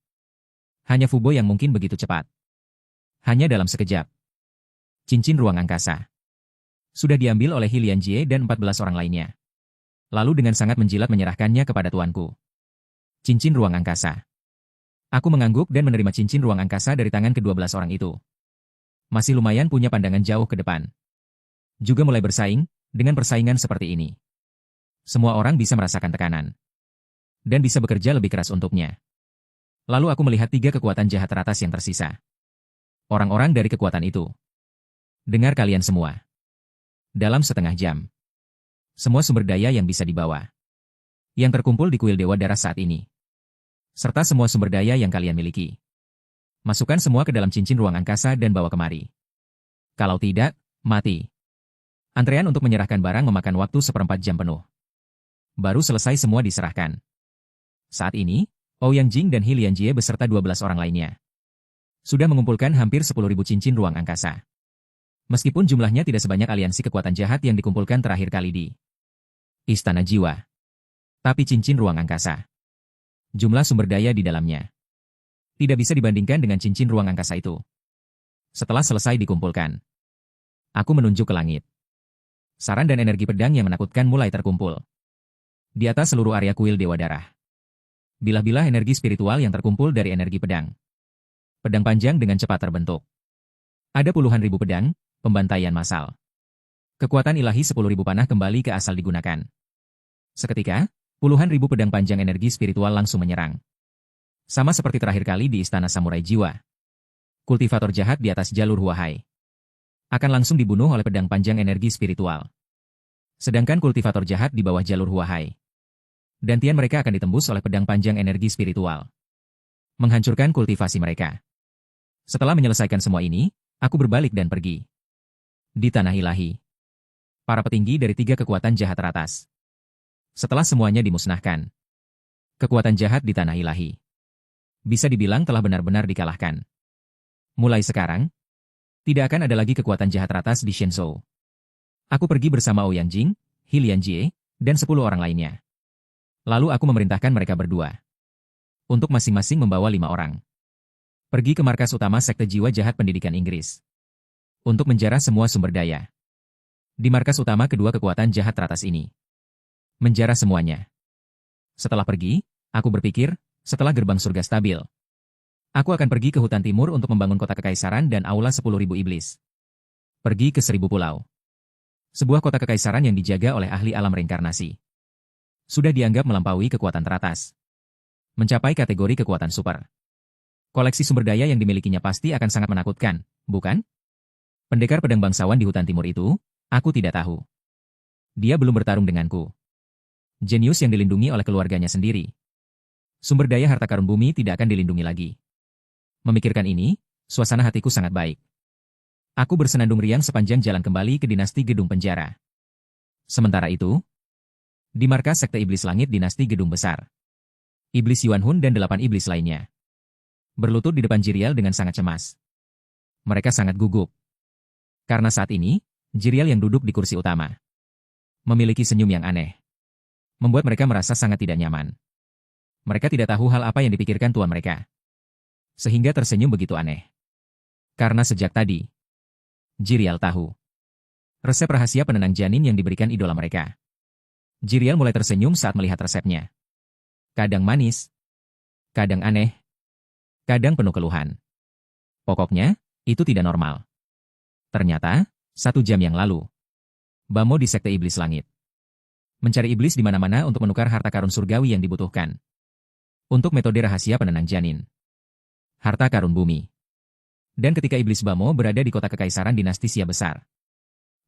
Speaker 1: Hanya Fubo yang mungkin begitu cepat. Hanya dalam sekejap. Cincin ruang angkasa sudah diambil oleh He Lianjie dan 14 orang lainnya. Lalu dengan sangat menjilat menyerahkannya kepada tuanku. Cincin ruang angkasa. Aku mengangguk dan menerima cincin ruang angkasa dari tangan ke-12 orang itu. Masih lumayan punya pandangan jauh ke depan. Juga mulai bersaing, dengan persaingan seperti ini. Semua orang bisa merasakan tekanan. Dan bisa bekerja lebih keras untuknya. Lalu aku melihat 3 kekuatan jahat teratas yang tersisa. Orang-orang dari kekuatan itu. Dengar kalian semua. Dalam setengah jam. Semua sumber daya yang bisa dibawa. Yang terkumpul di kuil Dewa Darah saat ini. Serta semua sumber daya yang kalian miliki. Masukkan semua ke dalam cincin ruang angkasa dan bawa kemari. Kalau tidak, mati. Antrean untuk menyerahkan barang memakan waktu 1/4 jam penuh. Baru selesai semua diserahkan. Saat ini, Ouyang Jing dan He Lianjie beserta 12 orang lainnya sudah mengumpulkan hampir 10.000 cincin ruang angkasa. Meskipun jumlahnya tidak sebanyak aliansi kekuatan jahat yang dikumpulkan terakhir kali di Istana Jiwa. Tapi cincin ruang angkasa. Jumlah sumber daya di dalamnya tidak bisa dibandingkan dengan cincin ruang angkasa itu. Setelah selesai dikumpulkan, aku menunjuk ke langit. Saran dan energi pedang yang menakutkan mulai terkumpul di atas seluruh area kuil Dewa Darah. Bilah-bilah energi spiritual yang terkumpul dari energi pedang. Pedang panjang dengan cepat terbentuk. Ada puluhan ribu pedang, pembantaian massal. Kekuatan ilahi 10.000 panah kembali ke asal digunakan. Seketika, puluhan ribu pedang panjang energi spiritual langsung menyerang. Sama seperti terakhir kali di Istana Samurai Jiwa. Kultivator jahat di atas jalur Huahai akan langsung dibunuh oleh pedang panjang energi spiritual. Sedangkan kultivator jahat di bawah jalur Huahai, dantian mereka akan ditembus oleh pedang panjang energi spiritual. Menghancurkan kultivasi mereka. Setelah menyelesaikan semua ini, aku berbalik dan pergi. Di tanah ilahi. Para petinggi dari 3 kekuatan jahat teratas. Setelah semuanya dimusnahkan. Kekuatan jahat di tanah ilahi bisa dibilang telah benar-benar dikalahkan. Mulai sekarang, tidak akan ada lagi kekuatan jahat teratas di Shenzhou. Aku pergi bersama Ouyang Jing, He Lianjie, dan 10 orang lainnya. Lalu aku memerintahkan mereka berdua untuk masing-masing membawa 5 orang. Pergi ke markas utama Sekte Jiwa Jahat Pendidikan Inggris. Untuk menjarah semua sumber daya. Di markas utama kedua kekuatan jahat teratas ini. Menjarah semuanya. Setelah pergi, aku berpikir, setelah gerbang surga stabil, aku akan pergi ke hutan timur untuk membangun kota kekaisaran dan aula 10.000 iblis. Pergi ke 1.000 pulau. Sebuah kota kekaisaran yang dijaga oleh ahli alam reinkarnasi. Sudah dianggap melampaui kekuatan teratas. Mencapai kategori kekuatan super. Koleksi sumber daya yang dimilikinya pasti akan sangat menakutkan, bukan? Pendekar pedang bangsawan di hutan timur itu, aku tidak tahu. Dia belum bertarung denganku. Jenius yang dilindungi oleh keluarganya sendiri. Sumber daya harta karun bumi tidak akan dilindungi lagi. Memikirkan ini, suasana hatiku sangat baik. Aku bersenandung riang sepanjang jalan kembali ke dinasti Gedung Penjara. Sementara itu, di markas Sekte Iblis Langit dinasti Gedung Besar, Iblis Yuan Hun dan 8 iblis lainnya berlutut di depan Jirial dengan sangat cemas. Mereka sangat gugup. Karena saat ini, Jirial yang duduk di kursi utama memiliki senyum yang aneh. Membuat mereka merasa sangat tidak nyaman. Mereka tidak tahu hal apa yang dipikirkan tuan mereka. Sehingga tersenyum begitu aneh. Karena sejak tadi, Jirial tahu resep rahasia penenang janin yang diberikan idola mereka. Jirial mulai tersenyum saat melihat resepnya. Kadang manis, kadang aneh, kadang penuh keluhan. Pokoknya, itu tidak normal. Ternyata, 1 jam yang lalu, Bamo di Sekte Iblis Langit mencari iblis di mana-mana untuk menukar harta karun surgawi yang dibutuhkan. Untuk metode rahasia penenang janin. Harta karun bumi. Dan ketika iblis Bamo berada di kota kekaisaran dinasti Xia Besar,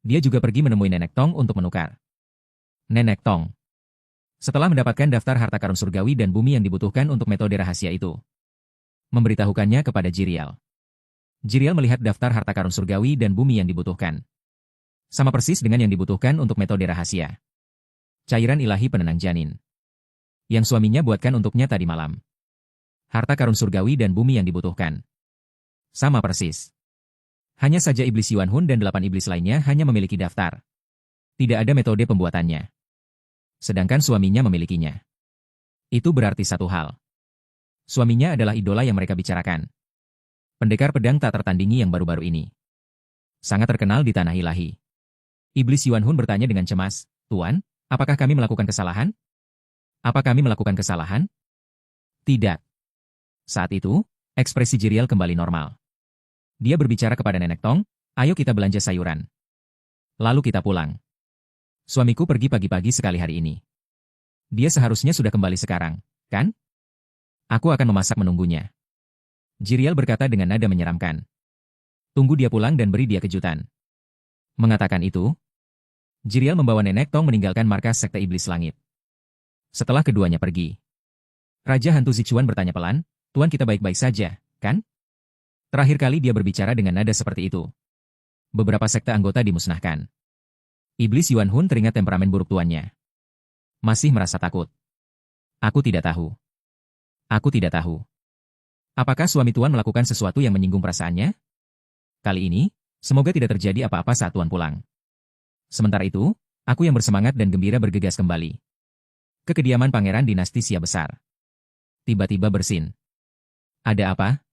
Speaker 1: dia juga pergi menemui Nenek Tong untuk menukar. Nenek Tong. Setelah mendapatkan daftar harta karun surgawi dan bumi yang dibutuhkan untuk metode rahasia itu, memberitahukannya kepada Jirial. Jirial melihat daftar harta karun surgawi dan bumi yang dibutuhkan. Sama persis dengan yang dibutuhkan untuk metode rahasia. Cairan ilahi penenang janin. Yang suaminya buatkan untuknya tadi malam. Harta karun surgawi dan bumi yang dibutuhkan. Sama persis. Hanya saja iblis Yuan Hun dan 8 iblis lainnya hanya memiliki daftar. Tidak ada metode pembuatannya. Sedangkan suaminya memilikinya. Itu berarti satu hal. Suaminya adalah idola yang mereka bicarakan. Pendekar pedang tak tertandingi yang baru-baru ini. Sangat terkenal di tanah ilahi. Iblis Yuan Hun bertanya dengan cemas, "Tuan, apakah kami melakukan kesalahan? Apa kami melakukan kesalahan?" Tidak. Saat itu, ekspresi Jiriel kembali normal. Dia berbicara kepada Nenek Tong, "Ayo kita belanja sayuran. Lalu kita pulang. Suamiku pergi pagi-pagi sekali hari ini. Dia seharusnya sudah kembali sekarang, kan? Aku akan memasak menunggunya." Jiriel berkata dengan nada menyeramkan. "Tunggu dia pulang dan beri dia kejutan." Mengatakan itu, Jiriel membawa Nenek Tong meninggalkan markas Sekte Iblis Langit. Setelah keduanya pergi, Raja Hantu Zichuan bertanya pelan, "Tuan, kita baik-baik saja, kan?" Terakhir kali dia berbicara dengan nada seperti itu. Beberapa sekte anggota dimusnahkan. Iblis Yuan Hun teringat temperamen buruk tuannya. Masih merasa takut. "Aku tidak tahu. Aku tidak tahu. Apakah suami tuan melakukan sesuatu yang menyinggung perasaannya? Kali ini, semoga tidak terjadi apa-apa saat tuan pulang." Sementara itu, aku yang bersemangat dan gembira bergegas kembali ke kediaman Pangeran Dinasti Xia Besar. Tiba-tiba bersin. "Ada apa?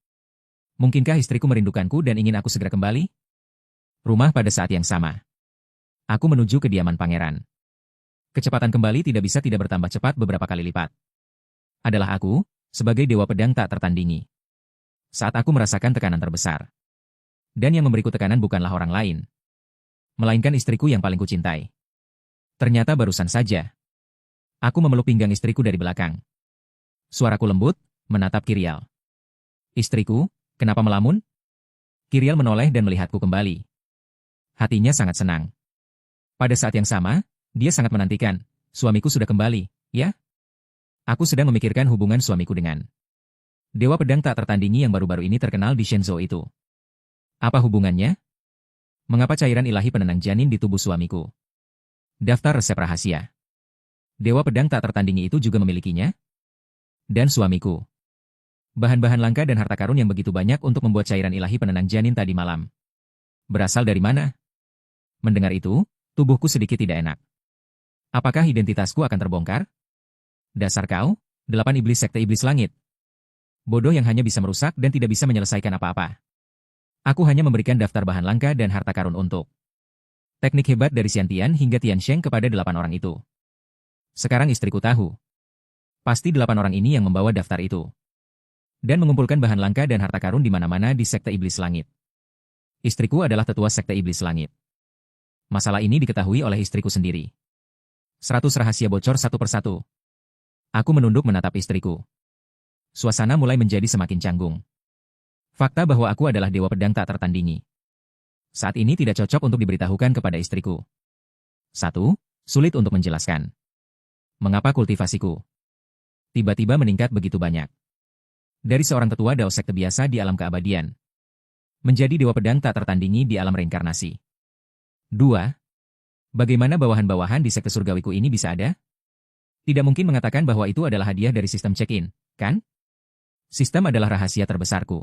Speaker 1: Mungkinkah istriku merindukanku dan ingin aku segera kembali?" Rumah pada saat yang sama. Aku menuju kediaman pangeran. Kecepatan kembali tidak bisa tidak bertambah cepat beberapa kali lipat. Adalah aku, sebagai dewa pedang tak tertandingi. Saat aku merasakan tekanan terbesar. Dan yang memberiku tekanan bukanlah orang lain, melainkan istriku yang paling kucintai. Ternyata barusan saja. Aku memeluk pinggang istriku dari belakang. Suaraku lembut, menatap Kirial. "Istriku, kenapa melamun?" Kirial menoleh dan melihatku kembali. Hatinya sangat senang. Pada saat yang sama, dia sangat menantikan. "Suamiku sudah kembali, ya?" Aku sedang memikirkan hubungan suamiku dengan dewa pedang tak tertandingi yang baru-baru ini terkenal di Shenzhou itu. Apa hubungannya? Mengapa cairan ilahi penenang janin di tubuh suamiku? Daftar resep rahasia. Dewa pedang tak tertandingi itu juga memilikinya? Dan suamiku. Bahan-bahan langka dan harta karun yang begitu banyak untuk membuat cairan ilahi penenang janin tadi malam. Berasal dari mana? Mendengar itu, tubuhku sedikit tidak enak. Apakah identitasku akan terbongkar? Dasar kau, 8 iblis sekte iblis langit. Bodoh yang hanya bisa merusak dan tidak bisa menyelesaikan apa-apa. Aku hanya memberikan daftar bahan langka dan harta karun untuk teknik hebat dari Xiantian hingga Tiansheng kepada 8 orang itu. Sekarang istriku tahu. Pasti 8 orang ini yang membawa daftar itu. Dan mengumpulkan bahan langka dan harta karun di mana-mana di Sekte Iblis Langit. Istriku adalah tetua Sekte Iblis Langit. Masalah ini diketahui oleh istriku sendiri. 100 rahasia bocor satu persatu. Aku menunduk menatap istriku. Suasana mulai menjadi semakin canggung. Fakta bahwa aku adalah dewa pedang tak tertandingi. Saat ini tidak cocok untuk diberitahukan kepada istriku. 1. Sulit untuk menjelaskan. Mengapa kultivasiku tiba-tiba meningkat begitu banyak? Dari seorang tetua Dao Sekte biasa di alam keabadian, menjadi dewa pedang tak tertandingi di alam reinkarnasi. 2. Bagaimana bawahan-bawahan di sekte surgawiku ini bisa ada? Tidak mungkin mengatakan bahwa itu adalah hadiah dari sistem check-in, kan? Sistem adalah rahasia terbesarku.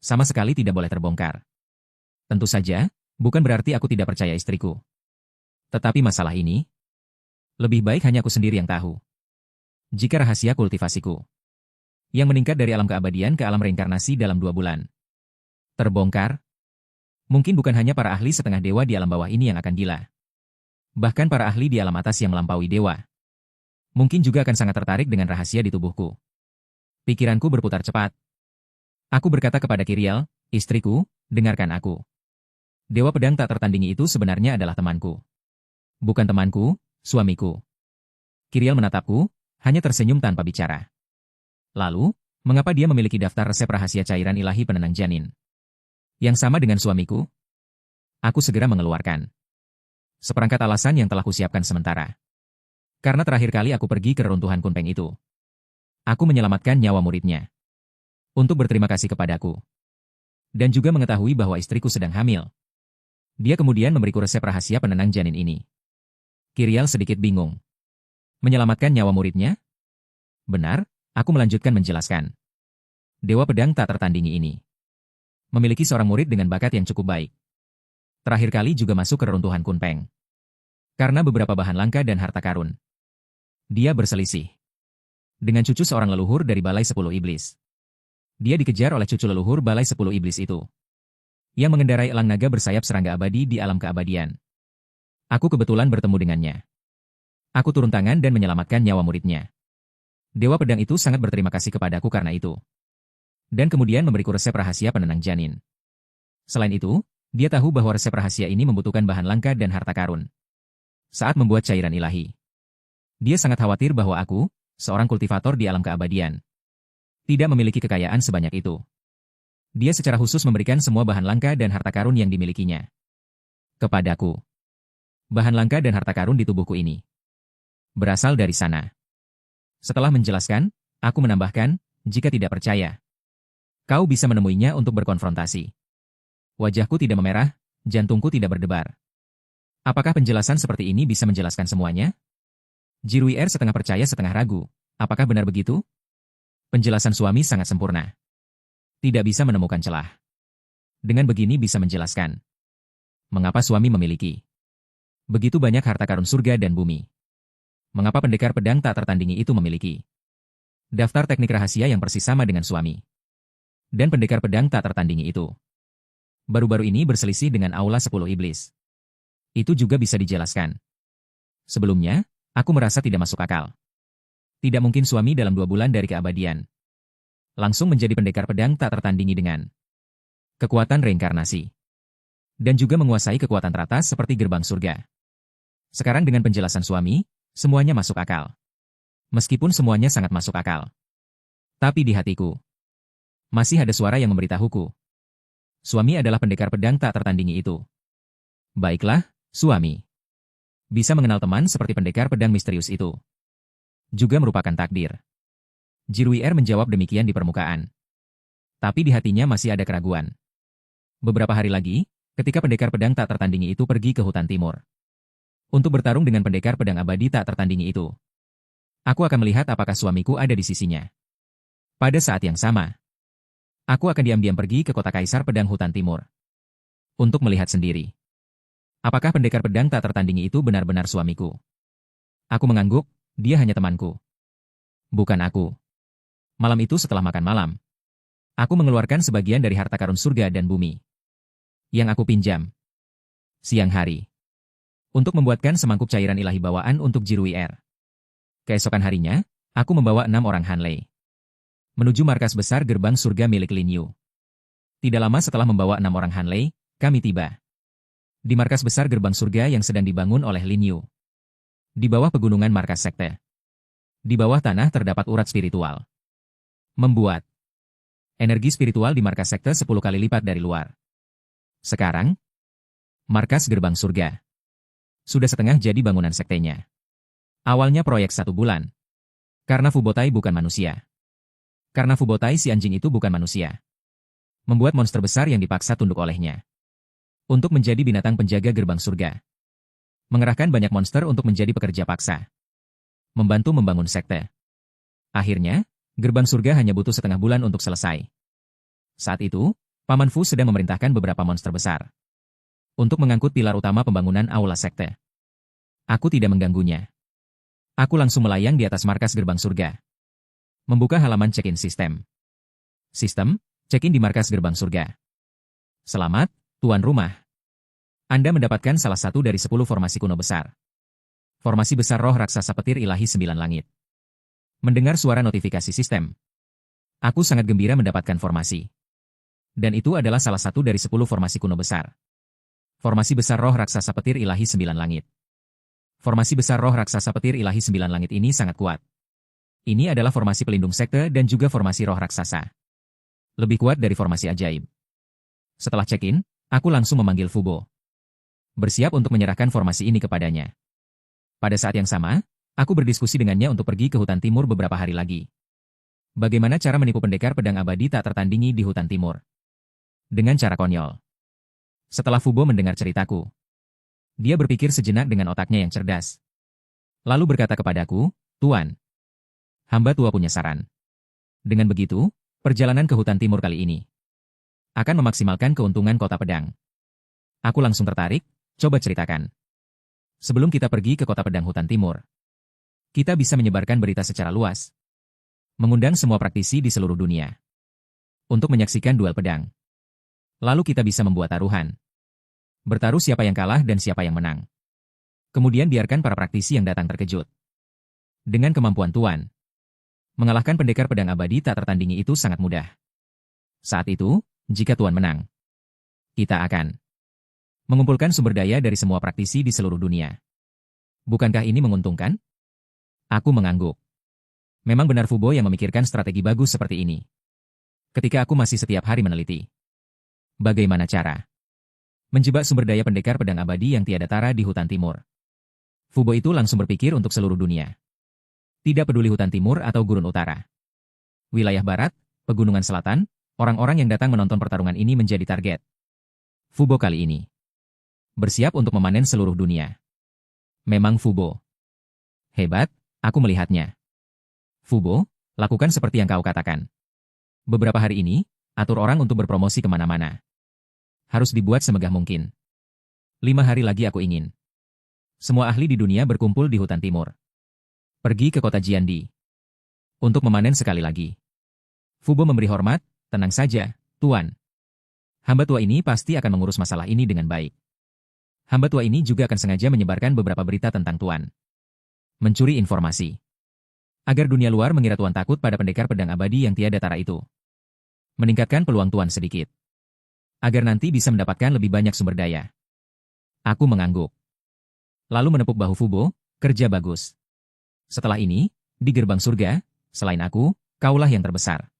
Speaker 1: Sama sekali tidak boleh terbongkar. Tentu saja, bukan berarti aku tidak percaya istriku. Tetapi masalah ini, lebih baik hanya aku sendiri yang tahu. Jika rahasia kultivasiku, yang meningkat dari alam keabadian ke alam reinkarnasi dalam 2 bulan, terbongkar, mungkin bukan hanya para ahli setengah dewa di alam bawah ini yang akan gila. Bahkan para ahli di alam atas yang melampaui dewa, mungkin juga akan sangat tertarik dengan rahasia di tubuhku. Pikiranku berputar cepat. Aku berkata kepada Kirial, "Istriku, dengarkan aku. Dewa pedang tak tertandingi itu sebenarnya adalah temanku. Bukan temanku, suamiku." Kirial menatapku, hanya tersenyum tanpa bicara. Lalu, mengapa dia memiliki daftar resep rahasia cairan ilahi penenang janin? Yang sama dengan suamiku? Aku segera mengeluarkan seperangkat alasan yang telah kusiapkan sementara. Karena terakhir kali aku pergi ke reruntuhan Kunpeng itu, aku menyelamatkan nyawa muridnya. Untuk berterima kasih kepadaku. Dan juga mengetahui bahwa istriku sedang hamil. Dia kemudian memberiku resep rahasia penenang janin ini. Kirial sedikit bingung. Menyelamatkan nyawa muridnya? Benar, aku melanjutkan menjelaskan. Dewa pedang tak tertandingi ini memiliki seorang murid dengan bakat yang cukup baik. Terakhir kali juga masuk ke reruntuhan Kunpeng. Karena beberapa bahan langka dan harta karun, dia berselisih. Dengan cucu seorang leluhur dari Balai 10 Iblis. Dia dikejar oleh cucu leluhur Balai 10 Iblis itu. Yang mengendarai elang naga bersayap serangga abadi di alam keabadian. Aku kebetulan bertemu dengannya. Aku turun tangan dan menyelamatkan nyawa muridnya. Dewa Pedang itu sangat berterima kasih kepadaku karena itu. Dan kemudian memberiku resep rahasia penenang janin. Selain itu, dia tahu bahwa resep rahasia ini membutuhkan bahan langka dan harta karun. Saat membuat cairan ilahi. Dia sangat khawatir bahwa aku, seorang kultivator di alam keabadian, tidak memiliki kekayaan sebanyak itu. Dia secara khusus memberikan semua bahan langka dan harta karun yang dimilikinya kepadaku. Bahan langka dan harta karun di tubuhku ini berasal dari sana. Setelah menjelaskan, aku menambahkan, jika tidak percaya, kau bisa menemuinya untuk berkonfrontasi. Wajahku tidak memerah, jantungku tidak berdebar. Apakah penjelasan seperti ini bisa menjelaskan semuanya? Jiruier setengah percaya setengah ragu. Apakah benar begitu? Penjelasan suami sangat sempurna. Tidak bisa menemukan celah. Dengan begini bisa menjelaskan mengapa suami memiliki begitu banyak harta karun surga dan bumi. Mengapa pendekar pedang tak tertandingi itu memiliki daftar teknik rahasia yang persis sama dengan suami. Dan pendekar pedang tak tertandingi itu baru-baru ini berselisih dengan Aula 10 Iblis. Itu juga bisa dijelaskan. Sebelumnya, aku merasa tidak masuk akal. Tidak mungkin suami dalam 2 bulan dari keabadian langsung menjadi pendekar pedang tak tertandingi dengan kekuatan reinkarnasi. Dan juga menguasai kekuatan teratas seperti gerbang surga. Sekarang dengan penjelasan suami, semuanya masuk akal. Meskipun semuanya sangat masuk akal. Tapi di hatiku, masih ada suara yang memberitahuku. Suami adalah pendekar pedang tak tertandingi itu. Baiklah, suami. Bisa mengenal teman seperti pendekar pedang misterius itu juga merupakan takdir. Jiruier menjawab demikian di permukaan. Tapi di hatinya masih ada keraguan. Beberapa hari lagi, ketika pendekar pedang tak tertandingi itu pergi ke hutan timur untuk bertarung dengan pendekar pedang abadi tak tertandingi itu, aku akan melihat apakah suamiku ada di sisinya. Pada saat yang sama, aku akan diam-diam pergi ke kota Kaisar Pedang Hutan Timur untuk melihat sendiri. Apakah pendekar pedang tak tertandingi itu benar-benar suamiku? Aku mengangguk, dia hanya temanku. Bukan aku. Malam itu setelah makan malam, aku mengeluarkan sebagian dari harta karun surga dan bumi yang aku pinjam siang hari untuk membuatkan semangkuk cairan ilahi bawaan untuk Jiruier. Keesokan harinya, aku membawa 6 orang Hanlei menuju markas besar gerbang surga milik Lin Yu. Tidak lama setelah membawa 6 orang Hanlei, kami tiba di markas besar gerbang surga yang sedang dibangun oleh Lin Yu. Di bawah pegunungan markas sekte. Di bawah tanah terdapat urat spiritual. Membuat energi spiritual di markas sekte 10 kali lipat dari luar. Sekarang, markas gerbang surga sudah setengah jadi bangunan sektenya. Awalnya proyek 1 bulan. Karena Fubotai bukan manusia. Karena Fubotai si anjing itu bukan manusia. Membuat monster besar yang dipaksa tunduk olehnya. Untuk menjadi binatang penjaga gerbang surga. Mengerahkan banyak monster untuk menjadi pekerja paksa. Membantu membangun sekte. Akhirnya, gerbang surga hanya butuh setengah bulan untuk selesai. Saat itu, Paman Fu sedang memerintahkan beberapa monster besar untuk mengangkut pilar utama pembangunan aula sekte. Aku tidak mengganggunya. Aku langsung melayang di atas markas gerbang surga. Membuka halaman check-in sistem. Sistem, check-in di markas gerbang surga. Selamat, tuan rumah. Anda mendapatkan salah satu dari 10 formasi kuno besar. Formasi besar roh raksasa petir ilahi 9 langit. Mendengar suara notifikasi sistem. Aku sangat gembira mendapatkan formasi. Dan itu adalah salah satu dari 10 formasi kuno besar. Formasi besar roh raksasa petir ilahi 9 langit. Formasi besar roh raksasa petir ilahi 9 langit ini sangat kuat. Ini adalah formasi pelindung sekte dan juga formasi roh raksasa. Lebih kuat dari formasi ajaib. Setelah check-in, aku langsung memanggil Fubo. Bersiap untuk menyerahkan formasi ini kepadanya. Pada saat yang sama, aku berdiskusi dengannya untuk pergi ke hutan timur beberapa hari lagi. Bagaimana cara menipu pendekar pedang abadi tak tertandingi di hutan timur? Dengan cara konyol. Setelah Fubo mendengar ceritaku, dia berpikir sejenak dengan otaknya yang cerdas. Lalu berkata kepadaku, Tuan, hamba tua punya saran. Dengan begitu, perjalanan ke hutan timur kali ini akan memaksimalkan keuntungan kota pedang. Aku langsung tertarik, coba ceritakan. Sebelum kita pergi ke kota pedang hutan timur, kita bisa menyebarkan berita secara luas. Mengundang semua praktisi di seluruh dunia untuk menyaksikan duel pedang. Lalu kita bisa membuat taruhan. Bertaruh siapa yang kalah dan siapa yang menang. Kemudian biarkan para praktisi yang datang terkejut. Dengan kemampuan Tuan, mengalahkan pendekar pedang abadi tak tertandingi itu sangat mudah. Saat itu, jika Tuan menang, kita akan mengumpulkan sumber daya dari semua praktisi di seluruh dunia. Bukankah ini menguntungkan? Aku mengangguk. Memang benar Fubo yang memikirkan strategi bagus seperti ini. Ketika aku masih setiap hari meneliti bagaimana cara menjebak sumber daya pendekar pedang abadi yang tiada tara di hutan timur. Fubo itu langsung berpikir untuk seluruh dunia. Tidak peduli hutan timur atau gurun utara. Wilayah barat, pegunungan selatan, orang-orang yang datang menonton pertarungan ini menjadi target. Fubo kali ini bersiap untuk memanen seluruh dunia. Memang Fubo hebat, aku melihatnya. Fubo, lakukan seperti yang kau katakan. Beberapa hari ini, atur orang untuk berpromosi kemana-mana. Harus dibuat semegah mungkin. 5 hari lagi aku ingin semua ahli di dunia berkumpul di hutan timur. Pergi ke kota Jiandi untuk memanen sekali lagi. Fubo memberi hormat, tenang saja, Tuan. Hamba tua ini pasti akan mengurus masalah ini dengan baik. Hamba tua ini juga akan sengaja menyebarkan beberapa berita tentang Tuan. Mencuri informasi. Agar dunia luar mengira Tuan takut pada pendekar pedang abadi yang tiada tara itu. Meningkatkan peluang Tuan sedikit. Agar nanti bisa mendapatkan lebih banyak sumber daya. Aku mengangguk. Lalu menepuk bahu Fubo, kerja bagus. Setelah ini, di gerbang surga, selain aku, kaulah yang terbesar.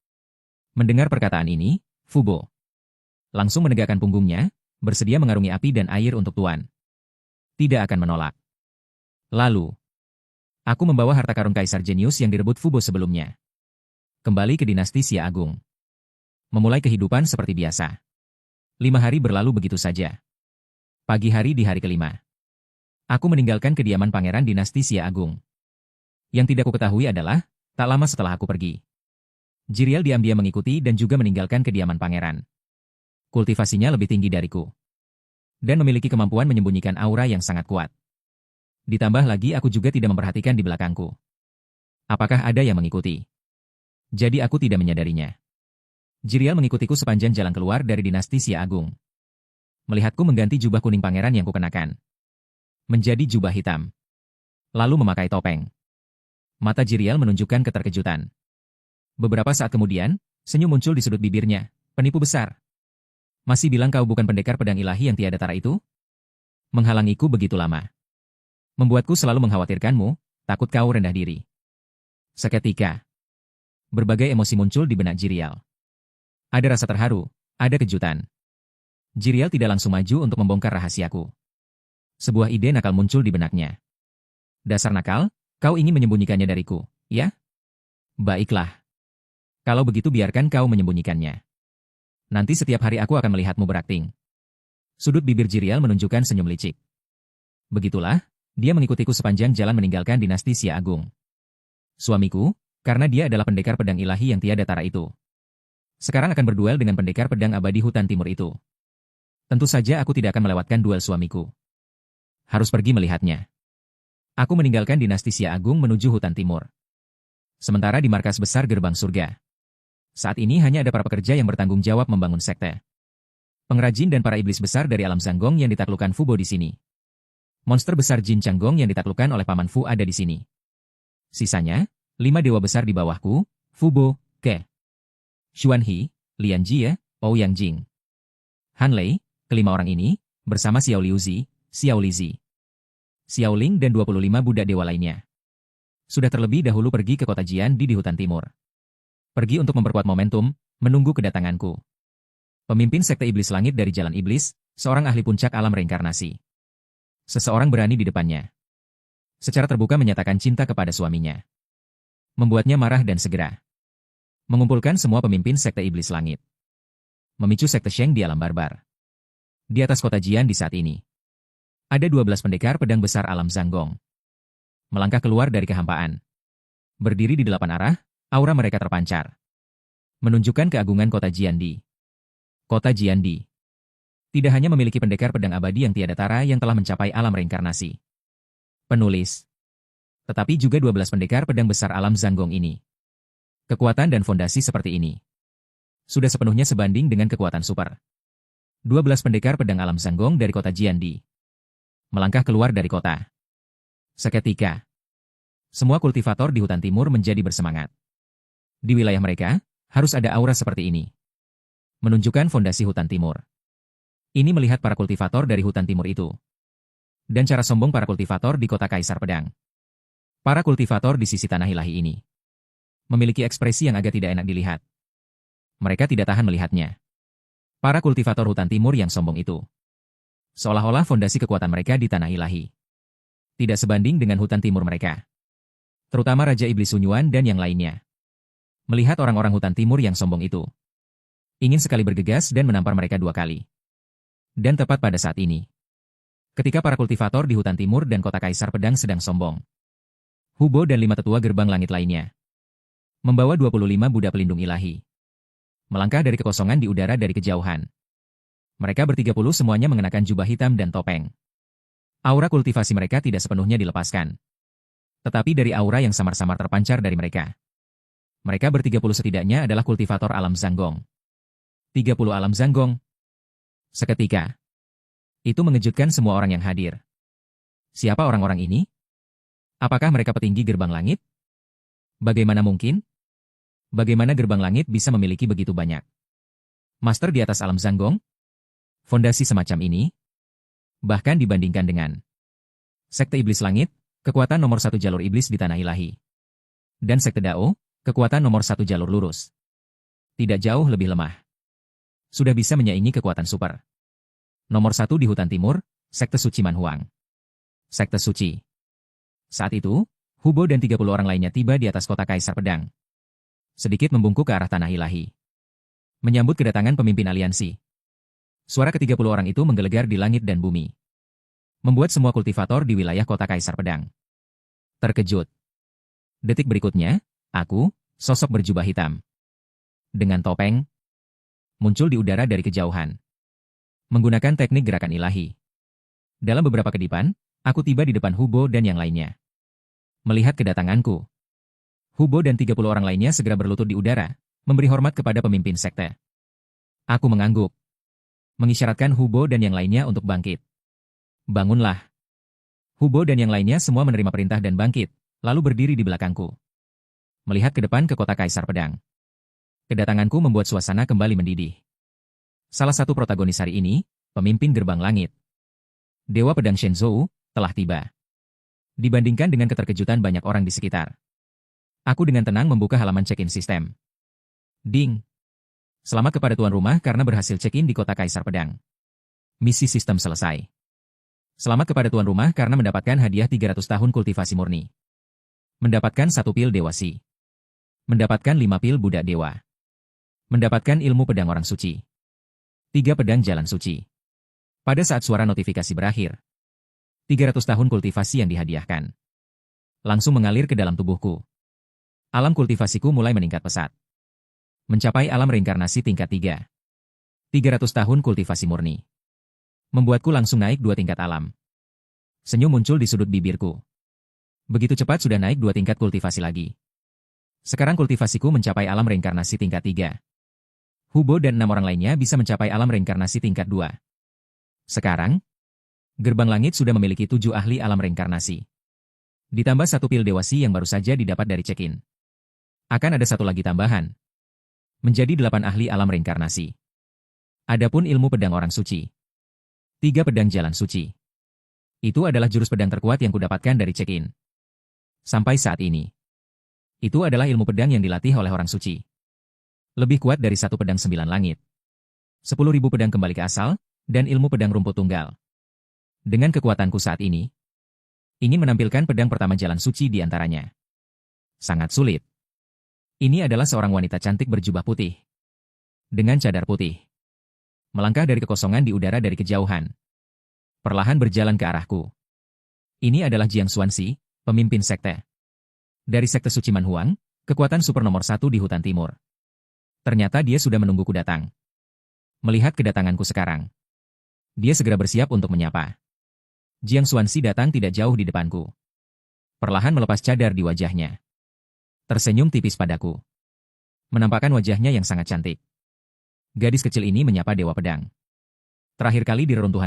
Speaker 1: Mendengar perkataan ini, Fubo langsung menegakkan punggungnya, bersedia mengarungi api dan air untuk Tuan. Tidak akan menolak. Lalu, aku membawa harta karun Kaisar Jenius yang direbut Fubo sebelumnya. Kembali ke dinasti Xia Agung. Memulai kehidupan seperti biasa. 5 hari berlalu begitu saja. Pagi hari di hari kelima. Aku meninggalkan kediaman pangeran dinasti Xia Agung. Yang tidak kuketahui adalah, tak lama setelah aku pergi, Jiriel diam-diam mengikuti dan juga meninggalkan kediaman pangeran. Kultivasinya lebih tinggi dariku. Dan memiliki kemampuan menyembunyikan aura yang sangat kuat. Ditambah lagi aku juga tidak memperhatikan di belakangku. Apakah ada yang mengikuti? Jadi aku tidak menyadarinya. Jiriel mengikutiku sepanjang jalan keluar dari dinasti Xia Agung. Melihatku mengganti jubah kuning pangeran yang kukenakan menjadi jubah hitam. Lalu memakai topeng. Mata Jiriel menunjukkan keterkejutan. Beberapa saat kemudian, senyum muncul di sudut bibirnya. Penipu besar. Masih bilang kau bukan pendekar pedang ilahi yang tiada tara itu? Menghalangiku begitu lama. Membuatku selalu mengkhawatirkanmu, takut kau rendah diri. Seketika, berbagai emosi muncul di benak Jiriel. Ada rasa terharu, ada kejutan. Jiriel tidak langsung maju untuk membongkar rahasiaku. Sebuah ide nakal muncul di benaknya. Dasar nakal, kau ingin menyembunyikannya dariku, ya? Baiklah. Kalau begitu biarkan kau menyembunyikannya. Nanti setiap hari aku akan melihatmu berakting. Sudut bibir Jiriel menunjukkan senyum licik. Begitulah, dia mengikutiku sepanjang jalan meninggalkan dinasti Xia Agung. Suamiku, karena dia adalah pendekar pedang ilahi yang tiada tara itu. Sekarang akan berduel dengan pendekar pedang abadi hutan timur itu. Tentu saja aku tidak akan melewatkan duel suamiku. Harus pergi melihatnya. Aku meninggalkan dinasti Xia Agung menuju hutan timur. Sementara di markas besar gerbang surga. Saat ini hanya ada para pekerja yang bertanggung jawab membangun sekte. Pengrajin dan para iblis besar dari alam Zanggong yang ditaklukkan Fubo di sini. Monster besar Jin Changgong yang ditaklukkan oleh Paman Fu ada di sini. Sisanya, 5 dewa besar di bawahku, Fubo, Ke, Xuanhe, Lian Jie, Ouyang Jing, Han Lei, kelima orang ini, bersama Xiao Liuzi, Xiao Lizi, Xiao Ling dan 25 budak dewa lainnya. Sudah terlebih dahulu pergi ke kota Jiandi di hutan timur. Pergi untuk memperkuat momentum, menunggu kedatanganku. Pemimpin sekte iblis langit dari jalan iblis, seorang ahli puncak alam reinkarnasi. Seseorang berani di depannya. Secara terbuka menyatakan cinta kepada suaminya. Membuatnya marah dan segera mengumpulkan semua pemimpin sekte iblis langit. Memicu sekte Sheng di alam barbar. Di atas kota Jian di saat ini. Ada 12 pendekar pedang besar alam Zanggong. Melangkah keluar dari kehampaan. Berdiri di 8 arah, aura mereka terpancar. Menunjukkan keagungan kota Jiandi. Kota Jiandi tidak hanya memiliki pendekar pedang abadi yang tiada tara yang telah mencapai alam reinkarnasi. Penulis. Tetapi juga 12 pendekar pedang besar alam Zanggong ini. Kekuatan dan fondasi seperti ini sudah sepenuhnya sebanding dengan kekuatan super. 12 pendekar pedang alam Zanggong dari kota Jiandi melangkah keluar dari kota. Seketika, semua kultivator di hutan timur menjadi bersemangat. Di wilayah mereka, harus ada aura seperti ini. Menunjukkan fondasi hutan timur. Ini melihat para kultivator dari hutan timur itu. Dan cara sombong para kultivator di kota Kaisar Pedang. Para kultivator di sisi tanah ilahi ini memiliki ekspresi yang agak tidak enak dilihat. Mereka tidak tahan melihatnya. Para kultivator hutan timur yang sombong itu seolah-olah fondasi kekuatan mereka di tanah ilahi tidak sebanding dengan hutan timur mereka. Terutama Raja Iblis Sunyuan dan yang lainnya. Melihat orang-orang hutan timur yang sombong itu, ingin sekali bergegas dan menampar mereka 2 kali. Dan tepat pada saat ini, ketika para kultivator di hutan timur dan kota Kaisar Pedang sedang sombong, Hubo dan 5 tetua gerbang langit lainnya membawa 25 Buddha pelindung ilahi melangkah dari kekosongan di udara dari kejauhan. Mereka ber-30 semuanya mengenakan jubah hitam dan topeng. Aura kultivasi mereka tidak sepenuhnya dilepaskan. Tetapi dari aura yang samar-samar terpancar dari mereka. Mereka ber-30 setidaknya adalah kultivator alam Zanggong. 30 alam Zanggong. Seketika, itu mengejutkan semua orang yang hadir. Siapa orang-orang ini? Apakah mereka petinggi gerbang langit? Bagaimana mungkin? Bagaimana gerbang langit bisa memiliki begitu banyak master di atas alam Zanggong? Fondasi semacam ini, bahkan dibandingkan dengan Sekte Iblis Langit, kekuatan nomor 1 jalur iblis di tanah ilahi. Dan Sekte Dao, kekuatan nomor 1 jalur lurus. Tidak jauh lebih lemah. Sudah bisa menyaingi kekuatan super. Nomor 1 di hutan timur, Sekte Suci Manhuang. Sekte Suci. Saat itu, Hubo dan 30 orang lainnya tiba di atas kota Kaisar Pedang. Sedikit membungkuk ke arah tanah ilahi. Menyambut kedatangan pemimpin aliansi. Suara ke-30 orang itu menggelegar di langit dan bumi. Membuat semua kultivator di wilayah kota Kaisar Pedang terkejut. Detik berikutnya, aku, sosok berjubah hitam, dengan topeng, muncul di udara dari kejauhan. Menggunakan teknik gerakan ilahi. Dalam beberapa kedipan, aku tiba di depan Hubo dan yang lainnya. Melihat kedatanganku, Hubo dan 30 orang lainnya segera berlutut di udara, memberi hormat kepada pemimpin sekte. Aku mengangguk. Mengisyaratkan Hubo dan yang lainnya untuk bangkit. Bangunlah. Hubo dan yang lainnya semua menerima perintah dan bangkit, lalu berdiri di belakangku. Melihat ke depan ke kota Kaisar Pedang. Kedatanganku membuat suasana kembali mendidih. Salah satu protagonis hari ini, pemimpin gerbang langit, Dewa Pedang Shenzhou, telah tiba. Dibandingkan dengan keterkejutan banyak orang di sekitar, aku dengan tenang membuka halaman check-in sistem. Ding. Selamat kepada tuan rumah karena berhasil check-in di kota Kaisar Pedang. Misi sistem selesai. Selamat kepada tuan rumah karena mendapatkan hadiah 300 tahun kultivasi murni. Mendapatkan 1 pil Dewasi. Mendapatkan 5 pil Buddha Dewa. Mendapatkan ilmu pedang orang suci. 3 pedang jalan suci. Pada saat suara notifikasi berakhir, 300 tahun kultivasi yang dihadiahkan langsung mengalir ke dalam tubuhku. Alam kultivasiku mulai meningkat pesat. Mencapai alam reinkarnasi tingkat 3. 300 tahun kultivasi murni. Membuatku langsung naik 2 tingkat alam. Senyum muncul di sudut bibirku. Begitu cepat sudah naik 2 tingkat kultivasi lagi. Sekarang kultivasiku mencapai alam reinkarnasi tingkat 3. Hubo dan 6 orang lainnya bisa mencapai alam reinkarnasi tingkat 2. Sekarang, gerbang langit sudah memiliki 7 ahli alam reinkarnasi. Ditambah 1 pil Dewasi yang baru saja didapat dari check-in. Akan ada 1 lagi tambahan. Menjadi 8 ahli alam reinkarnasi. Adapun ilmu pedang orang suci. 3 pedang jalan suci. Itu adalah jurus pedang terkuat yang kudapatkan dari check-in. Sampai saat ini. Itu adalah ilmu pedang yang dilatih oleh orang suci. Lebih kuat dari 1 pedang 9 langit. 10.000 pedang kembali ke asal, dan ilmu pedang rumput tunggal. Dengan kekuatanku saat ini, ingin menampilkan pedang pertama jalan suci di antaranya. Sangat sulit. Ini adalah seorang wanita cantik berjubah putih. Dengan cadar putih. Melangkah dari kekosongan di udara dari kejauhan. Perlahan berjalan ke arahku. Ini adalah Jiang Xuanxi, pemimpin sekte. Dari sekte Suci Manhuang, kekuatan super nomor 1 di hutan timur. Ternyata dia sudah menungguku datang. Melihat kedatanganku sekarang, dia segera bersiap untuk menyapa. Jiang Xuanxi datang tidak jauh di depanku. Perlahan melepas cadar di wajahnya. Tersenyum tipis padaku. menampakkan wajahnya yang sangat cantik. Gadis kecil ini menyapa Dewa Pedang. Terakhir kali di reruntuhan